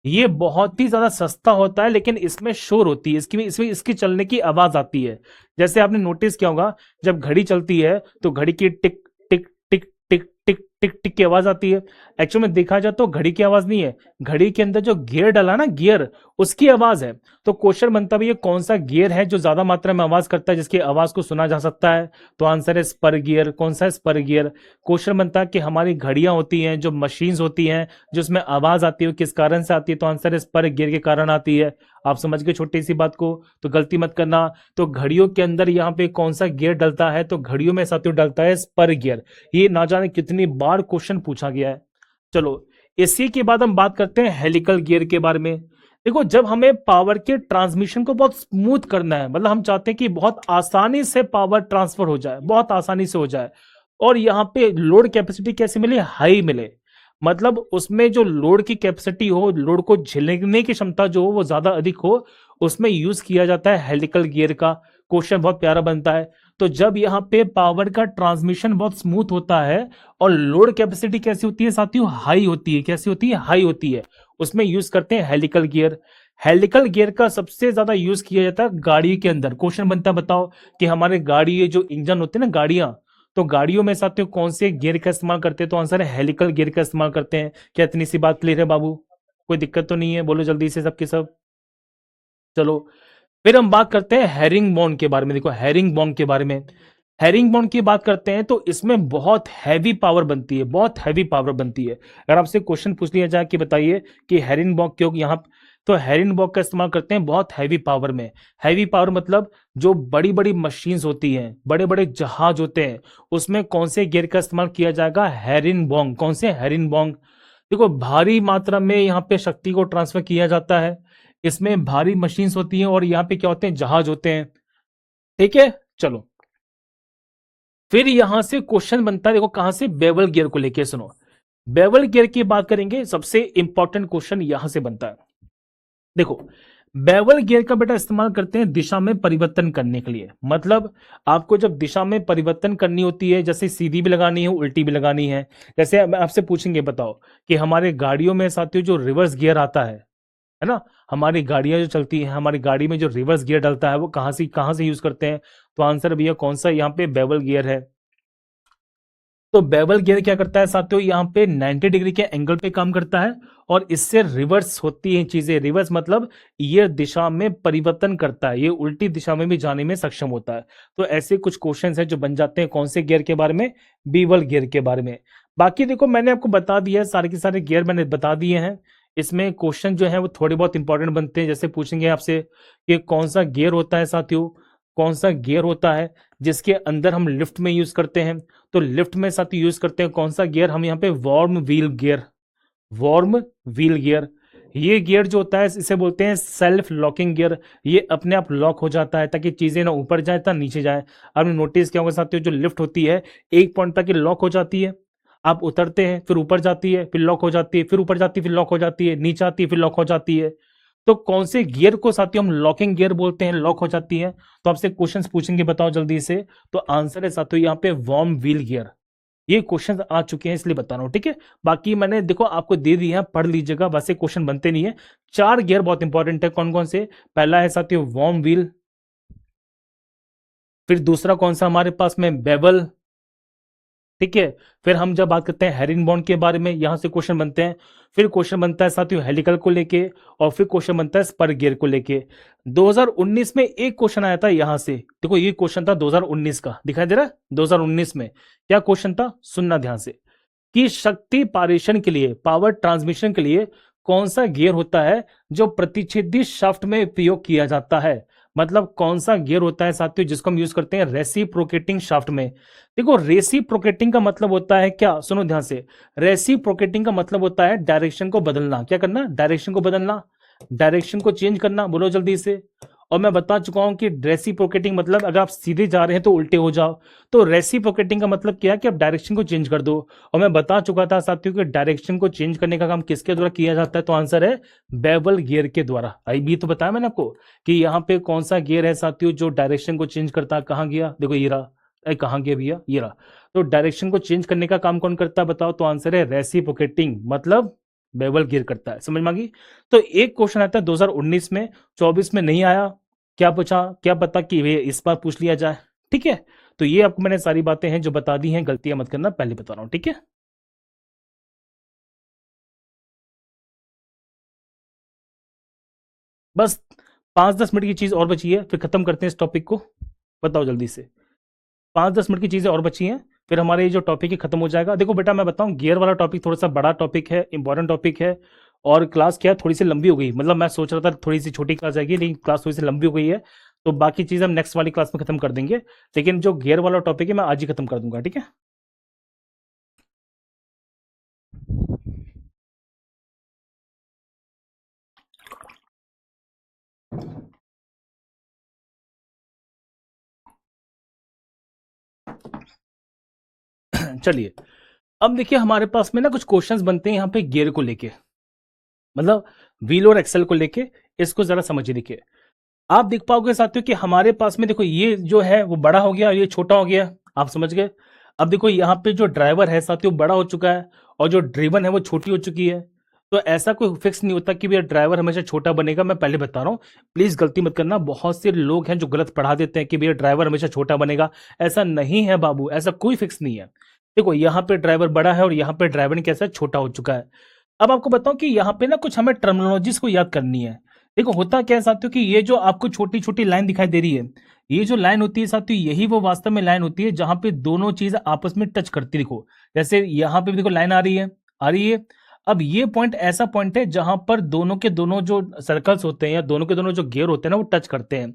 ये बहुत ही ज्यादा सस्ता होता है, लेकिन इसमें शोर होती है, इसमें इसकी चलने की आवाज आती है। जैसे आपने नोटिस किया होगा, जब घड़ी चलती है तो घड़ी की टिक टिक टिक टिक टिक टिक टिक की आवाज आती है। एक्चुअल में देखा जाए तो घड़ी की आवाज नहीं है, घड़ी के अंदर जो गियर डाला ना, गियर, उसकी आवाज है। तो क्वेश्चन बनता है ये कौन सा गियर है जो ज्यादा मात्रा में आवाज करता है, जिसकी आवाज को सुना जा सकता है? तो आंसर है स्पर गियर। कौन सा स्पर गियर? क्वेश्चन बनता है कि हमारी घड़ियां होती हैं, जो मशीन्स होती हैं, जिसमें आवाज आती है, किस कारण से आती है? तो आंसर है स्पर गियर के कारण आती है। आप समझ गए छोटी सी बात को, तो गलती मत करना। तो घड़ियों के अंदर यहाँ पे कौन सा गियर डलता है? तो घड़ियों में साथियों डलता है स्पर गियर। ये ना जाने कितनी बार क्वेश्चन पूछा गया है। चलो, इसी के बाद हम बात करते हैं हेलिकल गियर के बारे में। देखो, जब हमें पावर के ट्रांसमिशन को बहुत स्मूथ करना है, मतलब हम चाहते हैं कि बहुत आसानी से पावर ट्रांसफर हो जाए, बहुत आसानी से हो जाए, और यहाँ पे लोड कैपेसिटी कैसे मिले, हाई मिले, मतलब उसमें जो लोड की कैपेसिटी हो, लोड को झेलने की क्षमता जो हो वो ज्यादा अधिक हो, उसमें यूज किया जाता है हेलिकल गियर का। क्वेश्चन बहुत प्यारा बनता है। तो जब यहाँ पे पावर का ट्रांसमिशन बहुत स्मूथ होता है और लोड कैपेसिटी कैसी होती है साथियों, हाई होती है। कैसी होती है, हाई होती है। उसमें यूज करते हैं हेलिकल गियर। हेलिकल गियर का सबसे ज्यादा यूज किया जाता है गाड़ी के अंदर। क्वेश्चन बनता है, बताओ कि हमारे गाड़ी ये जो इंजन होते हैं ना, गाड़ियां, तो गाड़ियों में साथियों कौन से गियर का इस्तेमाल करते हैं, तो आंसर है हेलिकल गियर का इस्तेमाल करते हैं। क्या इतनी सी बात क्लियर है बाबू? कोई दिक्कत तो नहीं है? बोलो जल्दी से सबके सब। चलो, फिर हम बात करते हैं हेरिंग बॉन्ड के बारे में। देखो, हेरिंग बॉन्ड के बारे में, हेरिंग बॉन्ड की बात करते हैं तो इसमें बहुत हैवी पावर बनती है, बहुत हैवी पावर बनती है। अगर आपसे क्वेश्चन पूछ लिया जाए कि बताइए कि हेरिंग बॉन्ड क्यों यहाँ, तो हेरिंग बॉन्ड का इस्तेमाल करते हैं बहुत हैवी पावर में। हैवी पावर मतलब जो बड़ी बड़ी मशीन्स होती हैं, बड़े बड़े जहाज होते हैं, उसमें कौन से गियर का इस्तेमाल किया जाएगा, हेरिंग बॉन्ड। कौन से, हेरिंग बॉन्ड। देखो, भारी मात्रा में यहाँ पे शक्ति को ट्रांसफर किया जाता है, इसमें भारी मशीन्स होती हैं और यहाँ पे क्या होते हैं, जहाज होते हैं। ठीक है, चलो, फिर यहां से क्वेश्चन बनता है, देखो कहां से, बेवल गियर को लेके। सुनो, बेवल गियर की बात करेंगे, सबसे इंपॉर्टेंट क्वेश्चन यहां से बनता है। देखो, बेवल गियर का बेटा इस्तेमाल करते हैं दिशा में परिवर्तन करने के लिए। मतलब आपको जब दिशा में परिवर्तन करनी होती है, जैसे सीधी भी लगानी है, उल्टी भी लगानी है। जैसे अब आपसे पूछेंगे, बताओ कि हमारे गाड़ियों में साथियों जो रिवर्स गियर आता है ना, हमारी गाड़ियां जो चलती हैं, हमारी गाड़ी में जो रिवर्स गियर डलता है वो कहां से यूज करते हैं, तो आंसर भैया कौन सा, यहाँ पे बेवल गियर है। तो बेवल गियर क्या करता है साथियों, यहाँ पे 90 डिग्री के एंगल पे काम करता है और इससे रिवर्स होती हैं चीजें। रिवर्स मतलब ये दिशा में परिवर्तन करता है, ये उल्टी दिशा में भी जाने में सक्षम होता है। तो ऐसे कुछ क्वेश्चंस हैं जो बन जाते हैं कौन से गियर के बारे में, बीवल गियर के बारे में। बाकी देखो, मैंने आपको बता दिया है, सारे के सारे गियर मैंने बता दिए हैं। इसमें क्वेश्चन जो है वो थोड़े बहुत इंपॉर्टेंट बनते हैं। जैसे पूछेंगे आपसे कि कौन सा गियर होता है साथियों, कौन सा गियर होता है जिसके अंदर हम लिफ्ट में यूज करते हैं, तो लिफ्ट में साथ यूज करते हैं कौन सा गियर, हम यहाँ पे warm wheel gear. Warm wheel gear, ये गियर जो होता है इसे बोलते हैं सेल्फ लॉकिंग गियर। ये अपने आप लॉक हो जाता है ताकि चीजें ना ऊपर जाए ना नीचे जाए। आपने नोटिस किया होगा साथियों, जो लिफ्ट होती है एक पॉइंट तक लॉक हो जाती है, आप उतरते हैं फिर ऊपर जाती है, फिर लॉक हो जाती है, फिर ऊपर जाती है, फिर लॉक हो जाती है, नीचे आती है, फिर लॉक हो जाती है। तो कौन से गियर को साथियों हम लॉकिंग गियर बोलते हैं, लॉक हो जाती है। तो आपसे क्वेश्चंस पूछेंगे, बताओ जल्दी से। तो आंसर है साथियों यहाँ पे वार्म व्हील गियर। ये क्वेश्चन आ चुके हैं इसलिए बता रहा हूं, ठीक है। बाकी मैंने देखो आपको दे दिया है, पढ़ लीजिएगा, वैसे क्वेश्चन बनते नहीं है। 4 गियर बहुत इंपॉर्टेंट है, कौन कौन से, पहला है साथियों वार्म व्हील, फिर दूसरा कौन सा हमारे पास में, बेवल, ठीक है। फिर हम जब बात करते हैं हेरिंगबोन के बारे में, यहां से क्वेश्चन बनते हैं। फिर क्वेश्चन बनता है साथियों हेलिकल को लेके, और फिर क्वेश्चन बनता है स्पर गियर को लेके। 2019 में एक क्वेश्चन आया था यहां से, देखो ये क्वेश्चन था 2019 का, दिखाई दे रहा है 2019 में क्या क्वेश्चन था, सुनना ध्यान से, कि शक्ति पारेषण के लिए, पावर ट्रांसमिशन के लिए कौन सा गियर होता है जो प्रतिच्छेदी शाफ्ट में उपयोग किया जाता है। मतलब कौन सा गियर होता है साथियों जिसको हम यूज करते हैं रेसिप्रोकेटिंग शाफ्ट में। देखो, रेसिप्रोकेटिंग का मतलब होता है क्या, सुनो ध्यान से, रेसिप्रोकेटिंग का मतलब होता है डायरेक्शन को बदलना। क्या करना, डायरेक्शन को बदलना, डायरेक्शन को चेंज करना। बोलो जल्दी से। और मैं बता चुका हूं कि रेसिप्रोकेटिंग मतलब अगर आप सीधे जा रहे हैं तो उल्टे हो जाओ, तो रेसिप्रोकेटिंग का मतलब क्या है कि आप डायरेक्शन को चेंज कर दो। और मैं बता चुका था साथियों कि डायरेक्शन को चेंज करने का काम किसके द्वारा किया जाता है, तो आंसर है बेवल गियर के द्वारा। आई भी तो बताया मैंने आपको कि यहाँ पे कौन सा गियर है साथियों जो डायरेक्शन को चेंज करता है। कहाँ गया, देखो ये रहा, कहाँ गया भैया, ये रहा। तो डायरेक्शन को चेंज करने का काम कौन करता है बताओ, तो आंसर है रेसिप्रोकेटिंग, मतलब बेवल गियर करता है। समझ में आ गई। तो एक क्वेश्चन आता है 2019 में, 24 में नहीं आया, क्या पूछा, क्या पता कि वे इस बार पूछ लिया जाए, ठीक है। तो ये आपको मैंने सारी बातें हैं जो बता दी हैं, गलतियां मत करना, पहले बता रहा हूं, ठीक है। बस 5-10 मिनट की चीज और बची है, फिर खत्म करते हैं इस टॉपिक को। बताओ जल्दी से, 5-10 मिनट की चीजें और बची हैं, फिर हमारे ये जो टॉपिक है खत्म हो जाएगा। देखो बेटा, मैं बताऊं, गियर वाला टॉपिक थोड़ा सा बड़ा टॉपिक है, इंपॉर्टेंट टॉपिक है, और क्लास क्या है थोड़ी सी लंबी हो गई। मतलब मैं सोच रहा था थोड़ी सी छोटी क्लास आएगी, लेकिन क्लास थोड़ी सी लंबी हो गई है। तो बाकी चीज हम नेक्स्ट वाली क्लास में खत्म कर देंगे, लेकिन जो गियर वाला टॉपिक है मैं आज ही खत्म कर दूंगा, ठीक है। चलिए, अब देखिए हमारे पास में ना कुछ क्वेश्चंस बनते हैं यहाँ पे गियर को लेके, मतलब व्हील और एक्सल को लेके। इसको जरा समझिए। देखिए, आप देख पाओगे साथियों कि हमारे पास में देखो ये जो है वो बड़ा हो गया और ये छोटा हो गया। आप समझ गए। अब देखो यहाँ पे जो ड्राइवर है साथियों बड़ा हो चुका है और जो ड्रिवन है वो छोटी हो चुकी है। तो ऐसा कोई फिक्स नहीं होता कि भैया ड्राइवर हमेशा छोटा बनेगा। मैं पहले बता रहा हूँ, प्लीज गलती मत करना। बहुत से लोग हैं जो गलत पढ़ा देते हैं कि भैया ड्राइवर हमेशा छोटा बनेगा। ऐसा नहीं है बाबू, ऐसा कोई फिक्स नहीं है। देखो यहाँ पे ड्राइवर बड़ा है और यहाँ पे ड्राइवर कैसा है, छोटा हो चुका है। अब आपको बताऊं कि यहाँ पे ना कुछ हमें टर्मिनोलॉजीज को याद करनी है। देखो होता क्या है साथियों कि ये जो आपको छोटी छोटी लाइन दिखाई दे रही है, ये जो लाइन होती है साथियों, यही वो वास्तव में लाइन होती है जहां पे दोनों चीज आपस में टच करती। देखो जैसे यहाँ पे भी देखो लाइन आ रही है, आ रही है। अब ये पॉइंट ऐसा पॉइंट है जहां पर दोनों के दोनों जो सर्कल्स होते हैं या दोनों के दोनों जो गियर होते हैं ना वो टच करते हैं।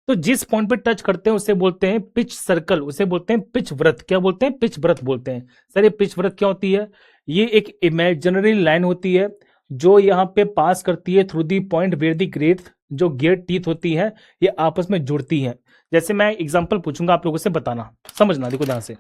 तो जिस पॉइंट पे टच करते हैं उसे बोलते हैं पिच सर्कल, उसे बोलते हैं पिच वृत्त। क्या बोलते हैं? पिच वृत्त बोलते हैं। सर ये पिच वृत्त क्या होती है? ये एक इमेजिनरी लाइन होती है जो यहाँ पे पास करती है through the point where the great जो गियर टीथ होती है ये आपस में जुड़ती हैं। जैसे मैं एग्जांपल पूछूंगा आप लोगों से, बताना, समझना। देखो ध्यान से,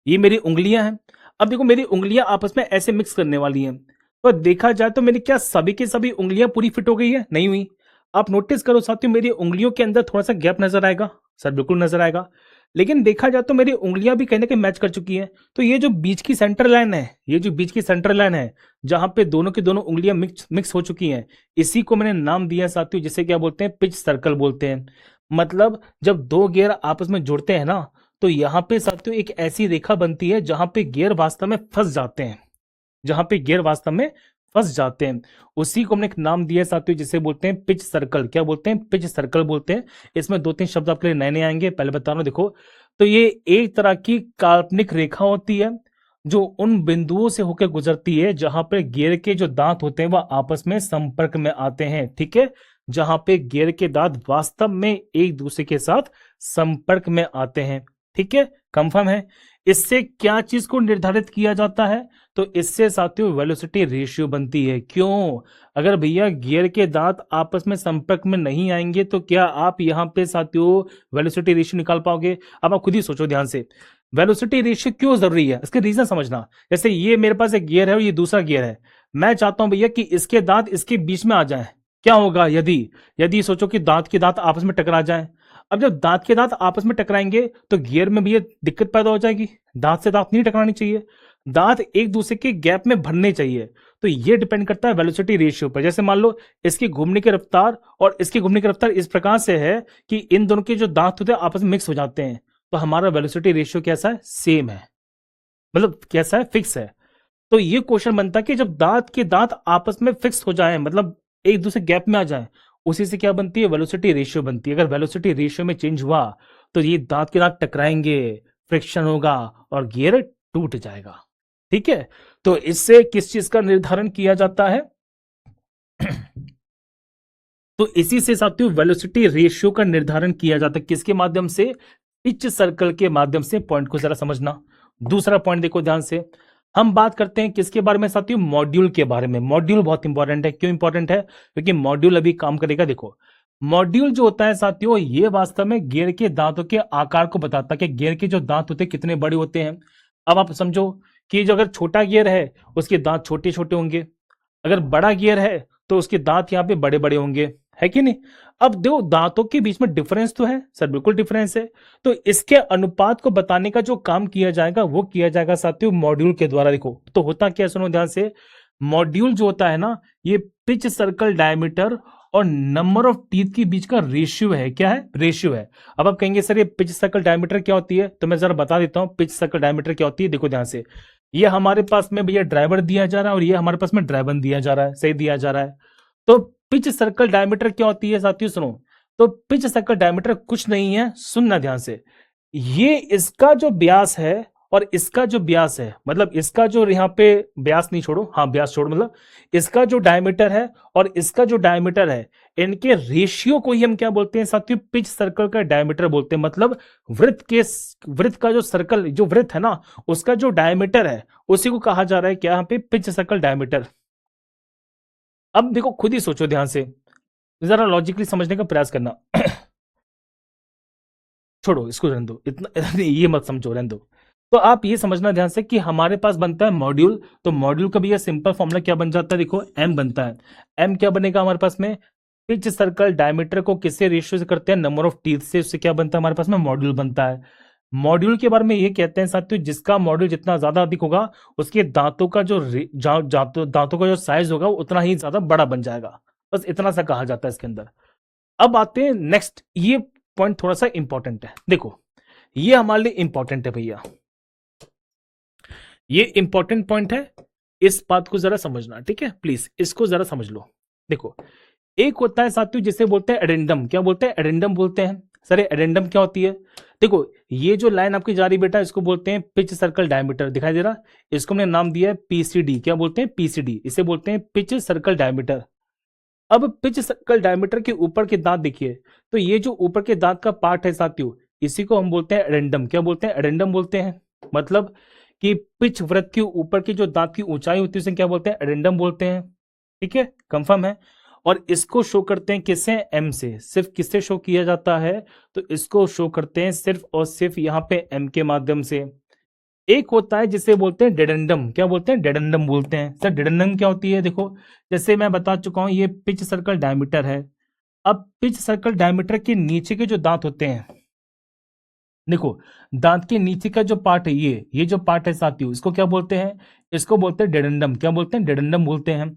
ये मेरी उंगलियां हैं। अब देखो मेरी उंगलियां आपस में ऐसे मिक्स करने वाली हैं। तो देखा जाए तो मेरी क्या सभी की सभी उंगलियां पूरी फिट हो गई है? नहीं हुई। आप नोटिस करो साथियों, मेरी उंगलियों के अंदर थोड़ा सा गैप नजर आएगा। सर बिल्कुल नजर आएगा। लेकिन देखा जाए तो मेरी उंगलियां भी कहीं ना कहीं मैच कर चुकी हैं। तो ये जो बीच की सेंटर लाइन है, ये जो बीच की सेंटर लाइन है जहां पे दोनों की दोनों उंगलियां मिक्स हो चुकी हैं, इसी को मैंने नाम दिया साथियों, जिसे क्या बोलते हैं? पिच सर्कल बोलते हैं। मतलब जब दो गियर आपस में जुड़ते हैं ना, तो यहां पे साथियों एक ऐसी रेखा बनती है जहां पे गियर वास्तव में फंस जाते हैं, जहां पे गियर वास्तव में फंस जाते हैं। उसी को हमने एक नाम दिया है साथियों, जिसे बोलते हैं पिच सर्कल। क्या बोलते हैं? पिच सर्कल बोलते हैं। इसमें दो तीन शब्द आपके लिए नए नए आएंगे, पहले बता रहा हूं। देखो, तो ये एक तरह की काल्पनिक रेखा होती है जो उन बिंदुओं से होकर गुजरती है जहां पर गियर के जो दांत होते हैं वह आपस में संपर्क में आते हैं। ठीक है, जहां पे गियर के दांत वास्तव में एक दूसरे के साथ संपर्क में आते हैं। ठीक है, कंफर्म है? इससे क्या चीज को निर्धारित किया जाता है? तो इससे साथियों वेलोसिटी रेशियो बनती है। क्यों? अगर भैया गियर के दांत आपस में संपर्क में नहीं आएंगे तो क्या आप यहां पे साथियों वेलोसिटी रेशियो निकाल पाओगे? अब आप खुद ही सोचो ध्यान से, वेलोसिटी रेशियो क्यों जरूरी है, इसके रीजन समझना। जैसे ये मेरे पास एक गियर है और ये दूसरा गियर है। मैं चाहता हूं भैया कि इसके दांत इसके बीच में आ जाए। क्या होगा यदि यदि सोचो कि दांत के दांत आपस में टकरा जाए? अब जब दांत के दांत आपस में टकराएंगे तो गियर में भी ये दिक्कत पैदा हो जाएगी। दांत से दांत नहीं टकरानी चाहिए, दांत एक दूसरे के गैप में भरने चाहिए। तो ये डिपेंड करता है वेलोसिटी रेशियो पर। जैसे मान लो इसकी घूमने की रफ्तार और इसकी घूमने की रफ्तार इस प्रकार से है कि इन दोनों के जो दांत होते हैं आपस में मिक्स हो जाते हैं, तो हमारा वेलोसिटी रेशियो कैसा है? सेम है। मतलब कैसा है? फिक्स है। तो ये क्वेश्चन बनता है कि जब दांत के दांत आपस में फिक्स हो जाए, मतलब एक दूसरे गैप में आ जाए, उसी से क्या बनती है? वेलोसिटी रेशियो बनती है। अगर वेलोसिटी रेशियो में चेंज हुआ तो ये दांत के दांत टकराएंगे, फ्रिक्शन होगा और गियर टूट जाएगा। ठीक है, तो इससे किस चीज का निर्धारण किया जाता है? तो इसी से साथियों वेलोसिटी रेशियो का निर्धारण किया जाता है। किसके माध्यम से? पिच सर्कल के माध्यम से। पॉइंट को जरा समझना। दूसरा पॉइंट देखो ध्यान से, हम बात करते हैं किसके बारे में साथियों? मॉड्यूल के बारे में। मॉड्यूल बहुत इंपॉर्टेंट है। क्यों इंपॉर्टेंट है? क्योंकि मॉड्यूल अभी काम करेगा। देखो, मॉड्यूल जो होता है साथियों, ये वास्तव में गियर के दांतों के आकार को बताता है कि गियर के जो दांत होते हैं कितने बड़े होते हैं। अब आप समझो कि जो अगर छोटा गियर है उसके दांत छोटे छोटे होंगे, अगर बड़ा गियर है तो उसके दांत यहाँ पे बड़े बड़े होंगे, है कि नहीं? अब दो दांतों के बीच में डिफरेंस तो है सर, बिल्कुल डिफरेंस है। तो इसके अनुपात को बताने का जो काम किया जाएगा वो किया जाएगा साथियों मॉड्यूल के द्वारा। देखो तो होता क्या, सुनो ध्यान से। मॉड्यूल जो होता है ना, ये पिच सर्कल डायमीटर और नंबर ऑफ टीथ के बीच का रेशियो है। क्या है? रेशियो है। अब आप कहेंगे सर ये पिच सर्कल डायमीटर क्या होती है, तो मैं जरा बता देता हूं पिच सर्कल डायमीटर क्या होती है। देखो ध्यान से, ये हमारे पास में भैया ड्राइवर दिया जा रहा है और ये हमारे पास में ड्राइवन दिया जा रहा है, सही दिया जा रहा है। तो पिच सर्कल डायमीटर क्या होती है साथियों? सुनो, तो पिच सर्कल डायमीटर कुछ नहीं है, सुनना ध्यान से। ये इसका जो व्यास है और इसका जो व्यास है, मतलब इसका जो यहाँ पे व्यास नहीं छोड़ो, हाँ व्यास छोड़ो, मतलब इसका जो डायमीटर है और इसका जो डायमीटर है, इनके रेशियो को ही हम क्या बोलते हैं साथियों? पिच सर्कल का डायमीटर बोलते हैं। मतलब वृत्त का जो सर्कल, जो वृत्त है ना, उसका जो डायमीटर है उसी को कहा जा रहा है क्या? यहाँ पे पिच सर्कल डायमीटर। अब देखो खुद ही सोचो, ध्यान से जरा लॉजिकली समझने का प्रयास करना। छोड़ो इसको, रहने दो इतना ये मत समझो, रहने दो। तो आप ये समझना ध्यान से कि हमारे पास बनता है मॉड्यूल, तो मॉड्यूल का भी ये सिंपल फॉर्मूला क्या बन जाता है, देखो एम बनता है। एम क्या बनेगा हमारे पास में, पिच सर्कल डायमीटर को किससे रेशियो से करते हैं, नंबर ऑफ टीथ से, उससे क्या बनता है हमारे पास में मॉड्यूल बनता है। मॉड्यूल के बारे में ये कहते हैं साथियों, जिसका मॉड्यूल जितना ज्यादा अधिक होगा उसके दांतों का जो दांतों का जो साइज होगा वो उतना ही ज्यादा बड़ा बन जाएगा, बस इतना सा कहा जाता है इसके अंदर। अब आते हैं नेक्स्ट, ये पॉइंट थोड़ा सा इंपॉर्टेंट है, देखो ये हमारे लिए इंपॉर्टेंट है भैया, ये इंपॉर्टेंट पॉइंट है, इस बात को जरा समझना, ठीक है प्लीज इसको जरा समझ लो। देखो एक होता है साथियों जिसे बोलते हैं एडेंडम, क्या बोलते हैं, एडेंडम बोलते हैं। सर एडेंडम क्या होती है, देखो ये जो लाइन आपकी जा रही बेटा इसको बोलते हैं पिच सर्कल डायमीटर, दिखाई दे रहा, इसको हमने नाम दिया है पीसीडी, क्या बोलते हैं पीसीडी, इसे बोलते हैं पिच सर्कल डायमीटर। अब पिच सर्कल डायमीटर के ऊपर के दांत देखिए, तो ये जो ऊपर के दांत का पार्ट है साथियों, इसी को हम बोलते हैं एडेंडम, क्या बोलते हैं, एडेंडम बोलते हैं। मतलब कि पिच वृत्त के ऊपर की जो दांत की ऊंचाई होती है उसे क्या बोलते हैं, एडेंडम बोलते हैं, ठीक है कंफर्म है। और इसको शो करते हैं किससे, एम से, सिर्फ किससे शो किया जाता है, तो इसको शो करते हैं सिर्फ और सिर्फ यहाँ पे एम के माध्यम से। एक होता है जिसे बोलते हैं डेडेंडम, क्या बोलते हैं, डेडेंडम बोलते हैं। सर डेडेंडम क्या होती है, देखो जैसे मैं बता चुका हूं ये पिच सर्कल डायमीटर है। अब पिच सर्कल डायमीटर के नीचे के जो दांत होते हैं, देखो दांत के नीचे का जो पार्ट है, ये जो पार्ट है साथियों, इसको क्या बोलते हैं, इसको बोलते हैं डेडेंडम, क्या बोलते हैं, डेडेंडम बोलते हैं।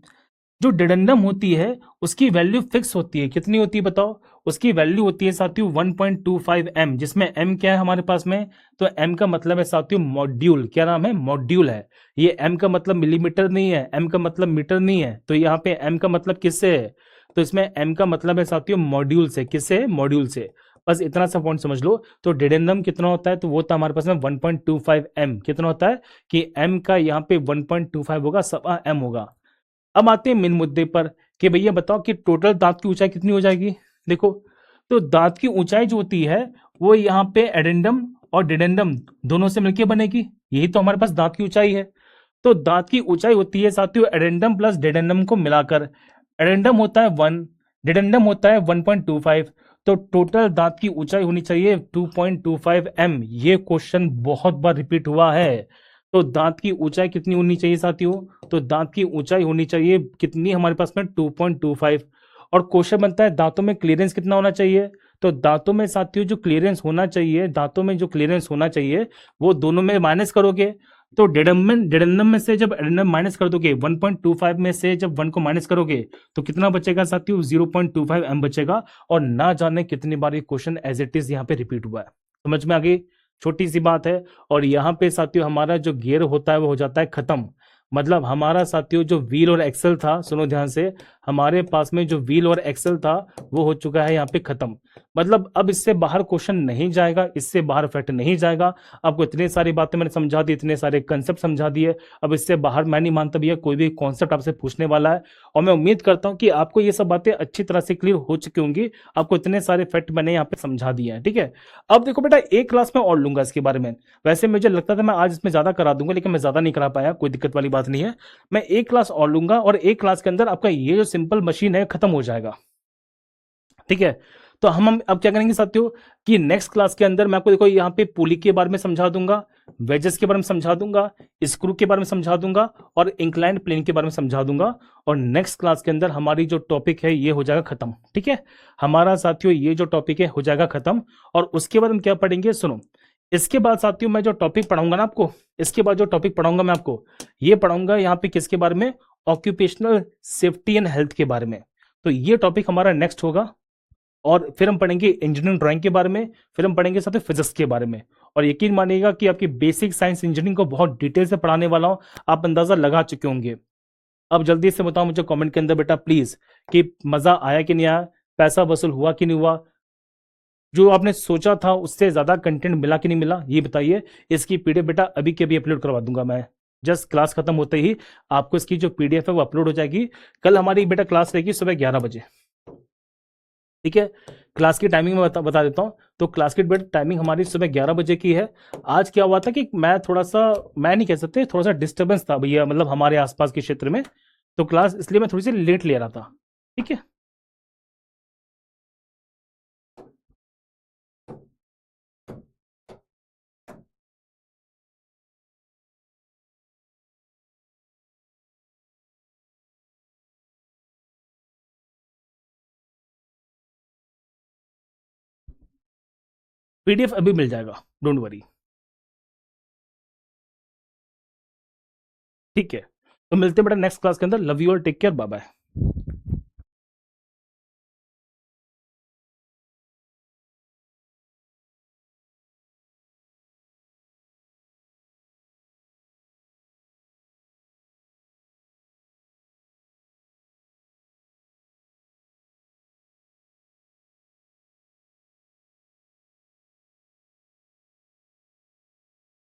जो डेडेंडम होती है उसकी वैल्यू फिक्स होती है, कितनी होती है बताओ, उसकी वैल्यू होती है साथियों 1.25 एम, जिसमें एम क्या है हमारे पास में, तो एम का मतलब है साथियों मॉड्यूल, क्या नाम है, मॉड्यूल है। ये एम का मतलब मिलीमीटर नहीं है, एम का मतलब मीटर नहीं है, तो यहाँ पे एम का मतलब किससे है, तो इसमें एम का मतलब है साथियों मॉड्यूल से, किससे, मॉड्यूल से। बस इतना सा पॉइंट समझ लो। तो डेडेंडम कितना होता है, तो वो था हमारे पास में 1.25 एम, कितना होता है कि एम का यहाँ पे 1.25 होगा, सवा एम होगा। अब आते हैं मेन मुद्दे पर कि भैया बताओ कि टोटल दांत की ऊंचाई कितनी हो जाएगी। देखो तो दांत की ऊंचाई जो होती है वो यहाँ पे एडेंडम और डेडेंडम दोनों से मिलकर बनेगी, यही तो हमारे पास दांत की ऊंचाई है। तो दांत की ऊंचाई होती है साथियों एडेंडम प्लस डेडेंडम को मिलाकर, एडेंडम होता है 1, डेडेंडम होता है 1.25, तो टोटल दांत की ऊंचाई होनी चाहिए 2.25 एम। ये क्वेश्चन बहुत बार रिपीट हुआ है। तो दांत की ऊंचाई कितनी होनी चाहिए साथियों, तो दांत की ऊंचाई होनी चाहिए कितनी हमारे पास में 2.25। और क्वेश्चन बनता है दांतों में क्लियरेंस कितना होना चाहिए, तो दांतों में साथियों जो क्लियरेंस होना चाहिए, दांतों में जो क्लियरेंस होना चाहिए वो दोनों में माइनस करोगे, तो डेडेंडम में से जब एडेंडम माइनस कर दोगे 1.25 में से जब 1 को माइनस करोगे तो कितना बचेगा साथियों 0.25 एम बचेगा। और ना जाने कितनी बार ये क्वेश्चन एज इट इज यहाँ पे रिपीट हुआ है, समझ में आ गई, छोटी सी बात है। और यहाँ पे साथियों हमारा जो गियर होता है वो हो जाता है खत्म, मतलब हमारा साथियों जो व्हील और एक्सल था, सुनो ध्यान से, हमारे पास में जो व्हील और एक्सल था वो हो चुका है यहाँ पे खत्म। मतलब अब इससे बाहर क्वेश्चन नहीं जाएगा, इससे बाहर फैक्ट नहीं जाएगा। आपको इतने सारी बातें मैंने समझा दी, इतने सारे कंसेप्ट समझा दिए, अब इससे बाहर मैं नहीं मानता भैया कोई भी कॉन्सेप्ट आपसे पूछने वाला है। और मैं उम्मीद करता हूँ कि आपको ये सब बातें अच्छी तरह से क्लियर हो चुकी होंगी, आपको इतने सारे फैक्ट मैंने यहाँ पे समझा दिए हैं, ठीक है। अब देखो बेटा एक क्लास में और लूंगा इसके बारे में, वैसे मुझे लगता था मैं आज इसमें ज्यादा करा दूंगा लेकिन मैं ज्यादा नहीं करा पाया, कोई दिक्कत वाली बात नहीं है। मैं एक क्लास और लूंगा और एक क्लास के अंदर आपका ये जो सिंपल मशीन है खत्म हो जाएगा, ठीक है। तो हम अब क्या करेंगे साथियों कि नेक्स्ट क्लास के अंदर मैं आपको देखो यहाँ पे पुली के बारे में समझा दूंगा, वेजेस के बारे में समझा दूंगा, स्क्रू के बारे में समझा दूंगा और इंक्लाइंड प्लेन के बारे में समझा दूंगा। और नेक्स्ट क्लास के अंदर हमारी जो टॉपिक है ये हो जाएगा खत्म, ठीक है। हमारा साथियों ये जो टॉपिक है हो जाएगा खत्म। और उसके बाद हम क्या पढ़ेंगे, सुनो, इसके बाद साथियों मैं जो टॉपिक पढ़ाऊंगा ना आपको, इसके बाद जो टॉपिक पढ़ाऊंगा मैं आपको, ये पढ़ाऊंगा यहाँ पे किसके बारे में, ऑक्यूपेशनल सेफ्टी एंड हेल्थ के बारे में। तो ये टॉपिक हमारा नेक्स्ट होगा। और फिर हम पढ़ेंगे इंजीनियरिंग ड्राइंग के बारे में, फिर हम पढ़ेंगे साथ ही फिजिक्स के बारे में। और यकीन मानिएगा कि आपकी बेसिक साइंस इंजीनियरिंग को बहुत डिटेल से पढ़ाने वाला हूं, आप अंदाजा लगा चुके होंगे। अब जल्दी से बताओ मुझे कमेंट के अंदर बेटा प्लीज कि मजा आया कि नहीं आया, पैसा वसूल हुआ कि नहीं हुआ, जो आपने सोचा था उससे ज्यादा कंटेंट मिला कि नहीं मिला, ये बताइए। इसकी पीडीएफ बेटा अभी के अभी अपलोड करवा दूंगा मैं, जस्ट क्लास खत्म होते ही आपको इसकी जो पीडीएफ है वो अपलोड हो जाएगी। कल हमारी बेटा क्लास रहेगी सुबह 11 बजे, ठीक है। क्लास की टाइमिंग में बता देता हूँ, तो क्लास की बेटा टाइमिंग हमारी सुबह 11 बजे की है। आज क्या हुआ था कि मैं थोड़ा सा, मैं नहीं कह सकते, थोड़ा सा डिस्टर्बेंस था भैया, मतलब हमारे आसपास के क्षेत्र में, तो क्लास इसलिए मैं थोड़ी सी लेट ले रहा था, ठीक है। PDF अभी मिल जाएगा, डोंट वरी। ठीक है, तो मिलते हैं बेटा नेक्स्ट क्लास के अंदर। लव यू और टेक केयर, बाय बाय।